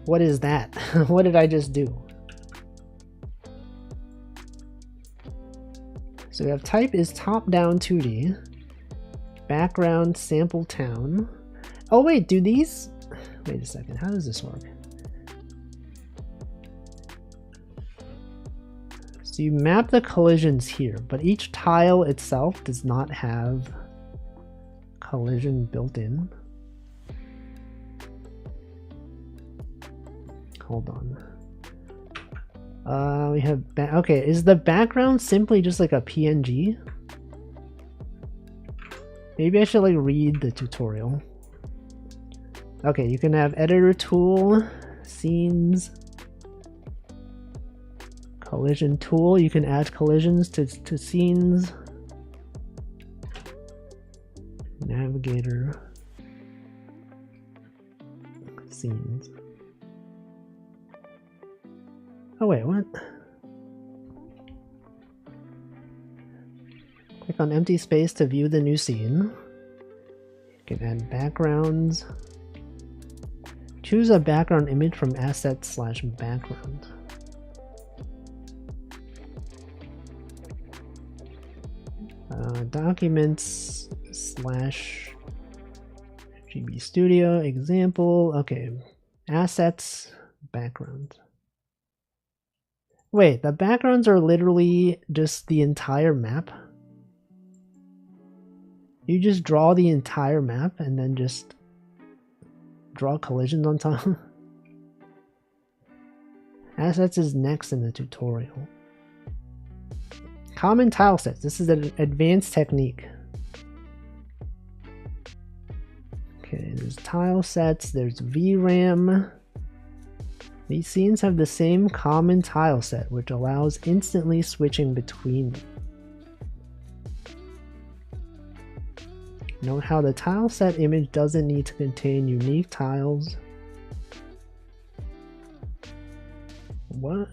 What is that? What did I just do? So we have type is top-down 2D. Background sample town. Oh wait, do these... Wait a second, how does this work? So you map the collisions here, but each tile itself does not have collision built in. Hold on. We have... Okay, is the background simply just like a PNG? Maybe I should like read the tutorial. Okay, you can have editor tool, scenes, Collision tool, you can add collisions to scenes. Navigator. Scenes. Oh wait, what? Click on empty space to view the new scene. You can add backgrounds. Choose a background image from assets/background. Documents /GB Studio example. Okay, assets, background. Wait, the backgrounds are literally just the entire map? You just draw the entire map and then just draw collisions on top? Assets is next in the tutorial. Common tile sets. This is an advanced technique. Okay, there's tile sets, there's VRAM. These scenes have the same common tile set, which allows instantly switching between them. Note how the tile set image doesn't need to contain unique tiles. What?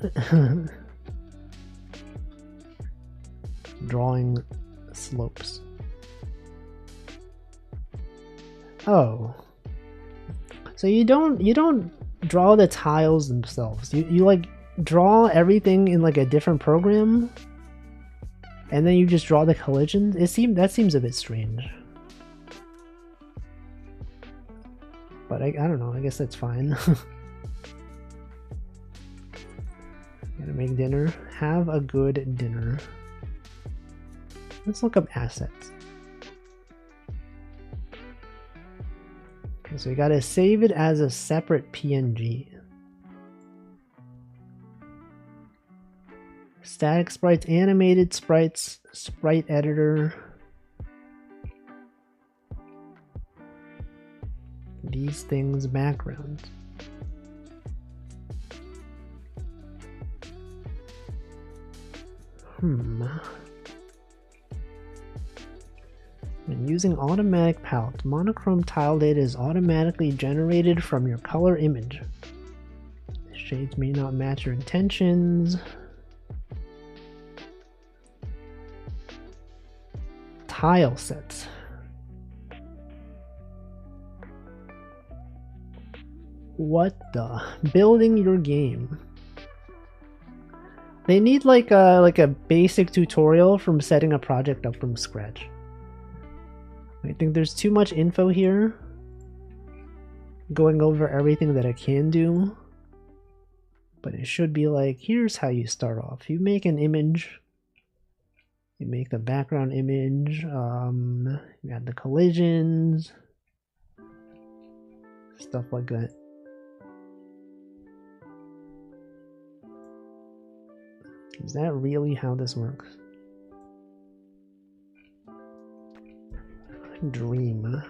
Drawing slopes. Oh. So you don't draw the tiles themselves. You like draw everything in like a different program and then you just draw the collisions? That seems a bit strange. But I don't know, I guess that's fine. Gotta make dinner. Have a good dinner. Let's look up assets. Okay, so we gotta save it as a separate PNG. Static sprites, animated sprites, sprite editor. These things backgrounds. When using automatic palettes, monochrome tile data is automatically generated from your color image. The shades may not match your intentions. Tile sets. What the? Building your game. They need like a basic tutorial from setting a project up from scratch. I think there's too much info here. Going over everything that I can do. But it should be like, here's how you start off. You make an image. You make the background image. You add the collisions. Stuff like that. Is that really how this works? Dream.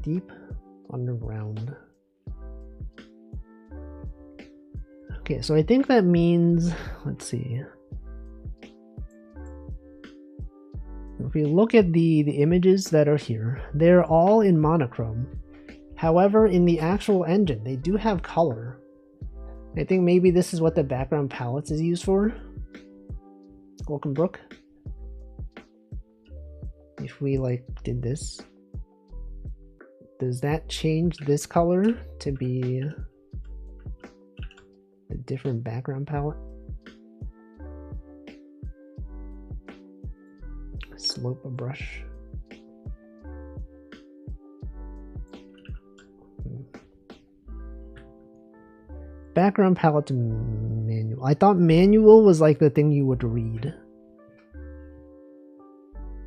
Deep underground. Okay, so I think that means, let's see. If we look at the images that are here, they're all in monochrome. However, in the actual engine, they do have color. I think maybe this is what the background palettes is used for. Welcome, Brooke. If we like did this, does that change this color to be a different background palette? Slope a brush. Background palette manual. I thought manual was like the thing you would read.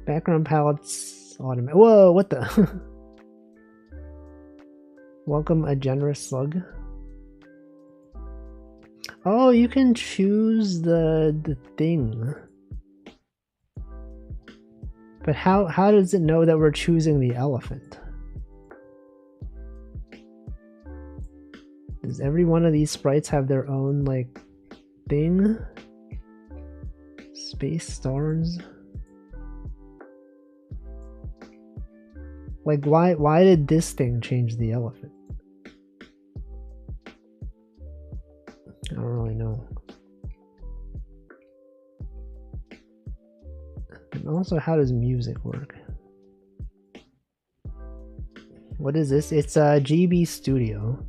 Background palettes automatic. Whoa, what the? Welcome a generous slug. Oh, you can choose the thing. But how does it know that we're choosing the elephant? Does every one of these sprites have their own like thing? Space stars? Like why did this thing change the elephant? I don't really know. And also, how does music work? What is this? It's a GB Studio.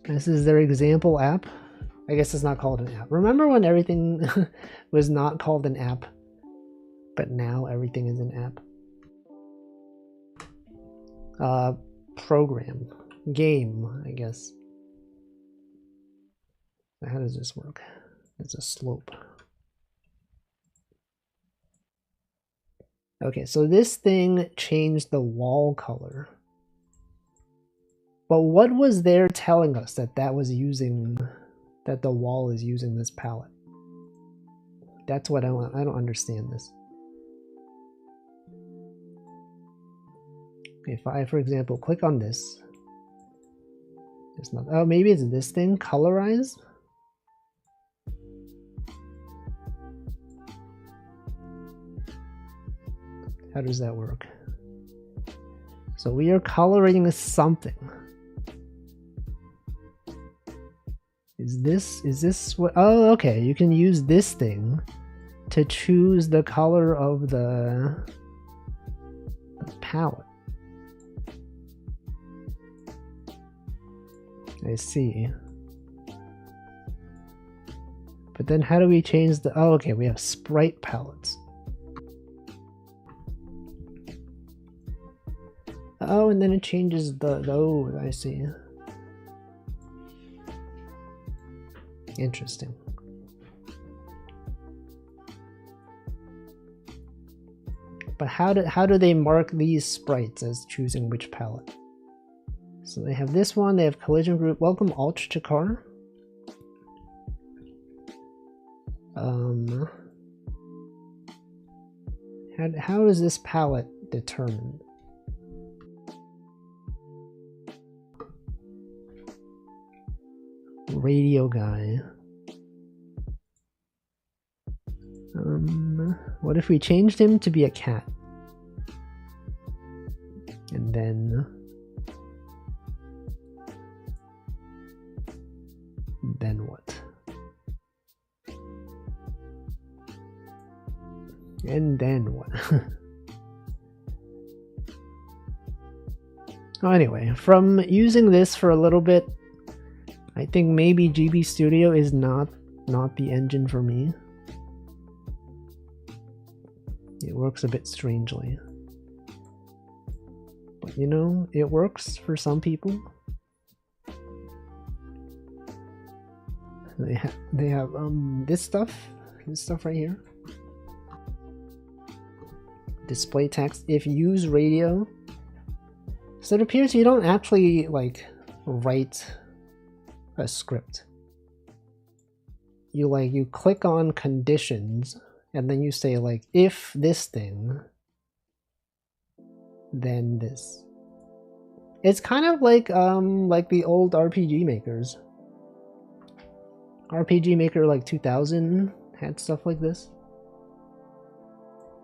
This is their example app. I guess it's not called an app. Remember when everything was not called an app, but now everything is an app? Program. Game, I guess. How does this work? It's a slope. Okay, so this thing changed the wall color. But what was there telling us that that was using, that the wall is using this palette? That's what I want. I don't understand this. If I, for example, click on this, it's not. Oh, maybe it's this thing, colorize. How does that work? So we are coloring something. Is this what? Oh, okay. You can use this thing to choose the color of the palette. I see. But then how do we change the... Oh, okay, we have sprite palettes. Oh, and then it changes the... Oh, I see. Interesting. But how do they mark these sprites as choosing which palette? So they have this one, they have collision group. Welcome Alch to car. How is this palette determined? Radio guy. What if we changed him to be a cat? And then what? And then what? Oh, anyway, from using this for a little bit, I think maybe GB Studio is not the engine for me. It works a bit strangely. But you know, it works for some people. They have this stuff right here. Display text if use radio. So it appears you don't actually like write a script. You click on conditions and then you say like if this thing, then this. It's kind of like the old RPG makers. RPG Maker like 2000 had stuff like this.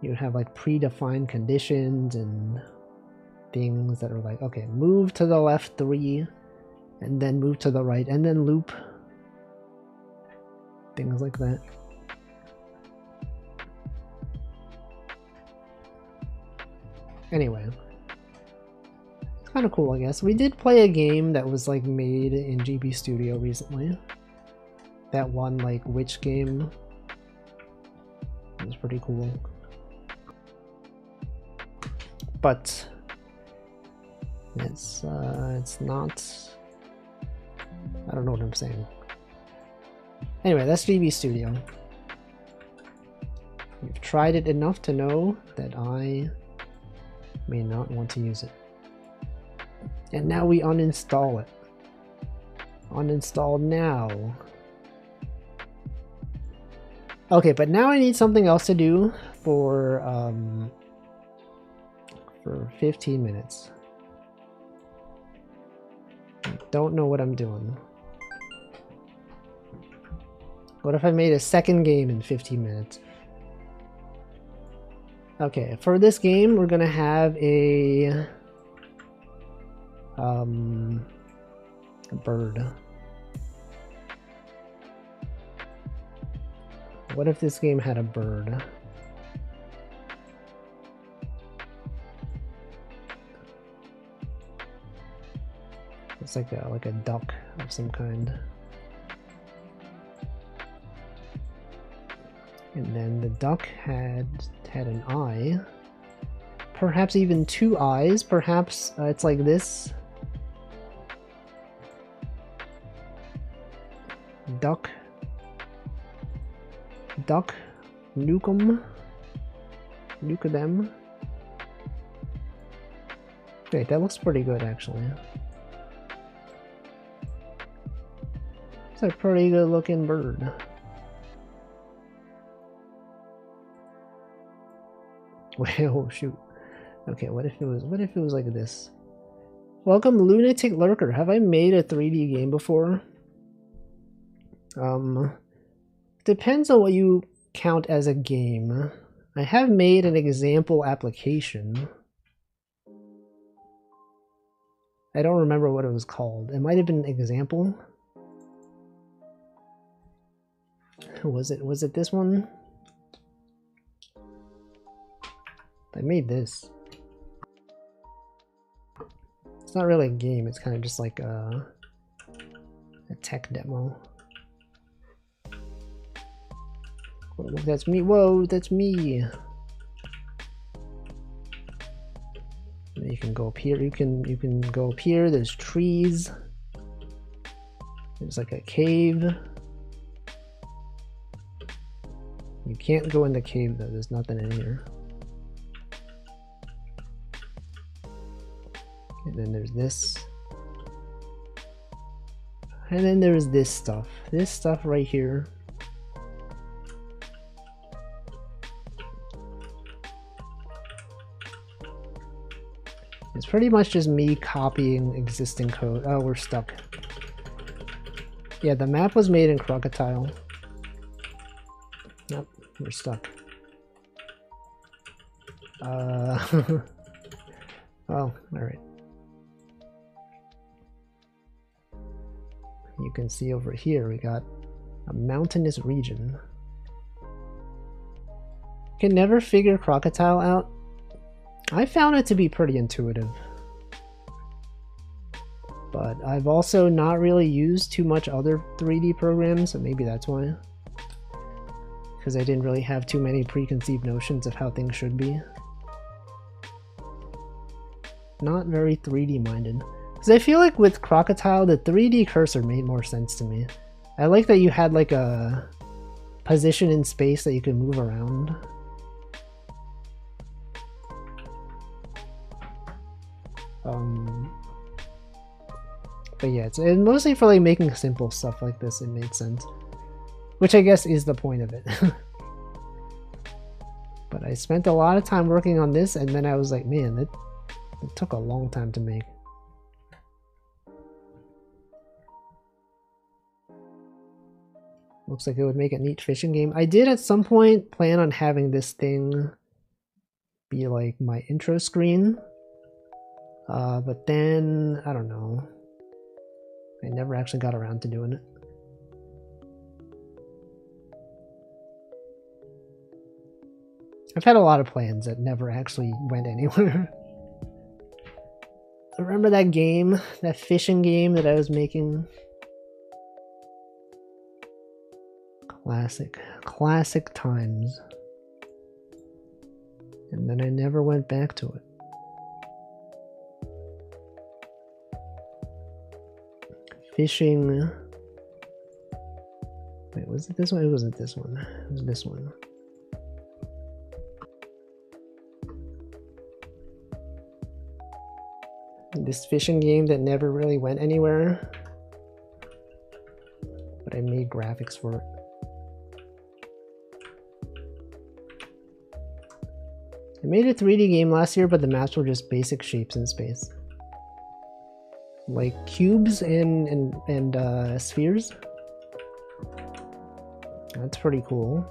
You'd have like predefined conditions and things that are like, okay, move to the left 3 and then move to the right and then loop. Things like that. Anyway, it's kind of cool, I guess. We did play a game that was like made in GB Studio recently. That one like witch game. It was pretty cool. But it's not, I don't know what I'm saying. Anyway, that's GB Studio. You've tried it enough to know that I may not want to use it. And now we uninstall it. Uninstall now. Okay, but now I need something else to do for 15 minutes. Don't know what I'm doing. What if I made a second game in 15 minutes? Okay, for this game, we're gonna have a bird. What if this game had a bird? It's like a duck of some kind. And then the duck had an eye. Perhaps even two eyes. Perhaps it's like this. Duck. Nukem. Nuke-a-them. Wait, that looks pretty good actually. It's a pretty good looking bird. Wait, oh shoot. Okay, what if it was like this? Welcome Lunatic Lurker. Have I made a 3D game before? Depends on what you count as a game. I have made an example application. I don't remember what it was called. It might have been example. Was it this one? I made this. It's not really a game, it's kind of just like a tech demo. Oh, look, that's me. Whoa, that's me. You can go up here. You can go up here. There's trees. There's like a cave. You can't go in the cave though. There's nothing in here. And then there's this. And then there's this stuff. This stuff right here. It's pretty much just me copying existing code. Oh, we're stuck. Yeah, the map was made in Crocodile. Nope, we're stuck. Oh, alright. You can see over here we got a mountainous region. Can never figure Crocodile out. I found it to be pretty intuitive. But I've also not really used too much other 3D programs, so maybe that's why. Because I didn't really have too many preconceived notions of how things should be. Not very 3D minded. Because I feel like with Crocodile, the 3D cursor made more sense to me. I like that you had like a position in space that you could move around. But yeah, it's mostly for like making simple stuff like this, it made sense. Which I guess is the point of it. But I spent a lot of time working on this and then I was like, man, it took a long time to make. Looks like it would make a neat fishing game. I did at some point plan on having this thing be like my intro screen. But then, I don't know. I never actually got around to doing it. I've had a lot of plans that never actually went anywhere. Remember that game? That fishing game that I was making? Classic times. And then I never went back to it. Fishing. Wait, was it this one? It wasn't this one. It was this one. This fishing game that never really went anywhere. But I made graphics for it. I made a 3D game last year, but the maps were just basic shapes in space. like cubes and spheres. That's pretty cool.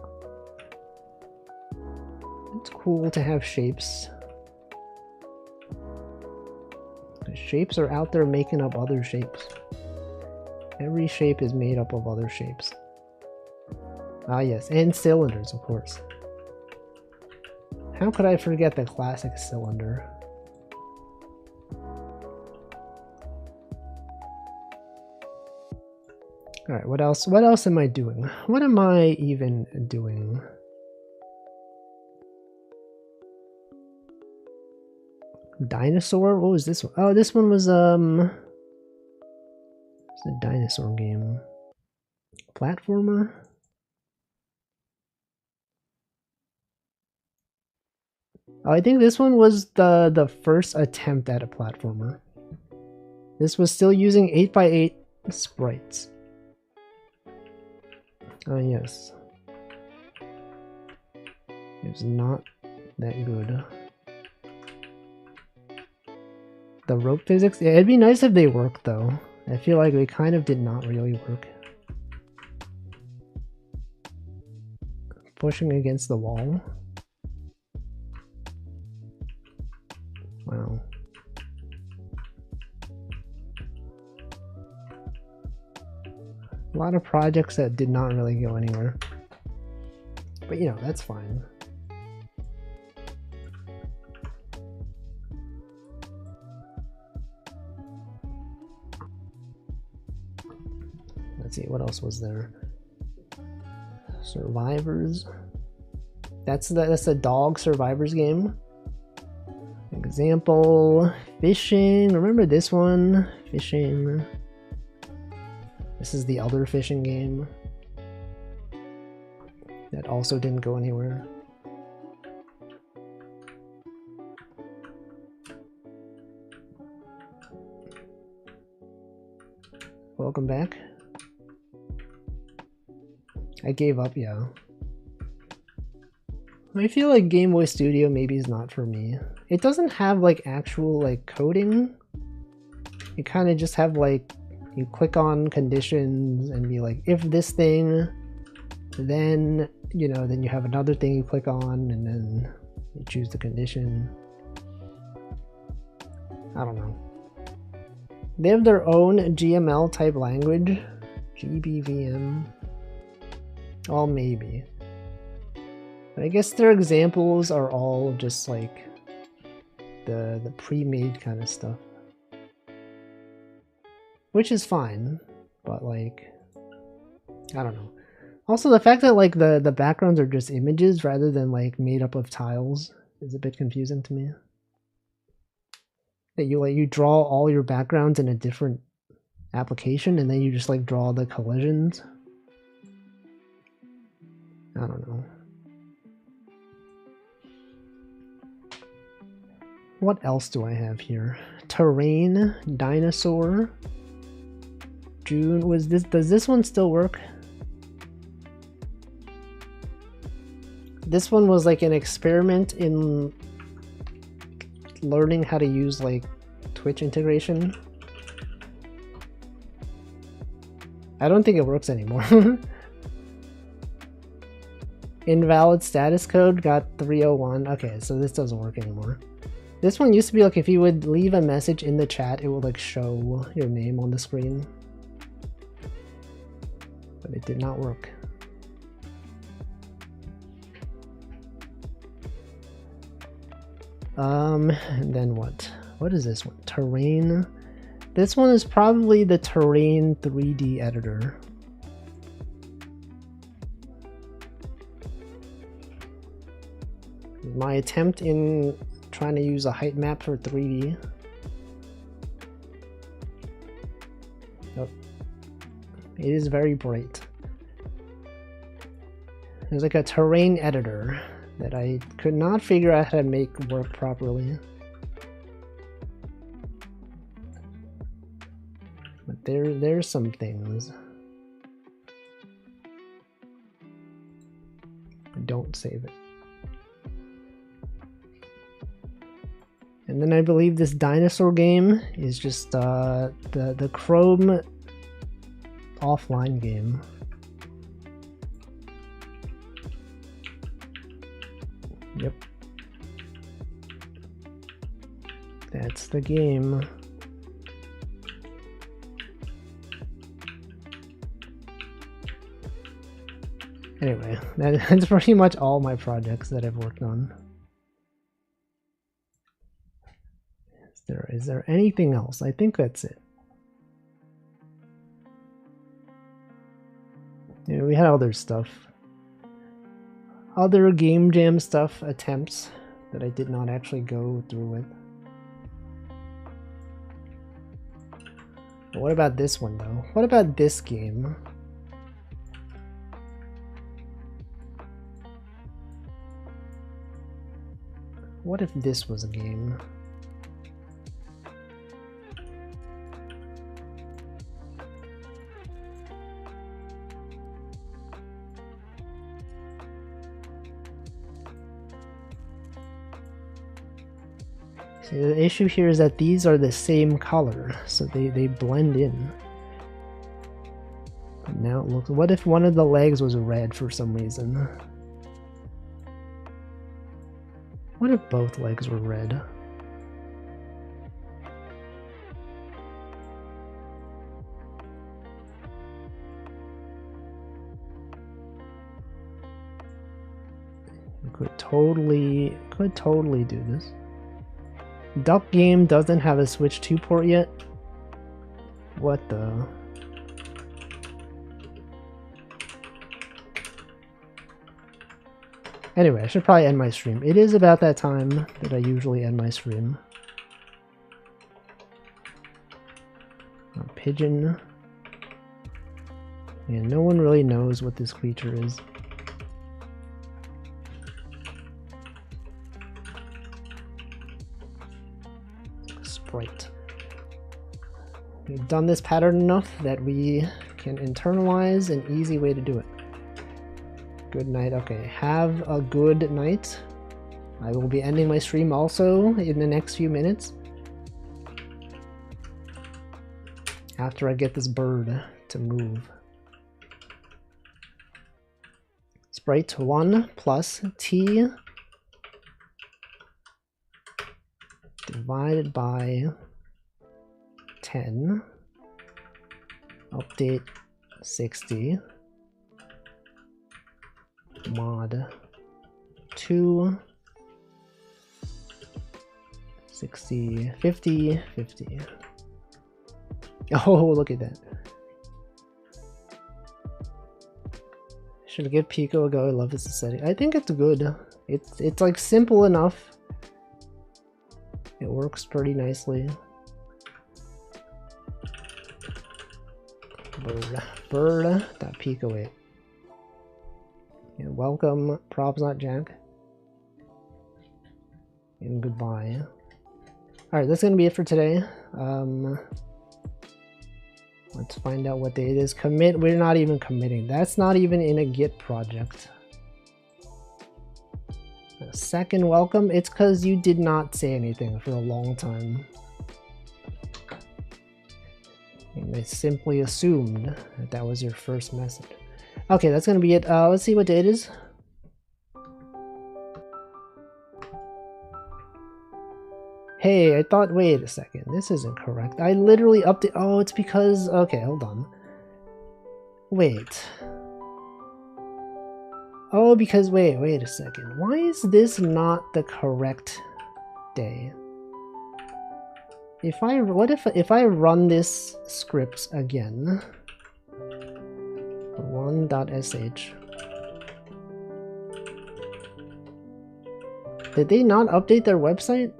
It's cool to have shapes. The shapes are out there making up other shapes. Every shape is made up of other shapes. Ah yes, and cylinders, of course. How could I forget the classic cylinder? Alright, what else? What else am I doing? What am I even doing? Dinosaur? What was this one? Oh, this one was, it's a dinosaur game. Platformer? Oh, I think this one was the first attempt at a platformer. This was still using 8x8 sprites. Oh yes. It's not that good. The rope physics? Yeah, it'd be nice if they worked though. I feel like they kind of did not really work. Pushing against the wall. Wow. A lot of projects that did not really go anywhere. But you know, that's fine. Let's see, what else was there? Survivors. That's the dog survivors game. Example, fishing. Remember this one? Fishing. This is the other fishing game that also didn't go anywhere. Welcome back. I gave up, yeah. I feel like Game Boy Studio maybe is not for me. It doesn't have like actual like coding. You kind of just have like, you click on conditions and be like, if this thing, then, you know, then you have another thing you click on and then you choose the condition. I don't know. They have their own GML type language. GBVM. Oh, maybe. But I guess their examples are all just like the pre-made kind of stuff. Which is fine, but like, I don't know. Also, the fact that like the backgrounds are just images rather than like made up of tiles is a bit confusing to me. That you draw all your backgrounds in a different application and then you just like draw the collisions. I don't know. What else do I have here? Terrain, dinosaur. June, was this, does this one still work? This one was like an experiment in learning how to use like Twitch integration. I don't think it works anymore. Invalid status code got 301. Okay, so this doesn't work anymore. This one used to be like if you would leave a message in the chat, it would like show your name on the screen. But it did not work. And then what? What is this one? Terrain. This one is probably the Terrain 3D editor. My attempt in trying to use a height map for 3D. Nope. It is very bright. There's like a terrain editor that I could not figure out how to make work properly. But there's some things. Don't save it. And then I believe this dinosaur game is just the Chrome offline game. Yep. That's the game. Anyway, that's pretty much all my projects that I've worked on. Is there anything else? I think that's it. Yeah, we had other stuff. Other game jam stuff attempts that I did not actually go through with. But what about this one though? What about this game? What if this was a game? See, the issue here is that these are the same color, so they blend in. But now it looks... What if one of the legs was red for some reason? What if both legs were red? You could totally do this. Duck Game doesn't have a Switch 2 port yet. What the? Anyway, I should probably end my stream. It is about that time that I usually end my stream. A pigeon. Yeah, no one really knows what this creature is. Sprite. We've done this pattern enough that we can internalize an easy way to do it. Good night. Okay, have a good night. I will be ending my stream also in the next few minutes. After I get this bird to move. Sprite 1 plus t divided by 10. Update 60. Mod 2 60 50 50. Oh, look at that. Should give Pico a go. I love this aesthetic. I think it's good. It's like simple enough. It works pretty nicely. Bird.pico-8. And welcome, Probs Not Jack. And goodbye. Alright, that's gonna be it for today. Let's find out what day it is. Commit. We're not even committing. That's not even in a Git project. A second welcome. It's because you did not say anything for a long time. And I simply assumed that that was your first message. Okay, that's gonna be it. Let's see what day it is. Hey, I thought, wait a second, this isn't correct. I literally updated, oh, it's because, okay, hold on. Wait. Oh, because, wait a second. Why is this not the correct day? What if I run this script again? 1.sh. Did they not update their website?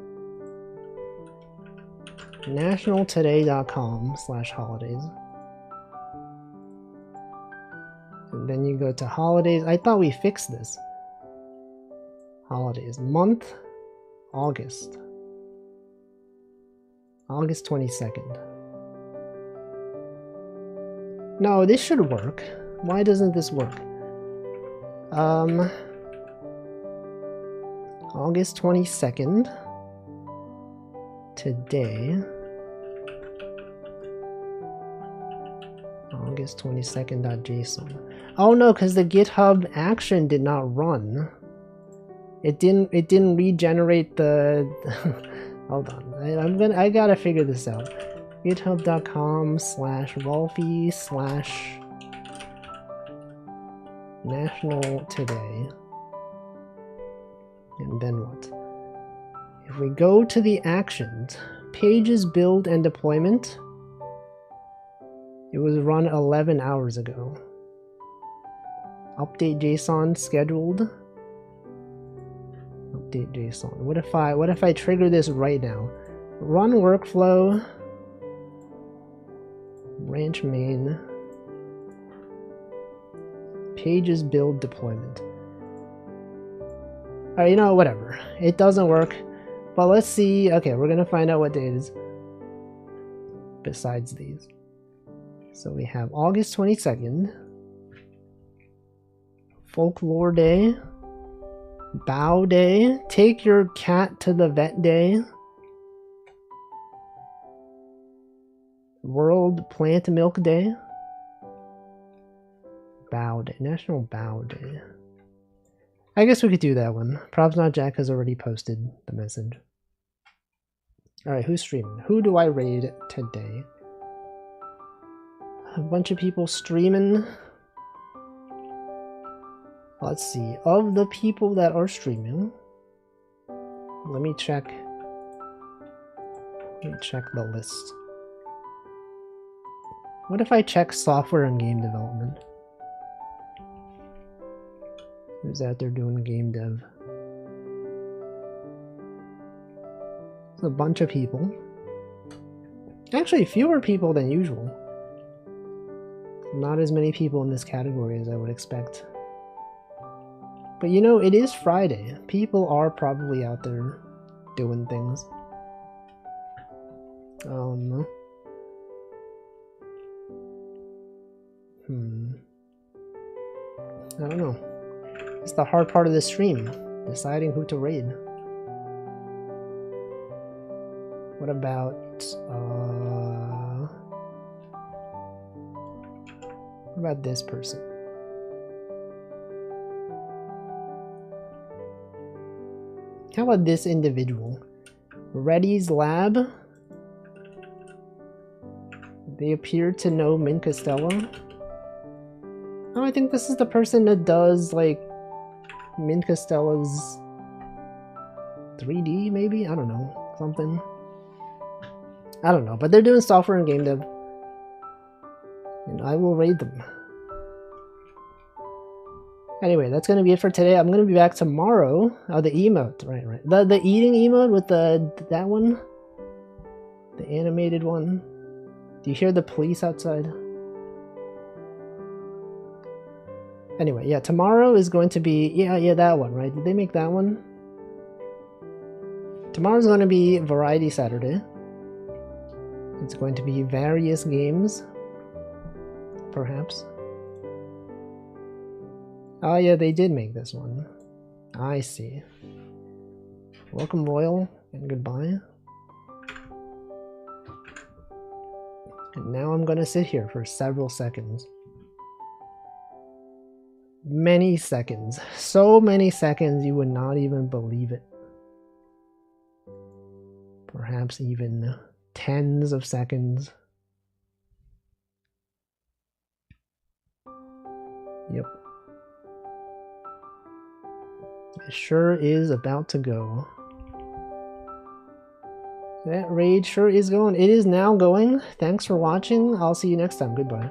nationaltoday.com/holidays. And then you go to holidays. I thought we fixed this. Holidays. Month, August. August 22nd. No, this should work. Why doesn't this work? August 22nd. today. August 22nd.json. Oh no, because the GitHub action did not run. It didn't regenerate the hold on. I gotta figure this out. github.com/Wolfie/National Today. And then what? If we go to the actions, pages build and deployment, it was run 11 hours ago. Update JSON scheduled. Update JSON. What if I trigger this right now? Run workflow. Branch main. Pages build deployment. Alright, you know, whatever. It doesn't work. But let's see. Okay, we're gonna find out what day it is. Besides these. So we have August 22nd. Folklore Day. Bow Day. Take your cat to the vet day. World Plant Milk Day. Bow Day. National Bow Day. I guess we could do that one. Props Not Jack has already posted the message. Alright, who's streaming? Who do I raid today? A bunch of people streaming. Let's see. Of the people that are streaming, let me check the list. What if I check software and game development? Who's out there doing game dev? It's a bunch of people. Actually, fewer people than usual. Not as many people in this category as I would expect. But you know, it is Friday. People are probably out there doing things. I don't know. It's the hard part of the stream, deciding who to raid. What about this person? How about this individual? Reddy's Lab. They appear to know Min Costello. Oh, I think this is the person that does like Min Costello's 3D, maybe? I don't know. Something. I don't know, but they're doing software and game dev. And I will raid them. Anyway, that's going to be it for today. I'm going to be back tomorrow. Oh, the emote. Right. The eating emote with that one? The animated one. Do you hear the police outside? Anyway, yeah, tomorrow is going to be... Yeah, that one, right? Did they make that one? Tomorrow's going to be Variety Saturday. It's going to be various games. Perhaps. Oh yeah, they did make this one. I see. Welcome Royal, and goodbye. And now I'm gonna sit here for several seconds. Many seconds. So many seconds you would not even believe it. Perhaps even tens of seconds. Yep. It sure is about to go. That raid sure is going. It is now going. Thanks for watching. I'll see you next time. Goodbye.